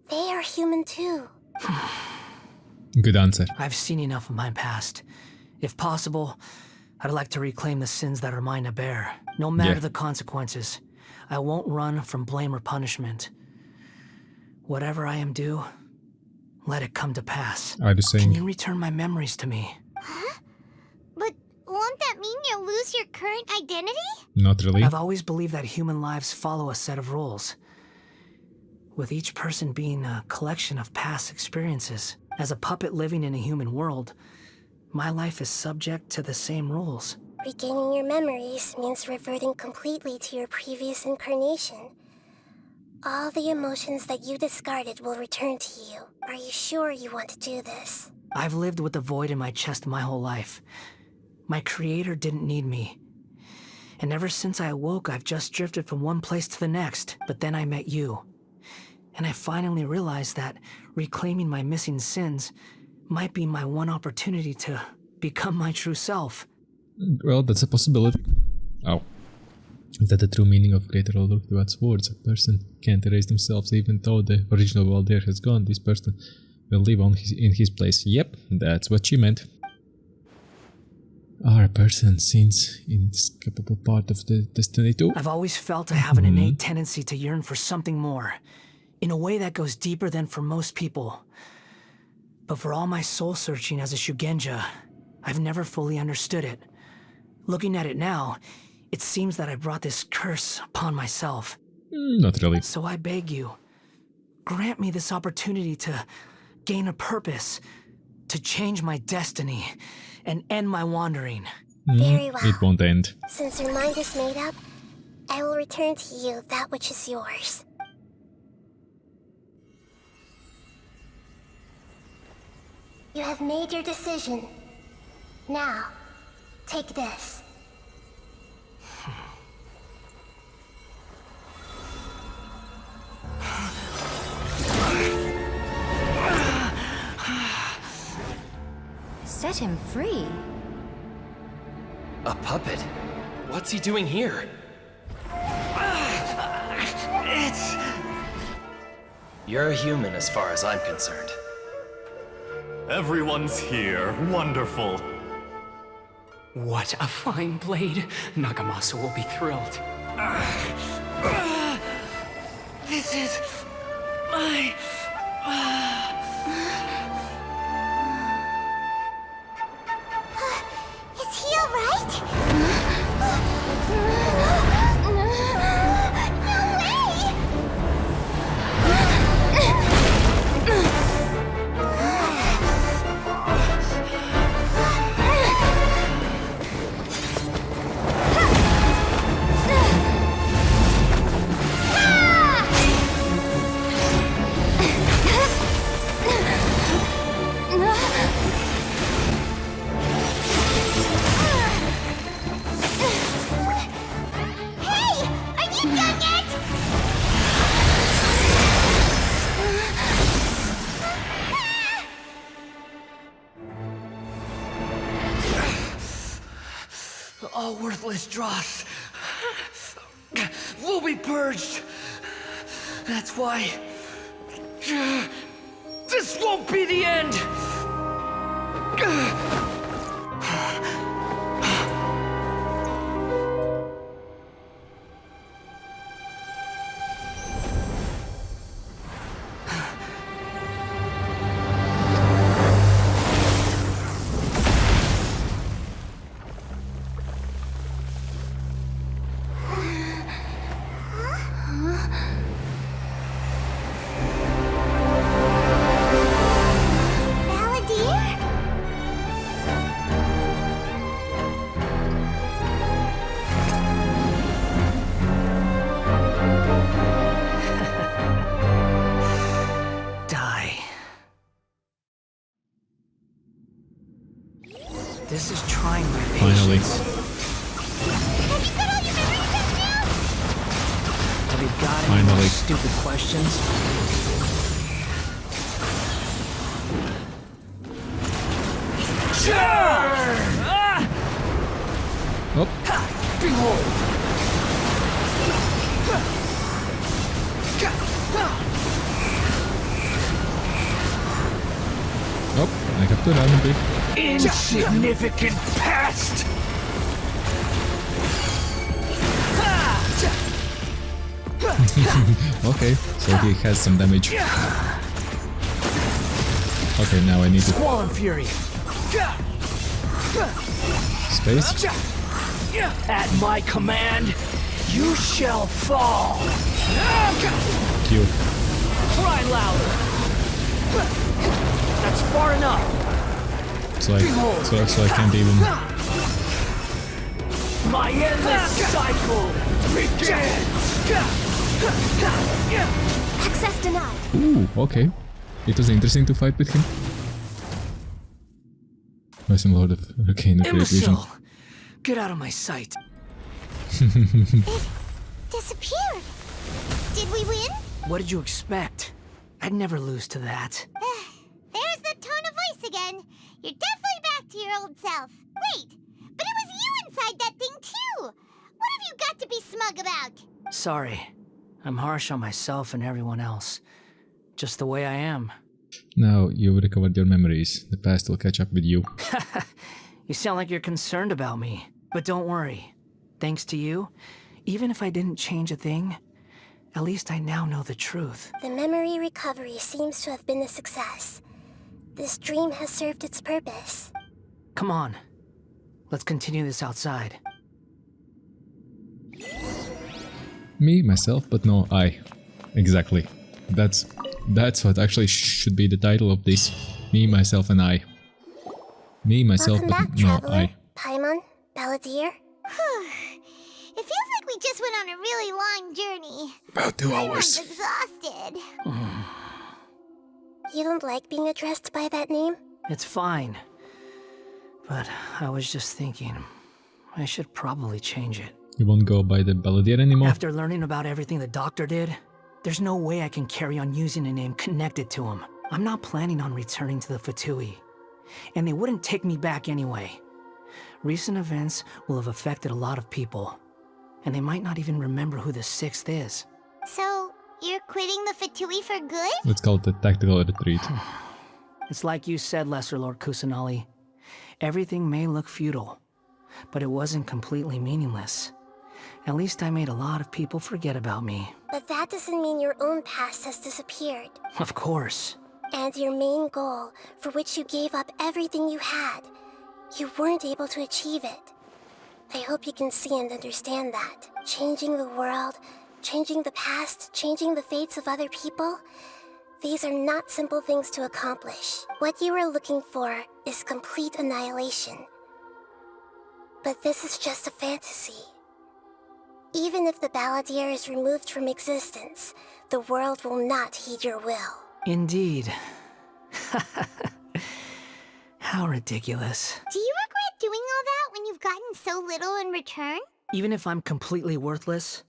they are human too. Good answer. I've seen enough of my past. If possible, I'd like to reclaim the sins that are mine to bear. No matter the consequences, I won't run from blame or punishment. Whatever I am due, let it come to pass. Are you saying? Can you return my memories to me? Huh? But won't that mean you'll lose your current identity? Not really. I've always believed that human lives follow a set of rules, with each person being a collection of past experiences. As a puppet living in a human world, my life is subject to the same rules. Regaining your memories means reverting completely to your previous incarnation. All the emotions that you discarded will return to you. Are you sure you want to do this? I've lived with the void in my chest my whole life. My creator didn't need me. And ever since I awoke, I've just drifted from one place to the next. But then I met you. And I finally realized that reclaiming my missing sins might be my one opportunity to become my true self. Well, that's a possibility. Oh. Is that the true meaning of Greater Order of the Gods' words? A person can't erase themselves even though the original Balladeer has gone. This person will live on in his place. Yep, that's what she meant. Are a person's sins inescapable part of the destiny too? I've always felt I have an innate tendency to yearn for something more, in a way that goes deeper than for most people. But for all my soul searching as a Shugenja, I've never fully understood it. Looking at it now, it seems that I brought this curse upon myself. Not really. So I beg you, grant me this opportunity to gain a purpose, to change my destiny, and end my wandering. Very well. It won't end. Since your mind is made up, I will return to you that which is yours. You have made your decision. Now, take this. Set him free? A puppet? What's he doing here? You're a human as far as I'm concerned. Everyone's here. Wonderful. What a fine blade. Nagamasu will be thrilled. This is my... Is he alright? No way! All worthless dross will be purged. That's why... This won't be the end! This is trying my Finally. patience. Have you got any more Finally. stupid questions? Oh. Behold! Oh, I have to run a bit. Insignificant pest! Okay, so he has some damage. Okay, now I need to... Squall Fury! Space? At my command, you shall fall! Q. Cry louder! That's far enough! So I can't even... My endless cycle begins! Access denied. Ooh, okay. It was interesting to fight with him. Rising Lord of Arcane of Great Vision. Imbecile! Get out of my sight! Disappeared. Did we win? What did you expect? I'd never lose to that. There's the tone of voice again. You're definitely back to your old self. Wait, but it was you inside that thing too. What have you got to be smug about? Sorry. I'm harsh on myself and everyone else. Just the way I am. Now you've recovered your memories. The past will catch up with you. You sound like you're concerned about me. But don't worry. Thanks to you, even if I didn't change a thing, at least I now know the truth. The memory recovery seems to have been a success. This dream has served its purpose. Come on. Let's continue this outside. Me, myself, but no I. Exactly. That's what actually should be the title of this. Me, myself, and I. Me, myself, Welcome but back, no Traveler. I. Paimon, Balladeer. It feels like we just went on a really long journey. About 2 I'm hours. exhausted. You don't like being addressed by that name? It's fine. But I was just thinking, I should probably change it. You won't go by the Balladier anymore? After learning about everything the doctor did, there's no way I can carry on using a name connected to him. I'm not planning on returning to the Fatui. And they wouldn't take me back anyway. Recent events will have affected a lot of people. And they might not even remember who the 6th is. So, you're quitting the Fatui for good? Let's call it a tactical retreat. It's like you said, Lesser Lord Kusanali. Everything may look futile, but it wasn't completely meaningless. At least I made a lot of people forget about me. But that doesn't mean your own past has disappeared. Of course. And your main goal, for which you gave up everything you had, you weren't able to achieve it. I hope you can see and understand that. Changing the world, changing the past, changing the fates of other people, these are not simple things to accomplish. What you are looking for is complete annihilation. But this is just a fantasy. Even if the Balladeer is removed from existence, the world will not heed your will. Indeed. How ridiculous. Do you regret doing all that when you've gotten so little in return? Even if I'm completely worthless,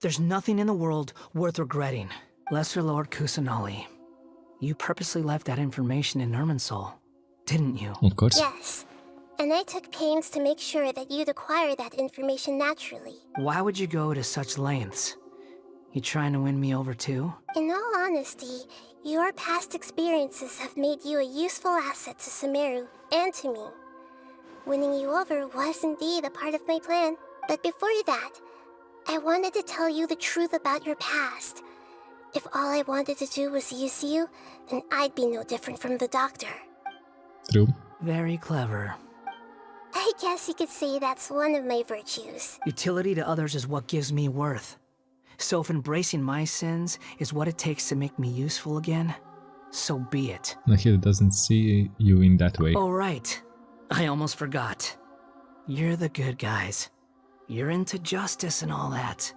there's nothing in the world worth regretting. Lesser Lord Kusanali, you purposely left that information in Irminsul, didn't you? Of course. Yes. And I took pains to make sure that you'd acquire that information naturally. Why would you go to such lengths? You trying to win me over too? In all honesty, your past experiences have made you a useful asset to Sumeru and to me. Winning you over was indeed a part of my plan. But before that, I wanted to tell you the truth about your past. If all I wanted to do was use you, then I'd be no different from the doctor. True. Very clever. I guess you could say that's one of my virtues. Utility to others is what gives me worth. So if embracing my sins is what it takes to make me useful again, so be it. Nahida doesn't see you in that way. Oh right, I almost forgot. You're the good guys. You're into justice and all that.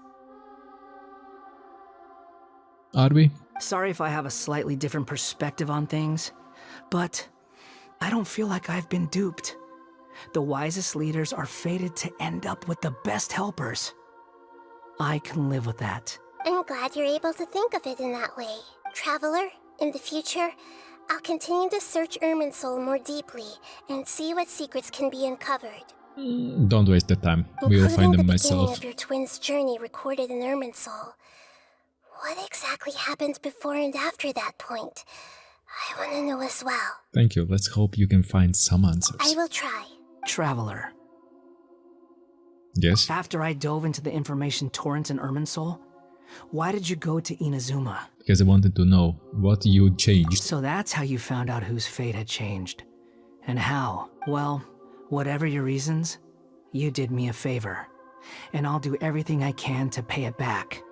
Are we? Sorry if I have a slightly different perspective on things, but I don't feel like I've been duped. The wisest leaders are fated to end up with the best helpers. I can live with that. I'm glad you're able to think of it in that way. Traveler, in the future, I'll continue to search Irminsul more deeply and see what secrets can be uncovered. Don't waste the time. We will find them Including the beginning myself. of your twins' journey recorded in Irminsul. What exactly happened before and after that point? I want to know as well. Thank you. Let's hope you can find some answers. I will try. Traveler. Yes? After I dove into the information torrents in Irminsul, why did you go to Inazuma? Because I wanted to know what you changed. So that's how you found out whose fate had changed. And how? Well, whatever your reasons, you did me a favor. And I'll do everything I can to pay it back.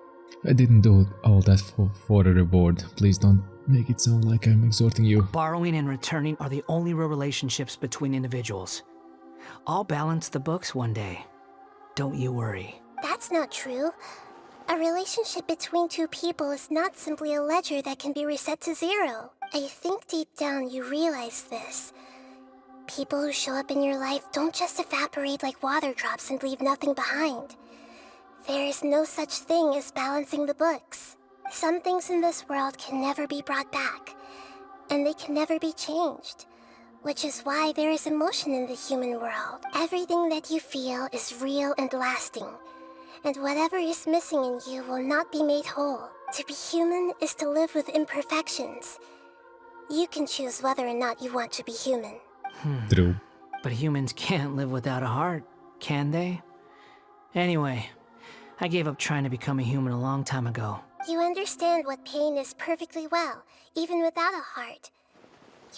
I didn't do all that for a reward. Please don't make it sound like I'm exhorting you. Borrowing and returning are the only real relationships between individuals. I'll balance the books one day. Don't you worry. That's not true. A relationship between two people is not simply a ledger that can be reset to zero. I think deep down you realize this. People who show up in your life don't just evaporate like water drops and leave nothing behind. There is no such thing as balancing the books. Some things in this world can never be brought back, and they can never be changed. Which is why there is emotion in the human world. Everything that you feel is real and lasting, and whatever is missing in you will not be made whole. To be human is to live with imperfections. You can choose whether or not you want to be human. True. But humans can't live without a heart, can they? Anyway, I gave up trying to become a human a long time ago. You understand what pain is perfectly well, even without a heart.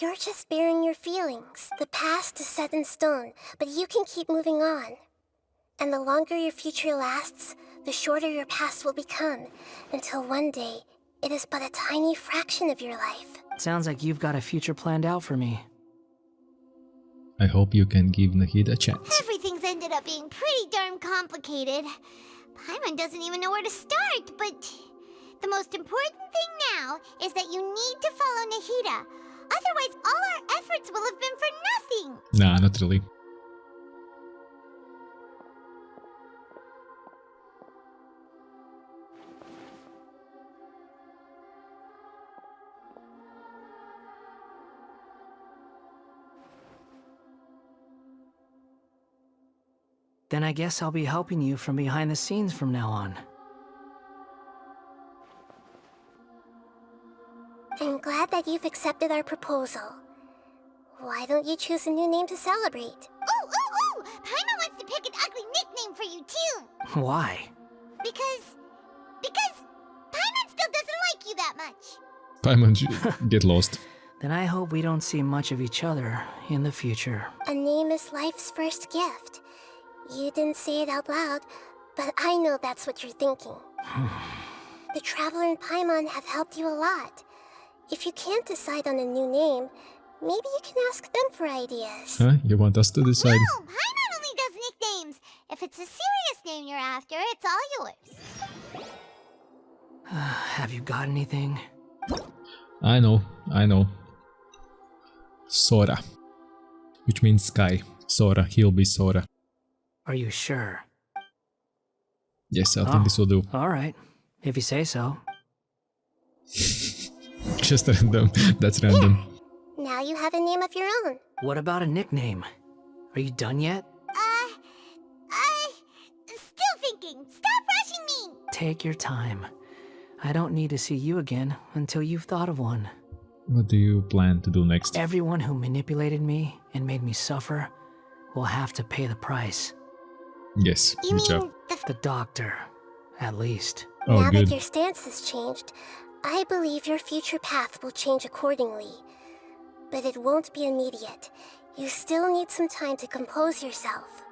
You're just bearing your feelings. The past is set in stone, but you can keep moving on. And the longer your future lasts, the shorter your past will become, until one day, it is but a tiny fraction of your life. Sounds like you've got a future planned out for me. I hope you can give Nahida a chance. Everything's ended up being pretty darn complicated. Paimon doesn't even know where to start, but the most important thing now is that you need to follow Nahida. Otherwise, all our efforts will have been for nothing. Nah, not really. Then I guess I'll be helping you from behind the scenes from now on. I'm glad that you've accepted our proposal. Why don't you choose a new name to celebrate? Ooh! Paimon wants to pick an ugly nickname for you, too! Why? Because Paimon still doesn't like you that much. Paimon, get lost. Then I hope we don't see much of each other in the future. A name is life's first gift. You didn't say it out loud, but I know that's what you're thinking. The Traveler and Paimon have helped you a lot. If you can't decide on a new name, maybe you can ask them for ideas. Huh? You want us to decide? No, Paimon only does nicknames. If it's a serious name you're after, it's all yours. Have you got anything? I know. Sora. Which means sky. Sora, he'll be Sora. Are you sure? Yes, I think this will do. Alright, if you say so. Just random. That's random. Now you have a name of your own. What about a nickname? Are you done yet? Still thinking. Stop rushing me! Take your time. I don't need to see you again until you've thought of one. What do you plan to do next? Everyone who manipulated me and made me suffer will have to pay the price. Yes, good job. The doctor, at least. Oh, now good. that your stance has changed, I believe your future path will change accordingly. But it won't be immediate. You still need some time to compose yourself.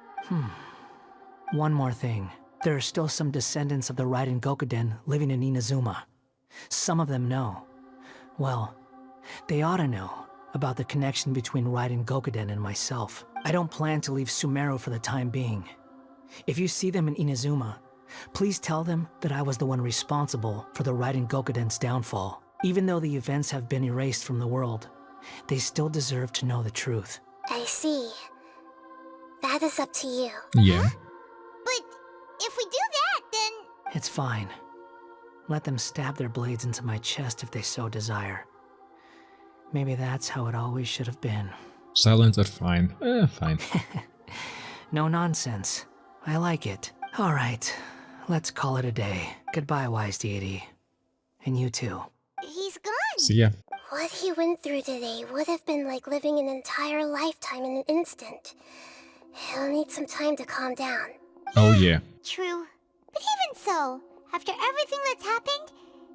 One more thing. There are still some descendants of the Raiden Gokuden living in Inazuma. Some of them know. Well, they ought to know about the connection between Raiden Gokuden and myself. I don't plan to leave Sumeru for the time being. If you see them in Inazuma, please tell them that I was the one responsible for the Raiden Gokuden's downfall. Even though the events have been erased from the world, they still deserve to know the truth. I see. That is up to you. Yeah. But if we do that, then... It's fine. Let them stab their blades into my chest if they so desire. Maybe that's how it always should have been. Silence or fine? Fine. No nonsense. I like it. All right, let's call it a day. Goodbye, wise deity. And you too. He's gone. See ya. What he went through today would have been like living an entire lifetime in an instant. He'll need some time to calm down. Oh yeah. True. But even so, after everything that's happened,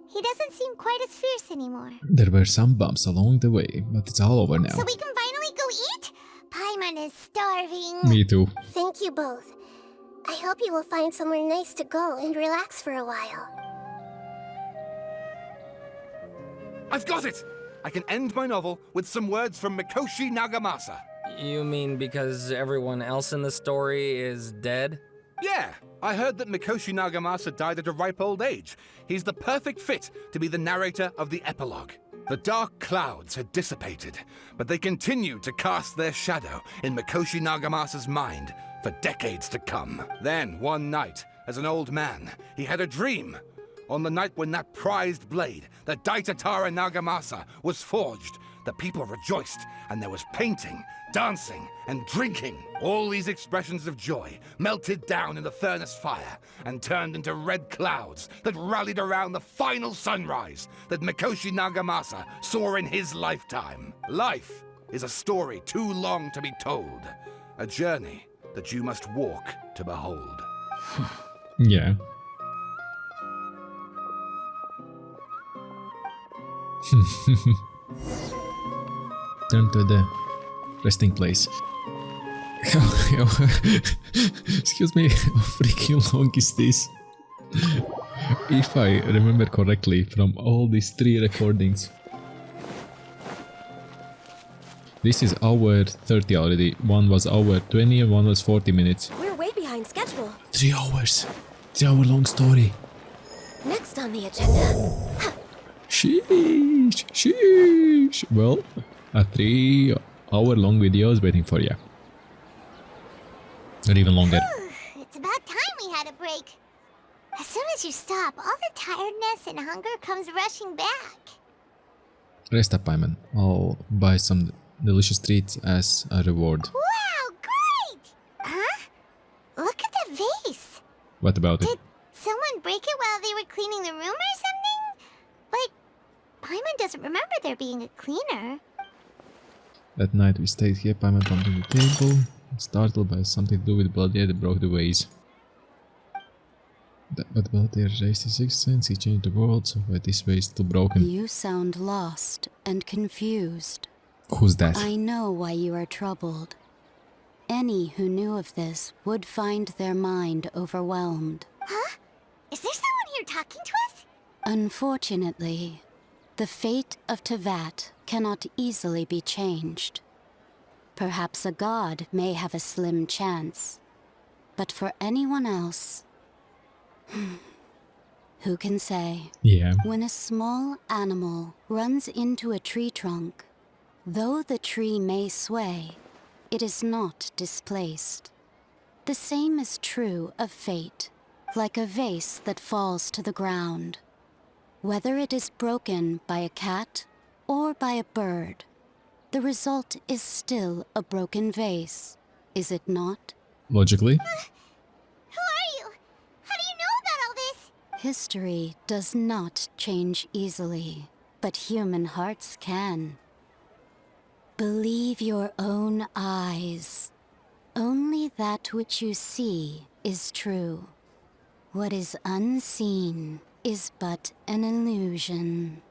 he doesn't seem quite as fierce anymore. There were some bumps along the way, but it's all over now. So we can finally go eat? Paimon is starving. Me too. Thank you both. I hope you will find somewhere nice to go and relax for a while. I've got it! I can end my novel with some words from Mikoshi Nagamasa. You mean because everyone else in the story is dead? Yeah, I heard that Mikoshi Nagamasa died at a ripe old age. He's the perfect fit to be the narrator of the epilogue. The dark clouds had dissipated, but they continued to cast their shadow in Mikoshi Nagamasa's mind for decades to come. Then, one night, as an old man, he had a dream. On the night when that prized blade, the Daitatara Nagamasa, was forged, the people rejoiced, and there was painting, dancing, and drinking. All these expressions of joy melted down in the furnace fire and turned into red clouds that rallied around the final sunrise that Mikoshi Nagamasa saw in his lifetime. Life is a story too long to be told, a journey that you must walk to behold. Yeah. Turn to the resting place. Excuse me, how freaking long is this? If I remember correctly from all these 3 recordings. This is hour 30 already. One was hour 20 and one was 40 minutes. We're way behind schedule. 3 hours. 3 hour long story. Next on the agenda. Sheesh, sheesh. Well, a 3 hour long video is waiting for you. Or even longer. It's about time we had a break. As soon as you stop, all the tiredness and hunger comes rushing back. Rest up, Paimon. I'll buy some delicious treats as a reward. Wow, great! Huh? Look at the vase. What about it? Did someone break it while they were cleaning the room or something? But Paimon doesn't remember there being a cleaner. That night we stayed here, Paimon bumped on the table, startled by something to do with Balladeer that broke the vase. But Balladeer raised his sixth sense, he changed the world, so why this vase still broken? You sound lost and confused. Who's that? I know why you are troubled. Any who knew of this would find their mind overwhelmed. Huh? Is there someone here talking to us? Unfortunately, the fate of Tevat cannot easily be changed. Perhaps a god may have a slim chance, but for anyone else, who can say? Yeah. When a small animal runs into a tree trunk, though the tree may sway, it is not displaced. The same is true of fate, like a vase that falls to the ground. Whether it is broken by a cat or by a bird, the result is still a broken vase, is it not? Logically. Who are you? How do you know about all this? history does not change easily, but human hearts can. Believe your own eyes. Only that which you see is true. What is unseen is but an illusion.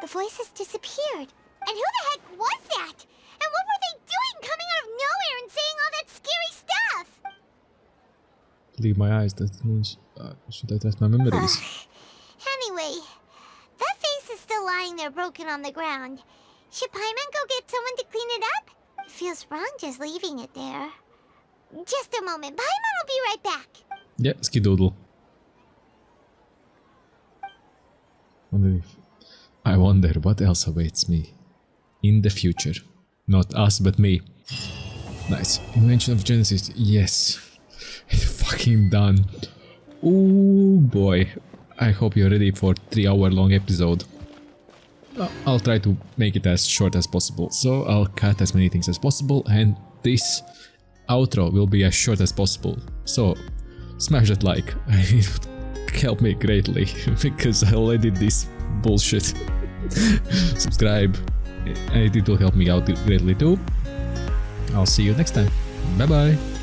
The voice has disappeared. And who the heck was that? And what were they doing coming out of nowhere and saying all that scary stuff? Leave my eyes, that means... should I test my memories? Anyway, that face is still lying there broken on the ground. Should Paimon go get someone to clean it up? It feels wrong just leaving it there. Just a moment, Paimon will be right back. Yeah, skidoodle. I wonder what else awaits me in the future. Not us, but me. Nice. Invention of Genesis. Yes. It's fucking done. Oh boy. I hope you're ready for 3-hour-long episode. I'll try to make it as short as possible. So I'll cut as many things as possible, and this outro will be as short as possible. So smash that like. It would help me greatly because I'll edit this bullshit. Subscribe, and it will help me out greatly too. I'll see you next time. Bye bye.